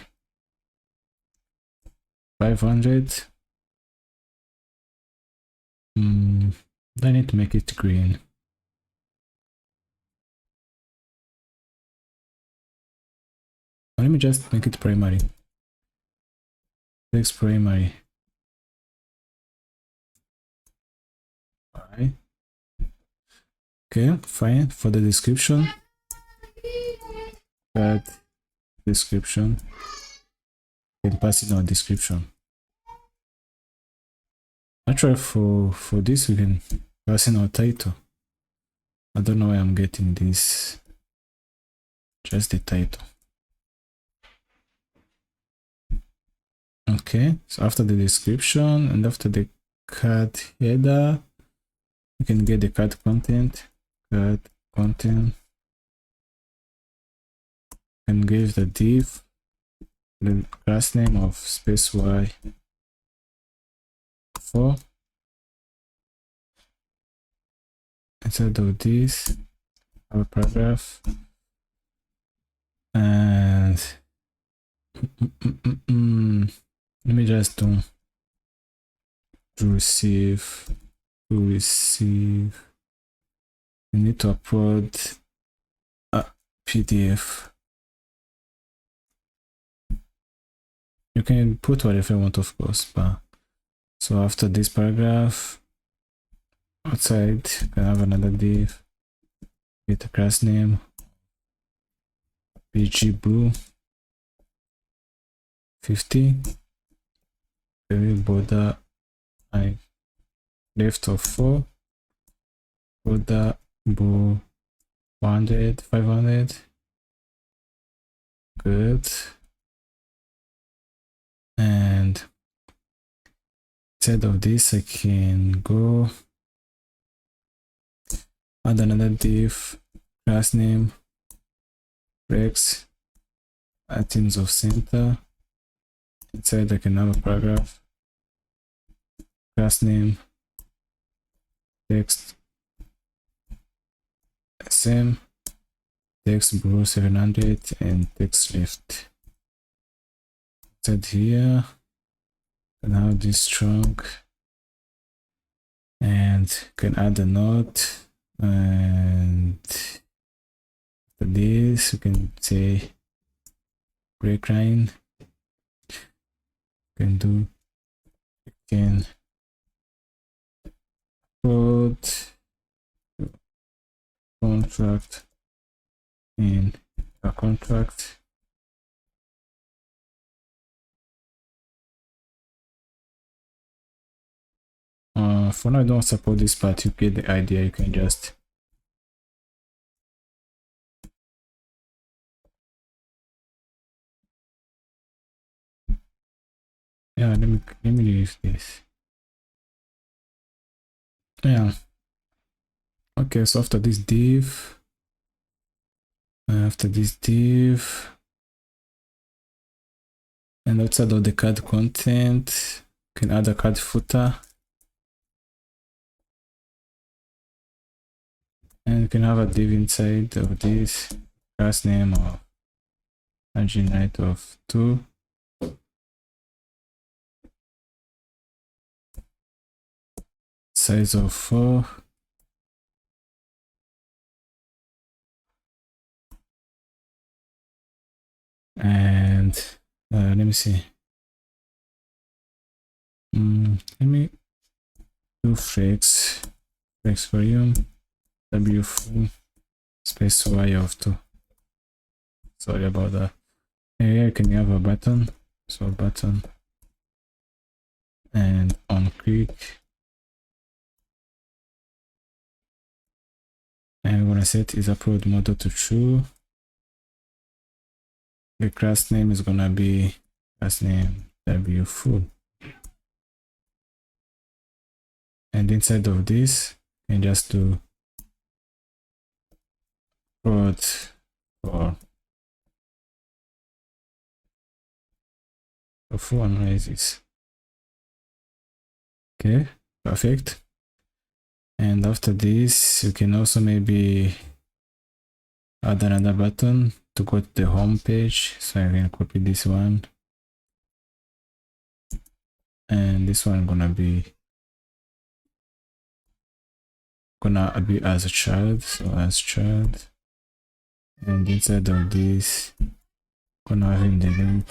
500. I need to make it green. Let me just make it primary. Text primary. Alright. Okay, fine. For the description, add description. You can pass in our description. Actually, for this we can pass in our title. I don't know why I'm getting this. Just the title. Okay, so after the description and after the card header, you can get the card content. And give the div the class name of space y 4. Inside of this, have a paragraph, and let me just do to receive. You need to upload a PDF. You can put whatever you want, of course, but so after this paragraph, outside you can have another div, get a class name, pg blue 50, border I left of 4, border blue 100, 500, good. And instead of this, I can go add another div, class name, rex, items of center. Inside I can have a paragraph, class name, text sm, text below 700, and text left. Set here, and now this trunk, and can add a note, and after this we can say break line. Can do can put contract in a contract. For now I don't support this part. You get the idea. You can just let me leave this. Yeah, okay, so after this div, and outside of the card content, you can add a card footer, and you can have a div inside of this, class name or engine height of 2, size of 4, and let me see. Let me do flex volume w full space y of 2. Sorry about that. And here you can have a button, so button, and on click, and we're gonna set is upload model to true. The class name is gonna be class name w full, and inside of this you can just do prod for full analysis. Okay, perfect. And after this you can also maybe add another button to go to the home page. So I can copy this one, and this one gonna be as a child, so as child, and inside of this gonna have in the link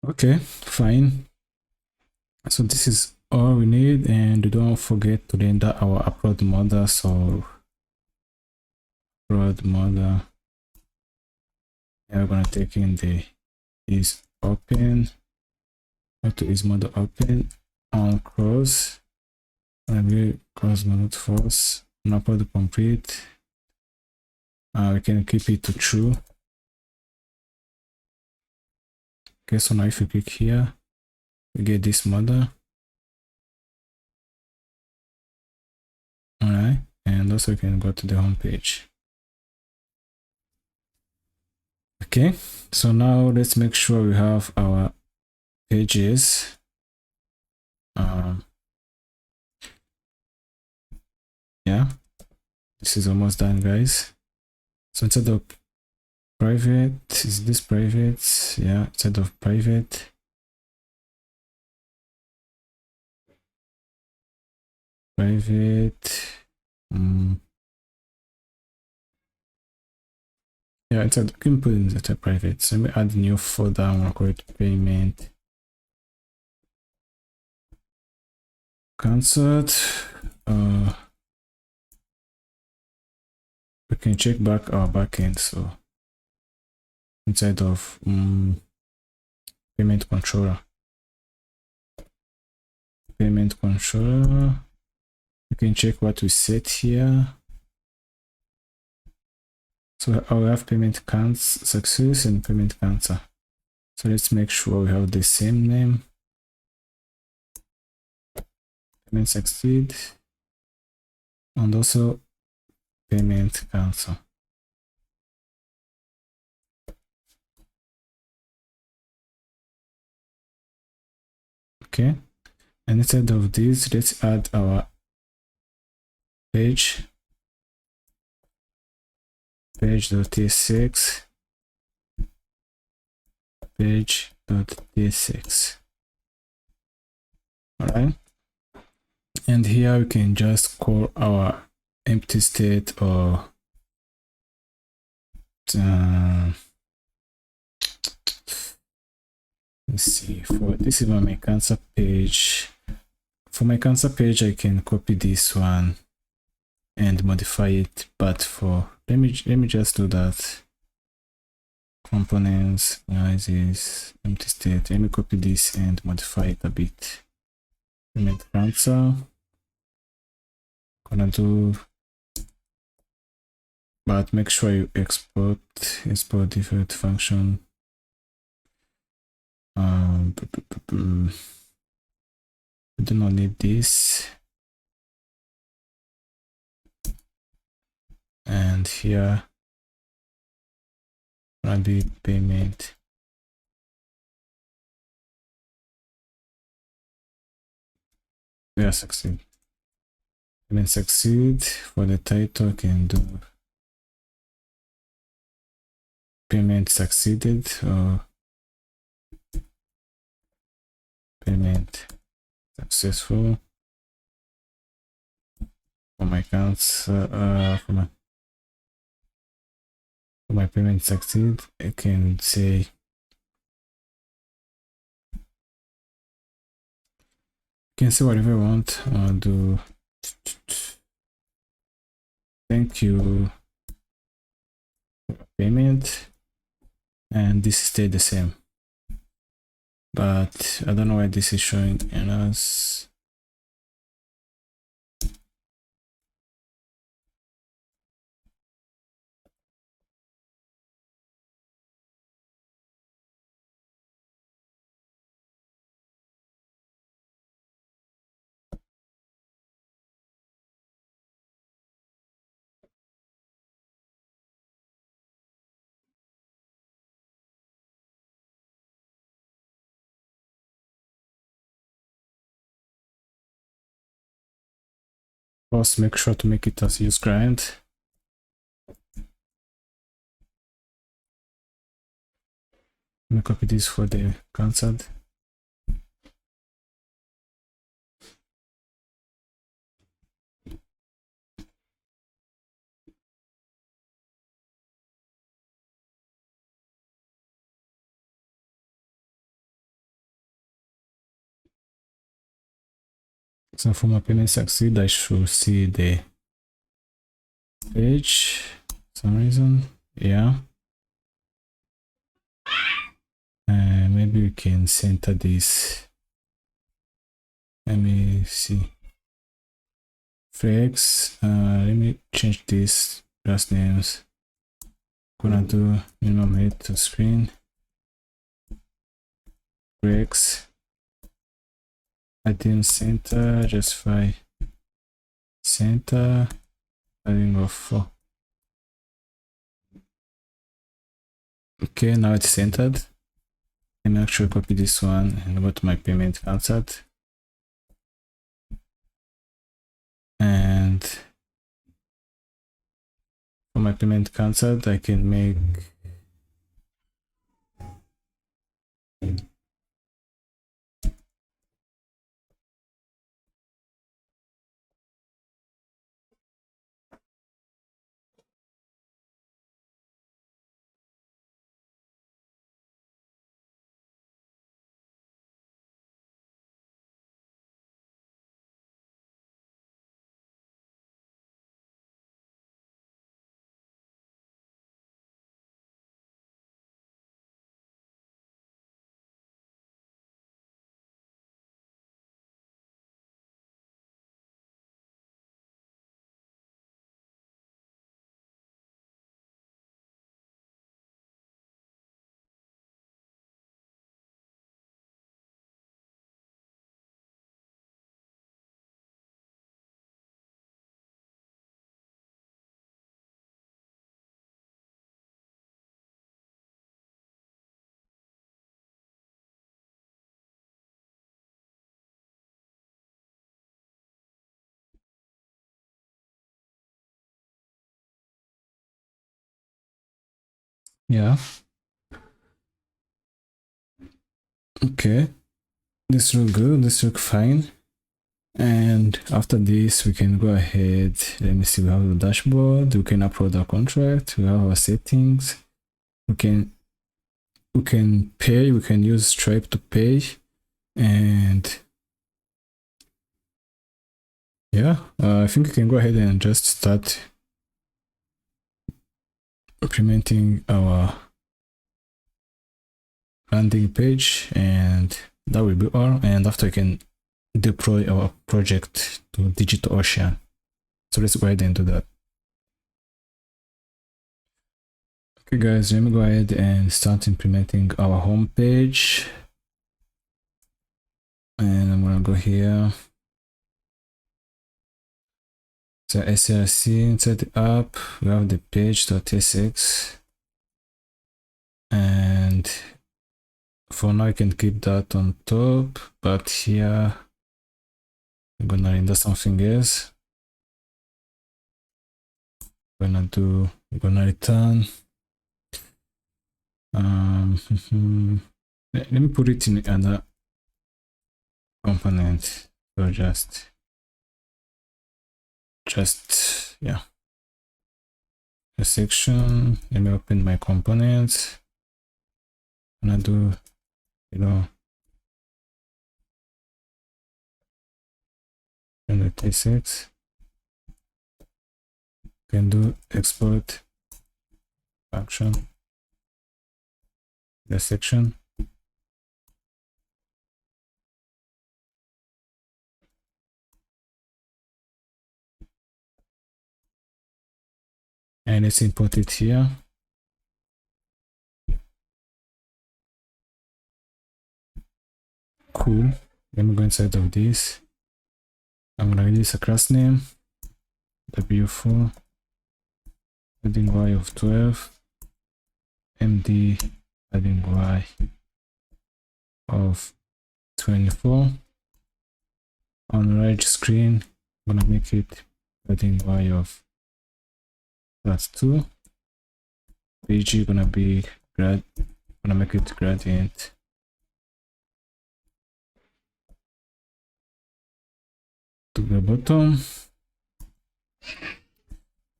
okay, fine. So this is all we need, and don't forget to render our upload model. So upload model, and we're gonna take in the is open, to is model open on close, and we close not false, and upload complete. We can keep it to true. Okay, so now if you click here, we get this model. Alright, and also you can go to the home page. Okay, so now let's make sure we have our pages. Yeah, this is almost done, guys. So instead of private, is this private? Yeah, instead of private, yeah, instead you can put in the private. So let me add a new folder and we'll call it payment cancelled. We can check back our backend. So inside of payment controller, you can check what we set here. So I will have payment success and payment cancel. So let's make sure we have the same name. Payment succeed and also payment cancel. Okay, and instead of this, let's add our page.tsx page.tsx. All right, and here we can just call our empty state or let's see, for this is my cancel page. For my cancel page, I can copy this one and modify it, but for let me just do that. Components, noises, empty state. Let me copy this and modify it a bit. Payment cancel. Gonna do, but make sure you export default function. We do not need this. And here gonna be payment. Yeah, succeed. Payment succeed. For the title, can do payment succeeded or payment successful. For my accounts, for my payment succeed, I can say whatever I want. I'll do thank you for payment, and this stayed the same, but I don't know why this is showing errors. First, make sure to make it as use client. Let me copy this for the cancelled. So for my payment succeed, I should see the page for some reason. Yeah. Maybe we can center this. Let me see. Flex. Let me change this class names. Gonna do minimum height to screen. Flex. Adding center. Justify center. Adding of 4. Okay, now it's centered. Let me actually copy this one and go to my payment cancelled. And for my payment cancelled, I can make Yeah. Okay. This look good. This look fine. And after this, we can go ahead. Let me see. We have the dashboard. We can upload our contract. We have our settings. We can pay. We can use Stripe to pay. And yeah, I think we can go ahead and just start implementing our landing page, and that will be all. And after we can deploy our project to DigitalOcean. So let's go ahead and do that. Okay guys, let me go ahead and start implementing our home page. And I'm gonna go here. So src inside the app, we have the page.tsx, and for now you can keep that on top, but here I'm gonna render something else. I'm gonna return let me put it in another component. So just yeah, a section. Let me open my components. I'm gonna do, you know, and the tsx. Can do export function, the section. And let's import it here. Cool. Let me go inside of this. I'm gonna release a class name, w4, adding y of 12, md adding y of 24. On right screen, I'm gonna make it adding y of +2. pg gonna be gonna make it gradient to the bottom,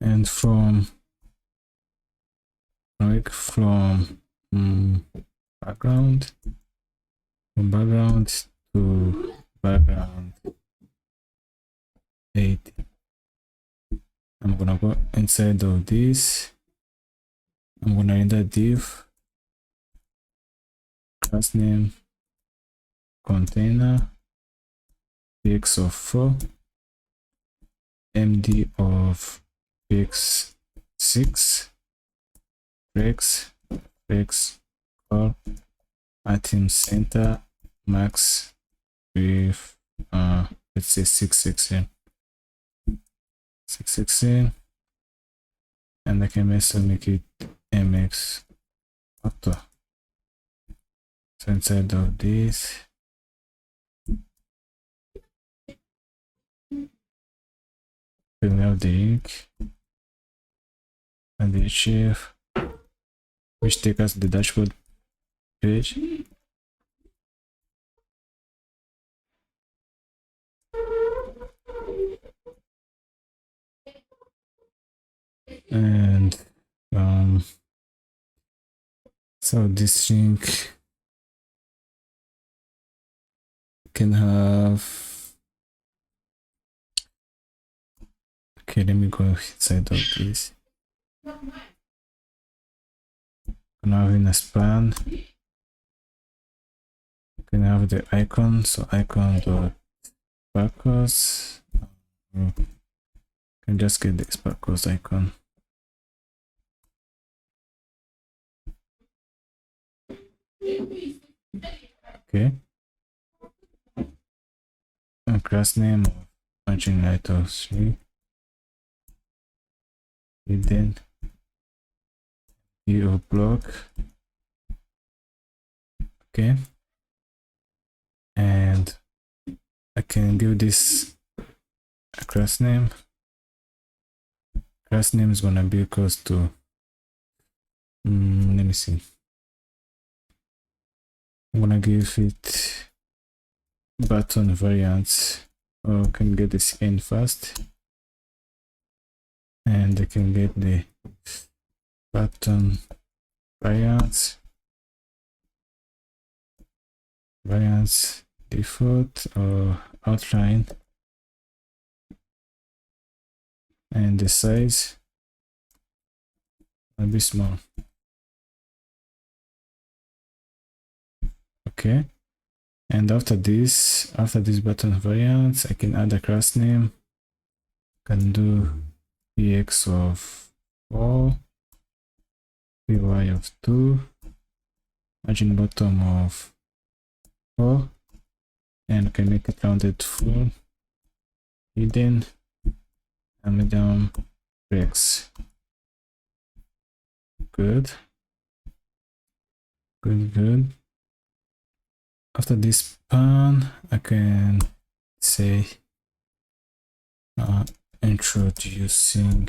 and from background to background 8. I'm gonna go inside of this. I'm gonna render div class name container px of 4, md of px6, flex call item center max with let's say 616, and I can also make it mx auto. So inside of this, we have the link and the chef, which takes us to the dashboard page. And so this link can have, okay, let me go inside of this. Now in a span, you can have the icon, so icon.sparkles. You can just get the sparkles icon. Okay. And class name of matching light of 3. Hidden view of block. Okay. And I can give this a class name. Class name is gonna be equals to Let me see. I'm gonna give it button variants. Or can get this in first, and I can get the button variants default or outline, and the size will be small. Okay, and after this button variants, I can add a class name. Can do px of 4, py of 2, margin bottom of 4, and can make it rounded full, hidden, and medium breaks. Good. After this span, I can say introducing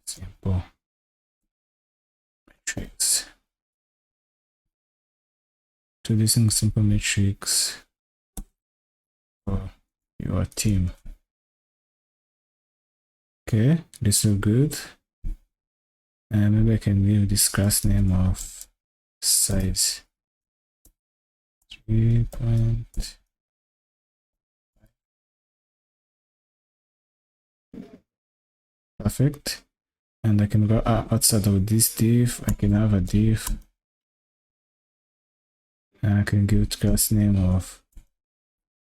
simple metrics. Introducing simple metrics for your team. Okay, this is good. And maybe I can give this class name of size 3. Perfect. And I can go outside of this div. I can have a div, and I can give it class name of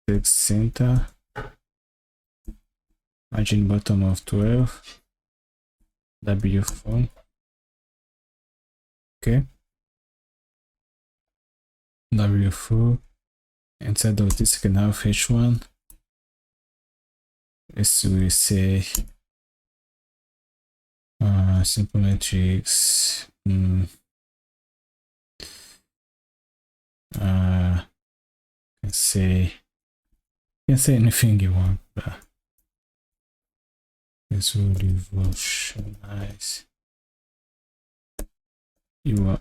text center, margin bottom of 12, w4. Okay, w4. Inside of this, I can have h1. This will say simple metrics. Can say anything you want, but this will revolutionize your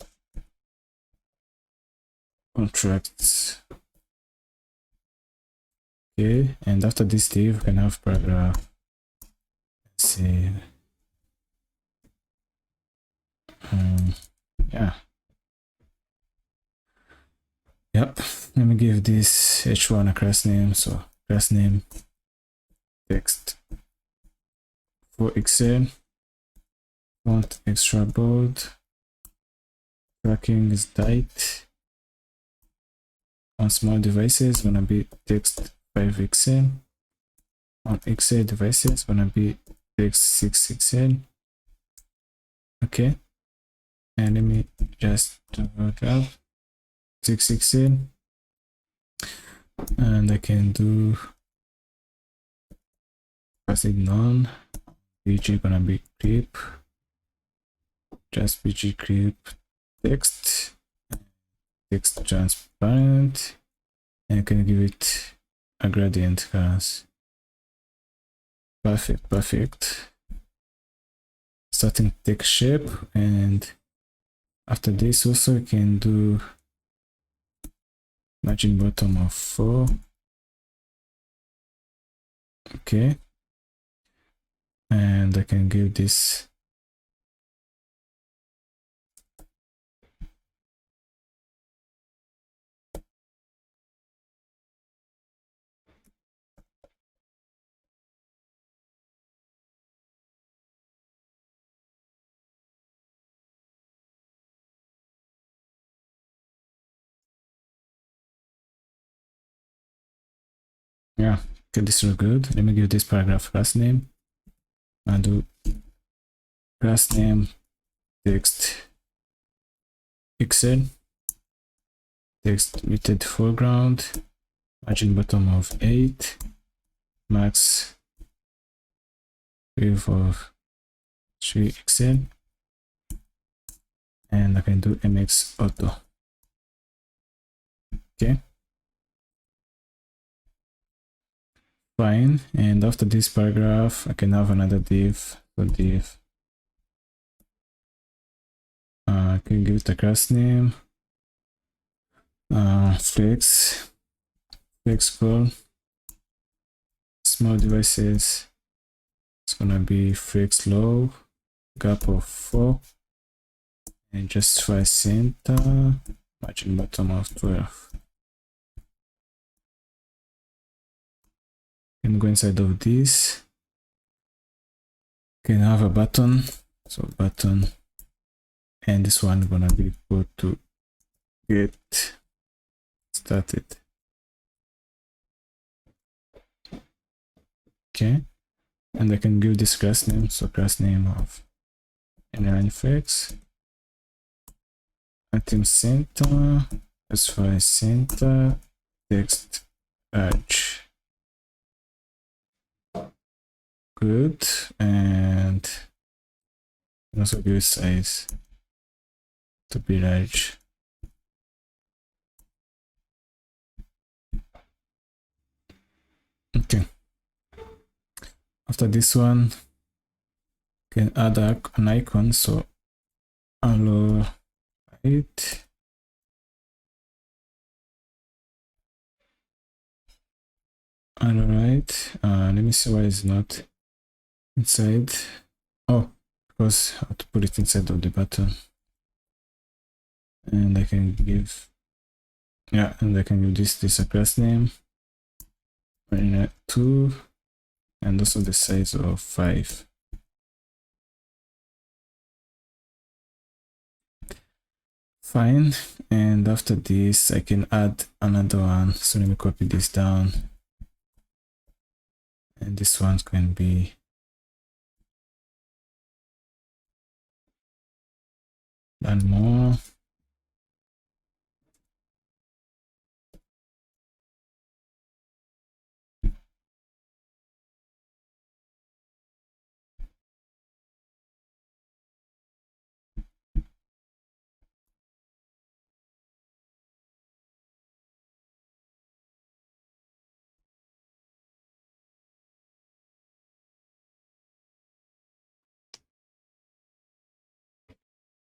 contracts. Okay, and after this div, we can have paragraph. Let's say yeah. Yep, let me give this h1 a class name. So class name text for Excel, font extra bold, tracking is tight. On small devices gonna be text 5xl. On XL devices gonna be text 6xl. Okay, and let me just grab 6xl, and I can do passive none. BG gonna be creep, just BG creep text transparent, and I can give it a gradient class. Perfect. Starting text shape, and after this also we can do margin bottom of 4. Okay, and I can give this yeah. Okay, this is good. Let me give this paragraph class name and do class name text pixel, text muted foreground, margin bottom of 8, max width of 3xl, and I can do mx auto. Okay, Fine. And after this paragraph, I can have another div. So div. I can give it a class name. Flexible. Small devices. It's gonna be flex low. Gap of 4. And justify center. Margin bottom of 12. Can go inside of this. Can have a button. So button. And this one gonna be equal to get started. Okay. And I can give this class name. So class name of inline flex. Item center. Justify center. Text edge. Good. And also give size to be large. Okay. After this one, can add an icon. So allow it. Alright. Let me see why it's not inside. Oh, because I have to put it inside of the button. And I can give, yeah, and I can give this a class name. 2, and also the size of 5. Fine. And after this, I can add another one. So let me copy this down. And this one can be done more.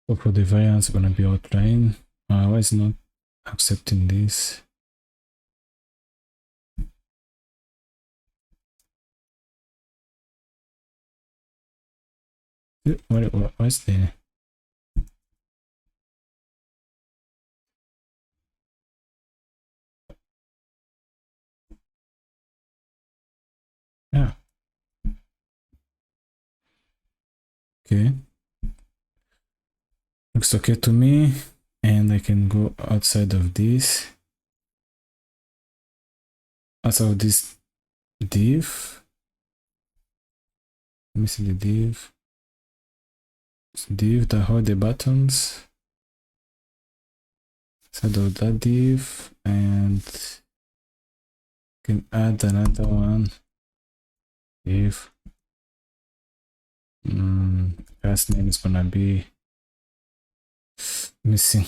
So for the variance, gonna be outline. Why is not accepting this? What's the? Yeah. Okay. Looks okay to me. And I can go outside of this. Outside of this div. Let me see the div. It's div that hold the buttons. Inside of that div, and can add another one. If class name is gonna be missing.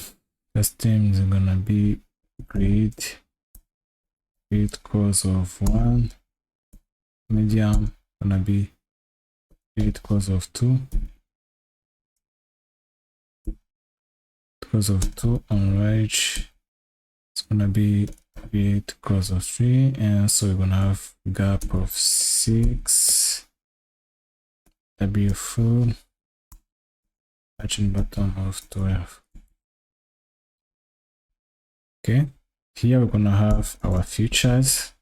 Class name is gonna be grid cause of 1. Medium gonna be grid cause of 2. Cause of 2 on right. It's gonna be grid cause of 3, and so we're gonna have gap of 6. W full. Margin bottom of 12. Okay, here we're gonna have our features.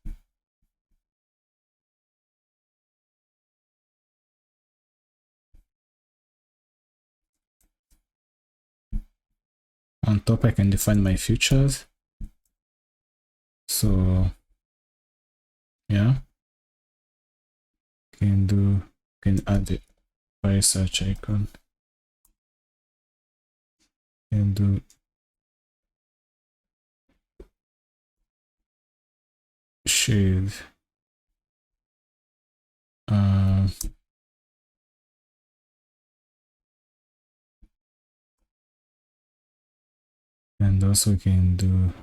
On top, I can define my features. So yeah, can add the file search icon. Can do shade. And also can do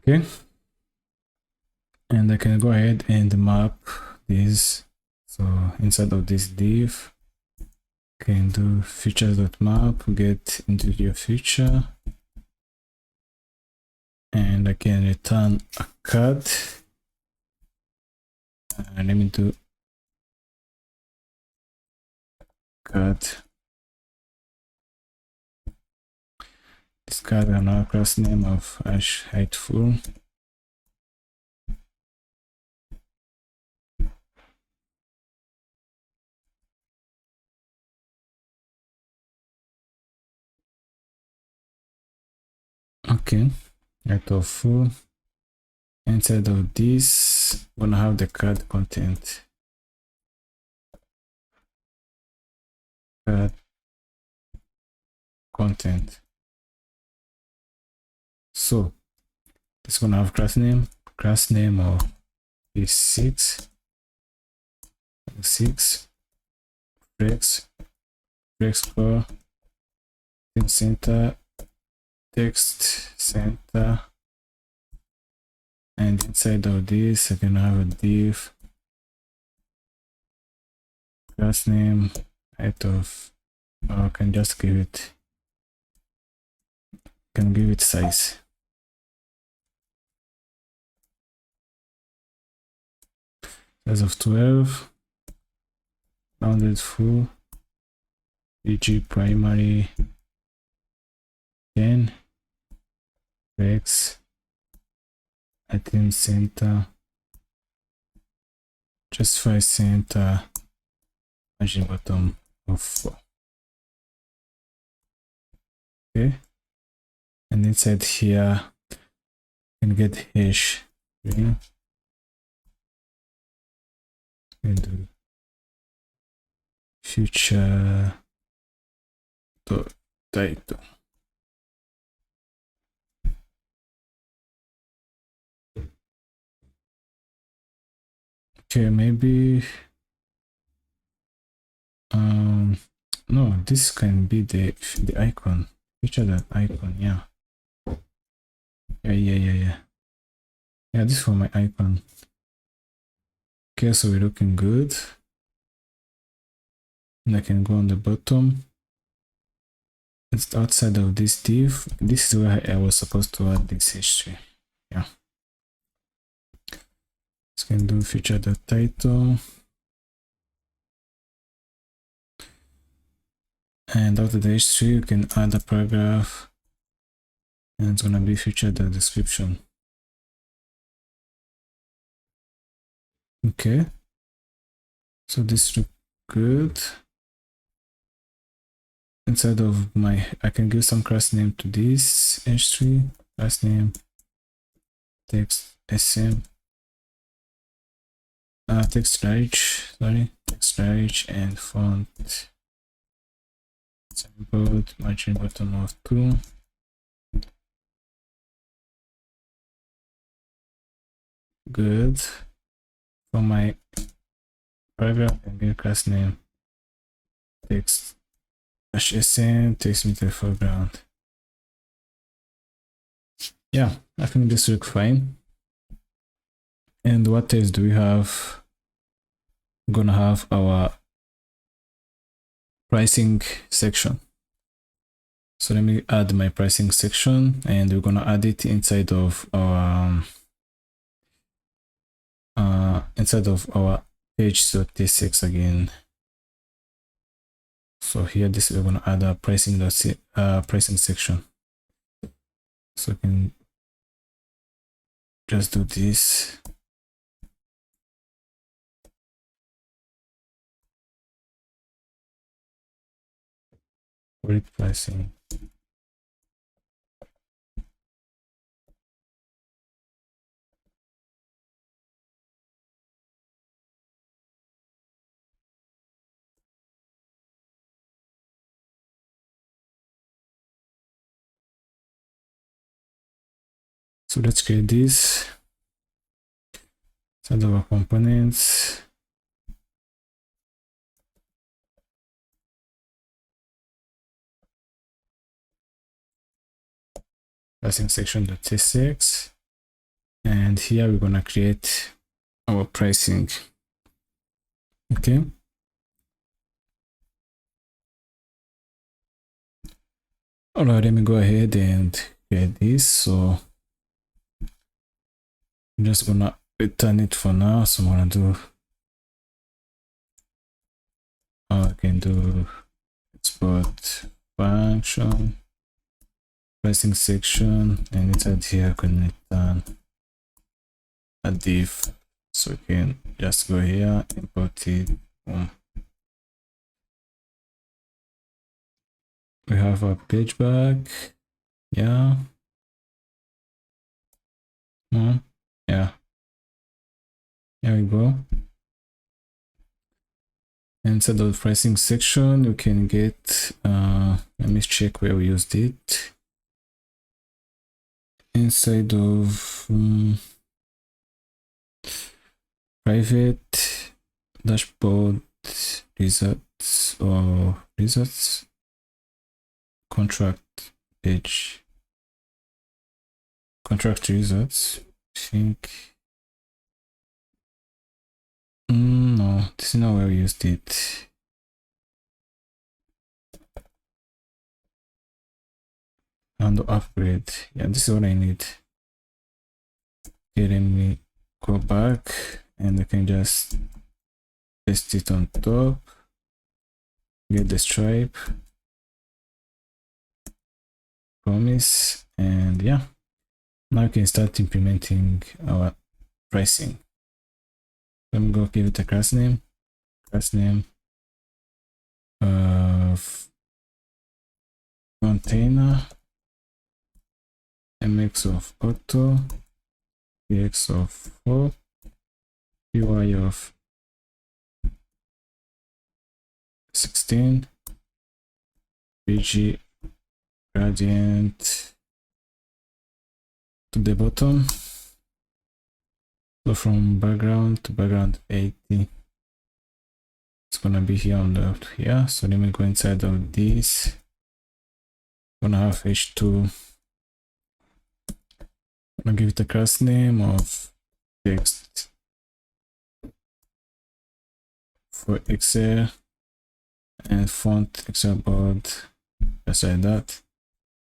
Okay, and I can go ahead and map this. So inside of this div, can do features.map, get individual feature, and I can return a card. And let me do card. This card and our class name of height-full. Okay, height of full. Inside of this, I'm gonna have the card content. Card content. So this gonna have class name of is6 flex core theme center text center, and inside of this I can have a div class name height of, or I can just give it size. Size of 12, bounded full, e.g. primary 10, flex, item center, justify center, margin bottom of 4. Okay, and inside here you can get hash string and future title. Okay, maybe no, this can be the icon, feature that icon. Yeah, this is for my icon. Okay, so we're looking good, and I can go on the bottom. It's outside of this div. This is where I was supposed to add this history. Yeah, so can do feature the title, and after the history you can add a paragraph, and it's gonna be feature the description. Okay, so this looks good. Inside of my, I can give some class name to this h3, class name text sm, text large, and font sampled, margin bottom of 2. Good. For my paragraph, I can give class name text -sm, text meter foreground. Yeah, I think this looks fine. And what else do we have? We're gonna have our pricing section. So let me add my pricing section, and we're gonna add it inside of our page.tsx again. So here, this we're gonna add a pricing section. So we can just do this. Read pricing. So let's create this. Send our components. Pricing section.tsx. and here we're gonna create our pricing. Okay, all right, let me go ahead and create this. So I'm just gonna return it for now. So I'm gonna do I can do export function pricing section, and inside here I can return a div. So we can just go here, import it. Boom. We have a page back. Yeah. Yeah. There we go. Inside the pricing section, you can get, let me check where we used it. Inside of private dashboard results or results contract page, contract results, I think. No, this is not where we used it. And upgrade. Yeah, this is what I need. Okay, let me go back and I can just paste it on top. Get the stripe. Promise, and yeah. Now we can start implementing our pricing. Let me go give it a class name. Class name of container, mx of auto, px of 4, py of 16, pg gradient to the bottom. So from background to background 80. It's gonna be here on the left here. So let me go inside of this. Gonna have h2. Gonna give it a class name of text for Excel and font Excel board, just like that.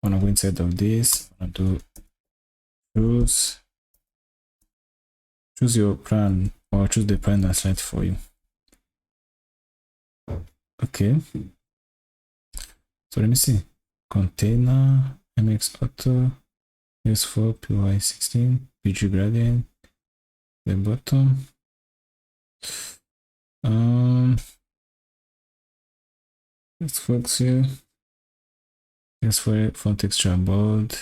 Gonna go inside of this. Gonna do choose your plan, or choose the plan that's right for you. Okay, so let me see. Container mx auto s4 py16 pg gradient the bottom. Let's focus here. Yes, for font extra bold.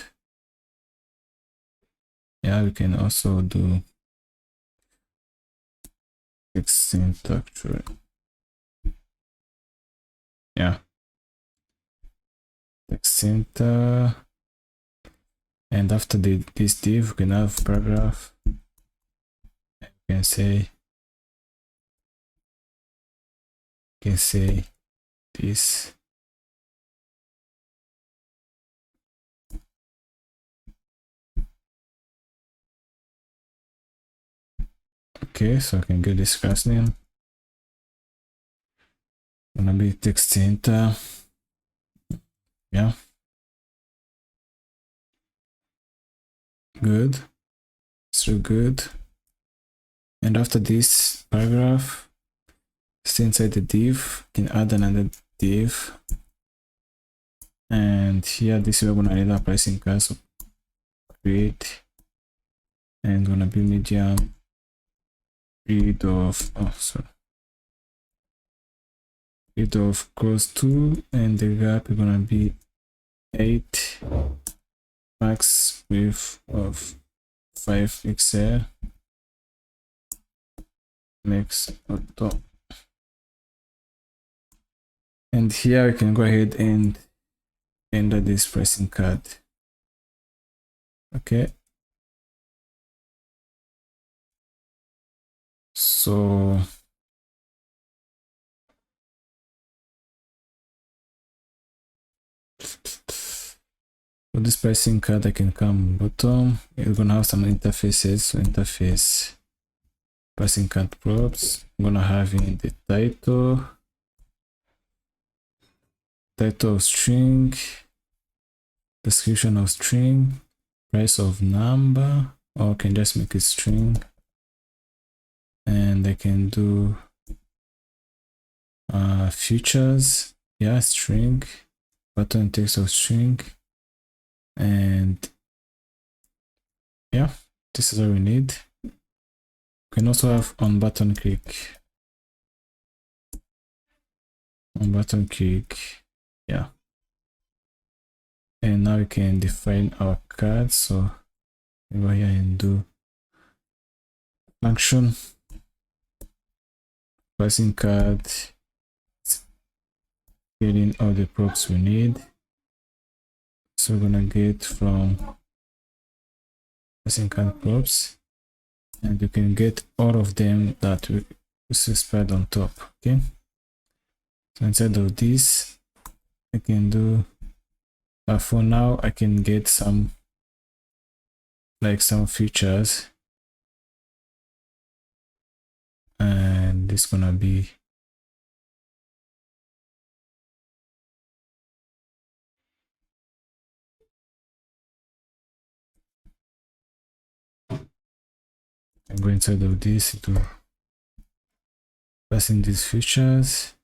Yeah, we can also do text syntax. Yeah, text syntax. And after this div, we can have paragraph. We can say this. Okay, so I can get this class name. Gonna be text syntax. Yeah. Good. So good. And after this paragraph, stay inside the div, you can add another div. And here, this we're gonna need a pricing class. So create, and gonna be medium read of read of close to, and the gap is gonna be 8, max width of 5 pixel, max auto. And here we can go ahead and enter this pricing card. Okay, so So this pricing card, I can come bottom. You're gonna have some interfaces. So interface pricing card props. I'm gonna have in the title of string, description of string, price of number, or I can just make it string. And I can do features, yeah, string, button text of string, and yeah, this is all we need. We can also have on button click, yeah. And now we can define our card. So we go here and do function pricing card, getting all the props we need. So we're gonna get from pricing card props, and you can get all of them that we specified on top. Okay, so instead of this, I can do for now I can get some features, and this gonna be I'm going inside of this to pass in these features.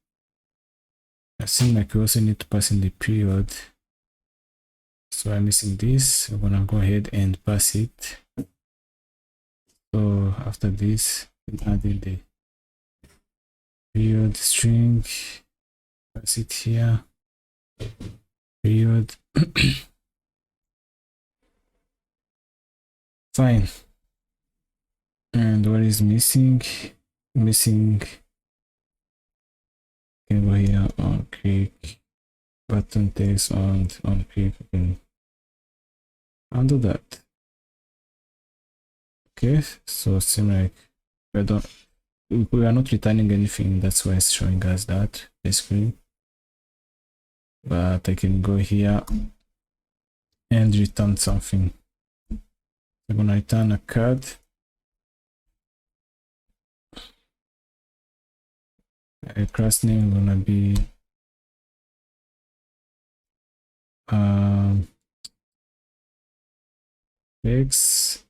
I think like we also need to pass in the period. So I'm missing this. I'm gonna go ahead and pass it. So after this, we can add in the period string, pass it here, period. Fine. And what is missing? Missing. Can go here on click, button text on click. Okay. Undo that. Okay, so it seems like we are not returning anything. That's why it's showing us that basically. But I can go here and return something. I'm gonna return a card. A class name gonna be x4,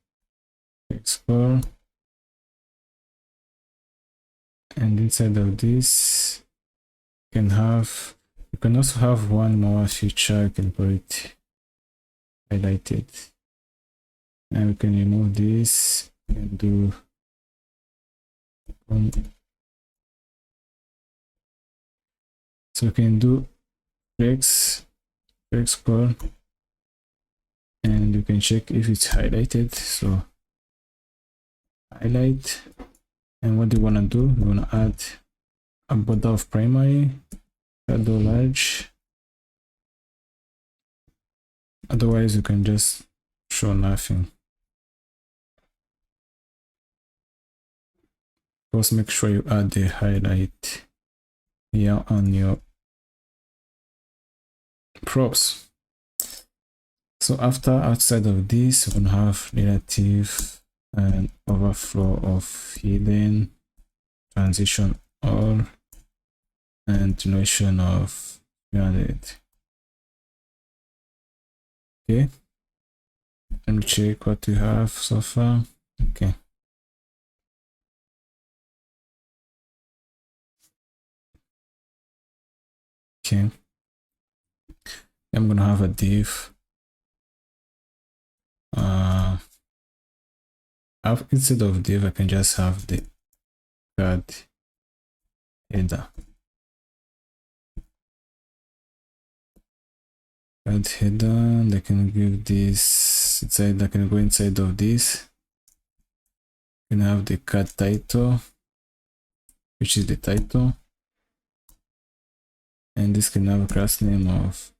and inside of this you can also have one more feature. You can put it highlighted, and we can remove this and do so we can do x4, and you can check if it's highlighted. So highlight, and what do you want to do? You want to add a border of primary, shadow large. Otherwise you can just show nothing. First, make sure you add the highlight here on your props. So outside of this, we're gonna have relative and overflow of hidden, transition all, and duration of 300. Okay, let me check what we have so far. Okay. Okay. I'm gonna have a div. Instead of div, I can just have the card header. Card header, and I can give this inside. I can go inside of this. I can have the card title, which is the title, and this can have a class name of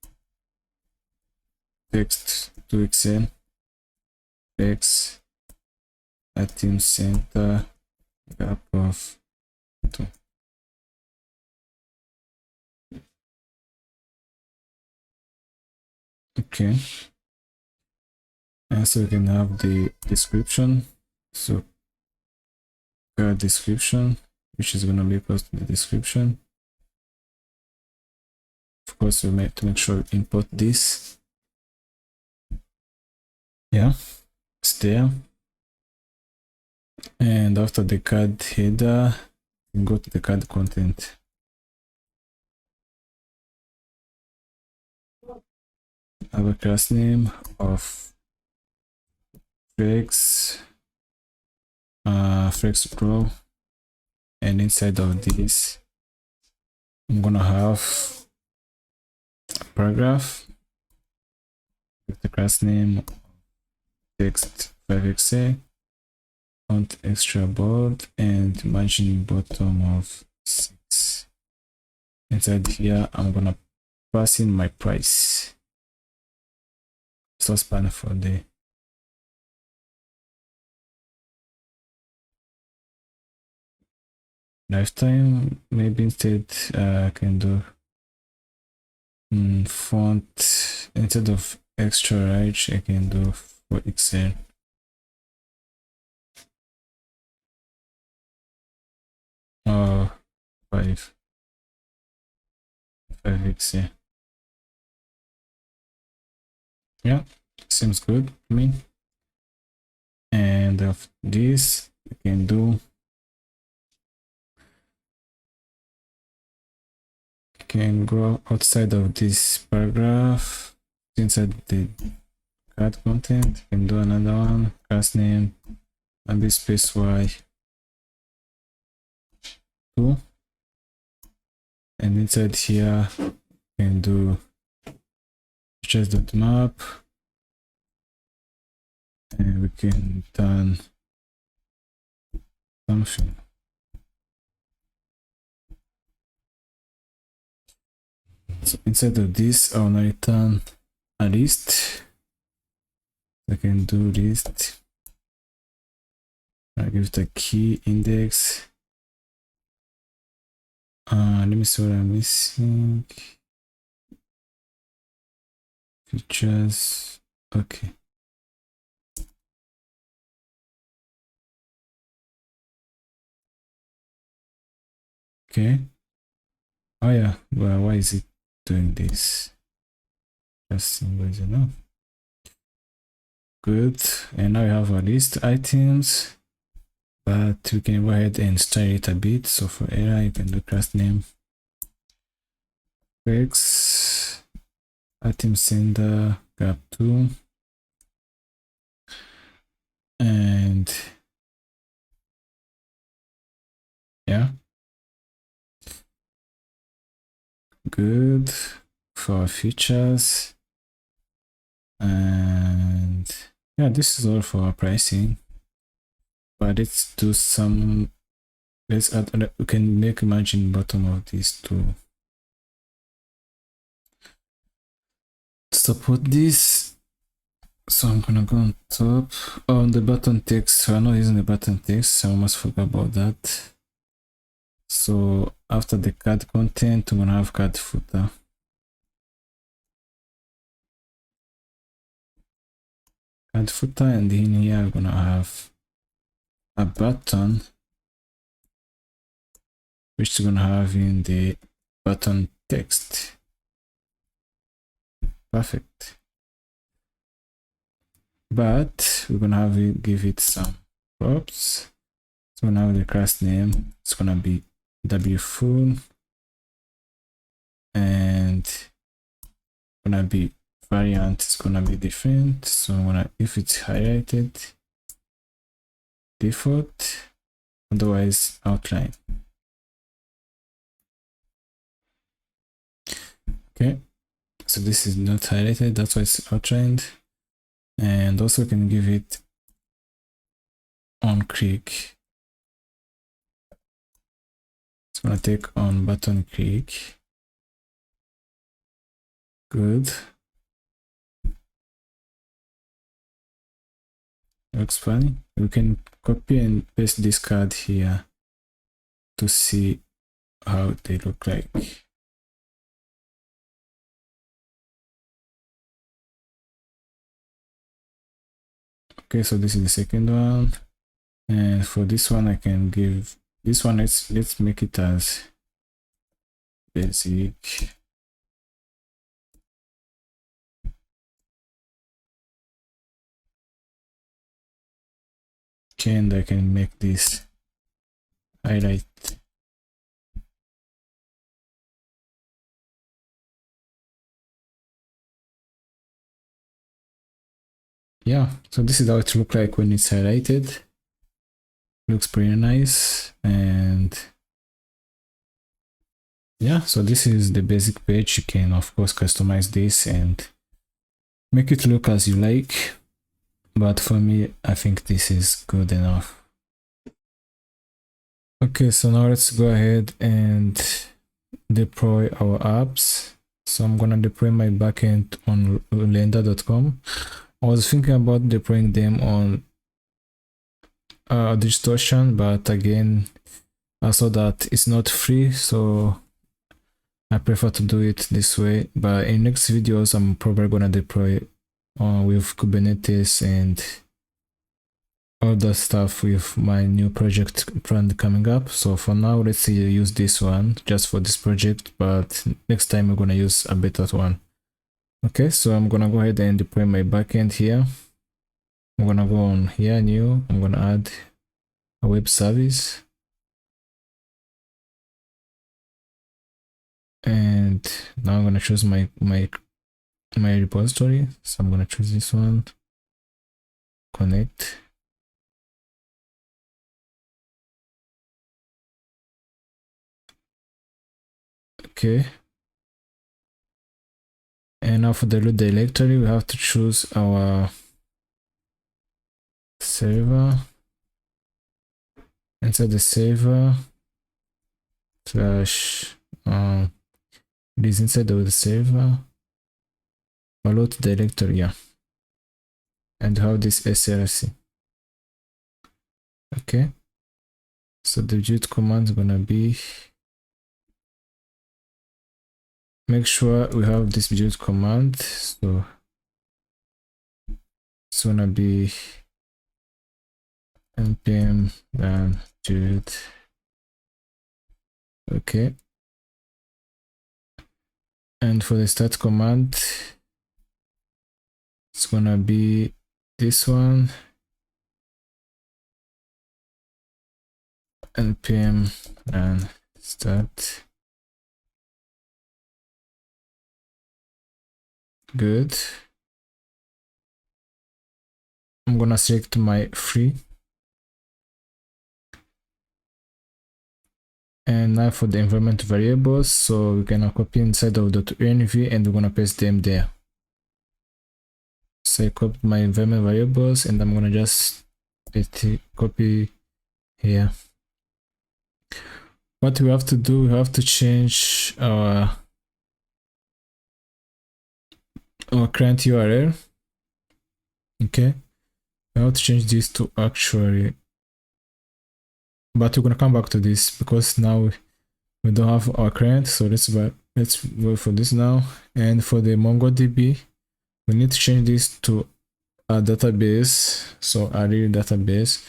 text to Excel, text at team center, gap of 2. Okay, And so we can have the description. So description, which is going to be equal to the description. Of course, we have to make sure we import this. Yeah, it's there. And after the card header, you go to the card content. Have a class name of Flex Pro, and inside of this, I'm gonna have a paragraph with the class name text 5xa, font extra bold, and margin bottom of 6. Inside here, I'm gonna pass in my price. Source panel for the lifetime. Maybe instead I can do font instead of extra large. I can do for XL. Oh, 5x. Yeah, seems good to me. And of this, I can do. Can go outside of this paragraph, inside the card content, can do another one, class name, and be space y2, and inside here can do features.map, and we can turn something. So inside of this, I want to return a list. I can do list. I give it a key index. Let me see what I'm missing. Features. Okay. Okay. Oh yeah. Well, why is it doing this? Just symbols, you know. Good. And now we have our list items, but we can go ahead and style it a bit. So for error, you can do class name X item sender gap2, and yeah, good for features. And yeah, this is all for our pricing, but let's do some, let's add, we can make margin bottom of this to support this. So I'm gonna go on top on the button text. So I'm not using the button text, so I almost forgot about that. So after the card content, I'm gonna have card footer. Card footer, and in here I'm gonna have a button, which is gonna have in the button text. Perfect. But we're gonna have it, give it some props. So now the class name, it's gonna be wfull, and gonna be variant is gonna be different. So if it's highlighted, default, otherwise outline. Okay, so this is not highlighted, that's why it's outlined. And also can give it on click. It's gonna take on button click. Good. Looks funny. We can copy and paste this card here to see how they look like. Okay, so this is the second one, and for this one I can give this one, let's make it as basic. Okay, and I can make this highlight. Yeah, so this is how it looks like when it's highlighted. Looks pretty nice. And yeah, so this is the basic page. You can of course customize this and make it look as you like, but for me I think this is good enough. Okay, so now let's go ahead and deploy our apps. So I'm gonna deploy my backend on lenda.com. I was thinking about deploying them on DigitalOcean, but again I saw that it's not free, so I prefer to do it this way. But in next videos I'm probably gonna deploy with Kubernetes and all that stuff with my new project plan coming up. So for now, let's say use this one just for this project, but next time we're gonna use a better one. Okay, so I'm gonna go ahead and deploy my backend here. I'm gonna go on here, new. I'm gonna add a web service, and now I'm gonna choose my repository. So I'm gonna choose this one. Connect. Okay. And now for the root directory, we have to choose our server. Inside the server slash it is inside of the server root directory, yeah, and have this src. Okay, so the build command is gonna be, make sure we have this build command, so it's gonna be npm and build. Okay, and for the start command it's gonna be this one, npm and start. Good. I'm gonna select my free. And now for the environment variables, so we can copy inside of .env and we're gonna paste them there. So I copied my environment variables and I'm gonna just copy here. What we have to do, we have to change our client URL. Okay, we have to change this to actually, but we're gonna come back to this because now we don't have our client. So let's go for this now. And for the MongoDB, we need to change this to a database, so a real database.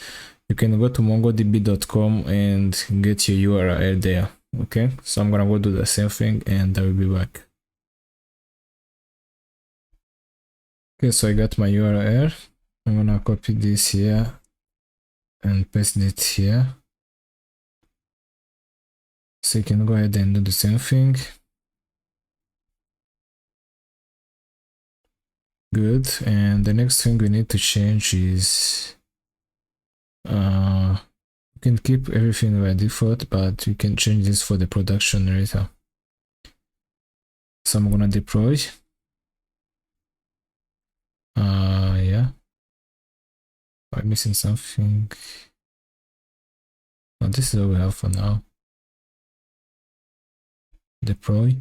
You can go to mongodb.com and get your URL there. Okay, so I'm gonna go do the same thing and I will be back. Okay, so I got my URL. I'm gonna copy this here and paste it here. So you can go ahead and do the same thing. Good. And the next thing we need to change is you can keep everything by default, but you can change this for the production later. So I'm gonna deploy. Yeah. I'm missing something. Oh, this is all we have for now. Deploy.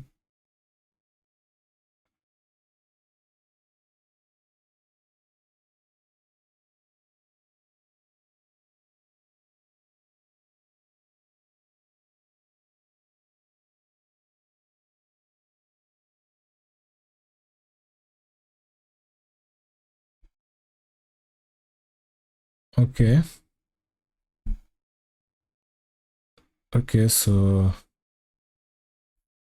Okay. Okay, so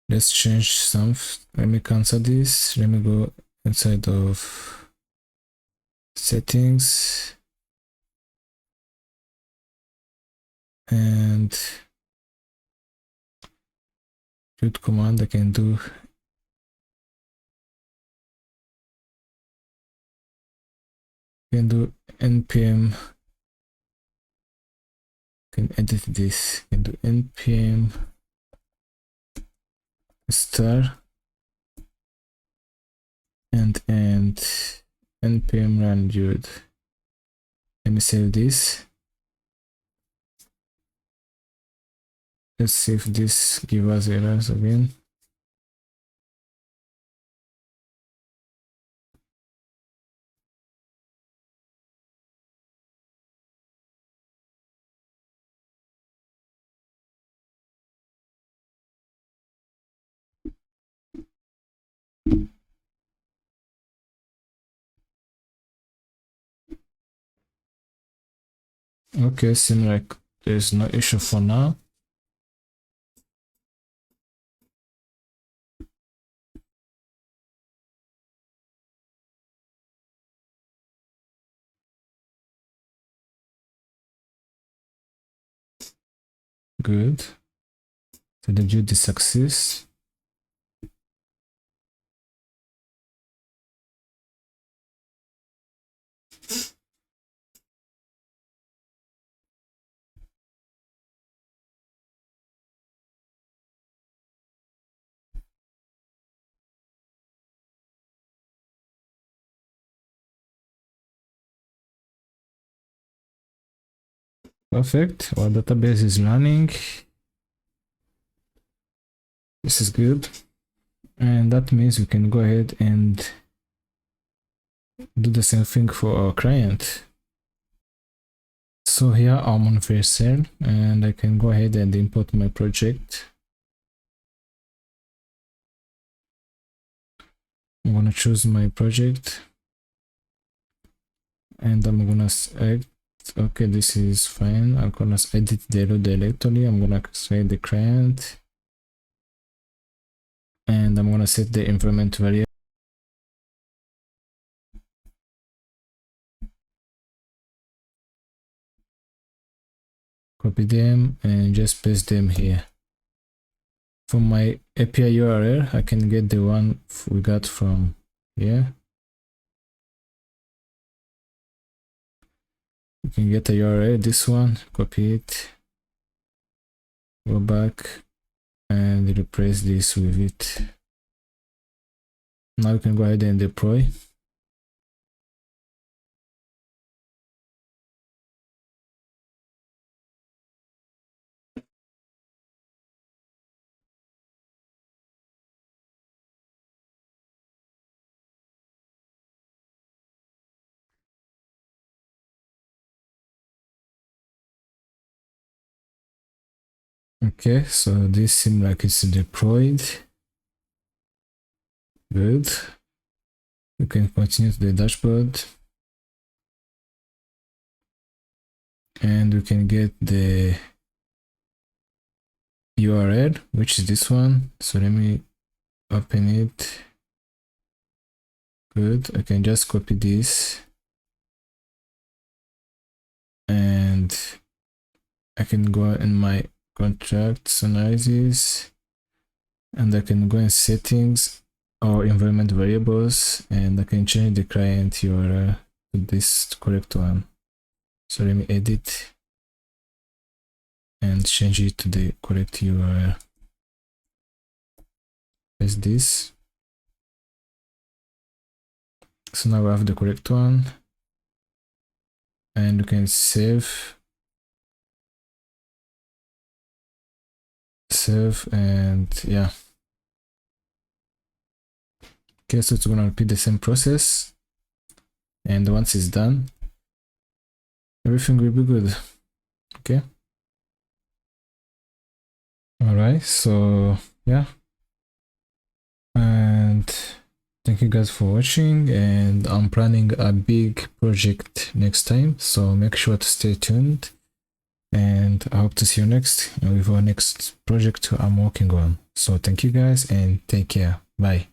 let's change some. Let me cancel this. Let me go inside of settings and root command. I can do npm. Can edit this. Can do npm star and npm run dude. Let me save this. Let's see if this gives us errors again. Okay, seems like there's no issue for now. Good. So the dude is success. Perfect. Our database is running. This is good. And that means we can go ahead and do the same thing for our client. So here I'm on Vercel and I can go ahead and import my project. I'm gonna choose my project and I'm gonna select, okay, this is fine. I'm gonna edit the root directory. I'm gonna select the client and I'm gonna set the environment variable. Copy them and just paste them here. From my API URL, I can get the one we got from here. You can get a URL, this one, copy it, go back and replace this with it. Now you can go ahead and deploy. Okay, so this seems like it's deployed. Good. You can continue to the dashboard. And we can get the URL, which is this one. So let me open it. Good. I can just copy this. And I can go in my contracts analysis and I can go in settings or environment variables and I can change the client URL to this correct one. So let me edit and change it to the correct URL. Press this. So now we have the correct one and we can save and yeah. Okay, so it's gonna repeat the same process and once it's done, everything will be good. Okay. All right, so yeah, and Thank you guys for watching, and I'm planning a big project next time, so make sure to stay tuned, and I hope to see you next with our next project I'm working on. So thank you guys and take care. Bye.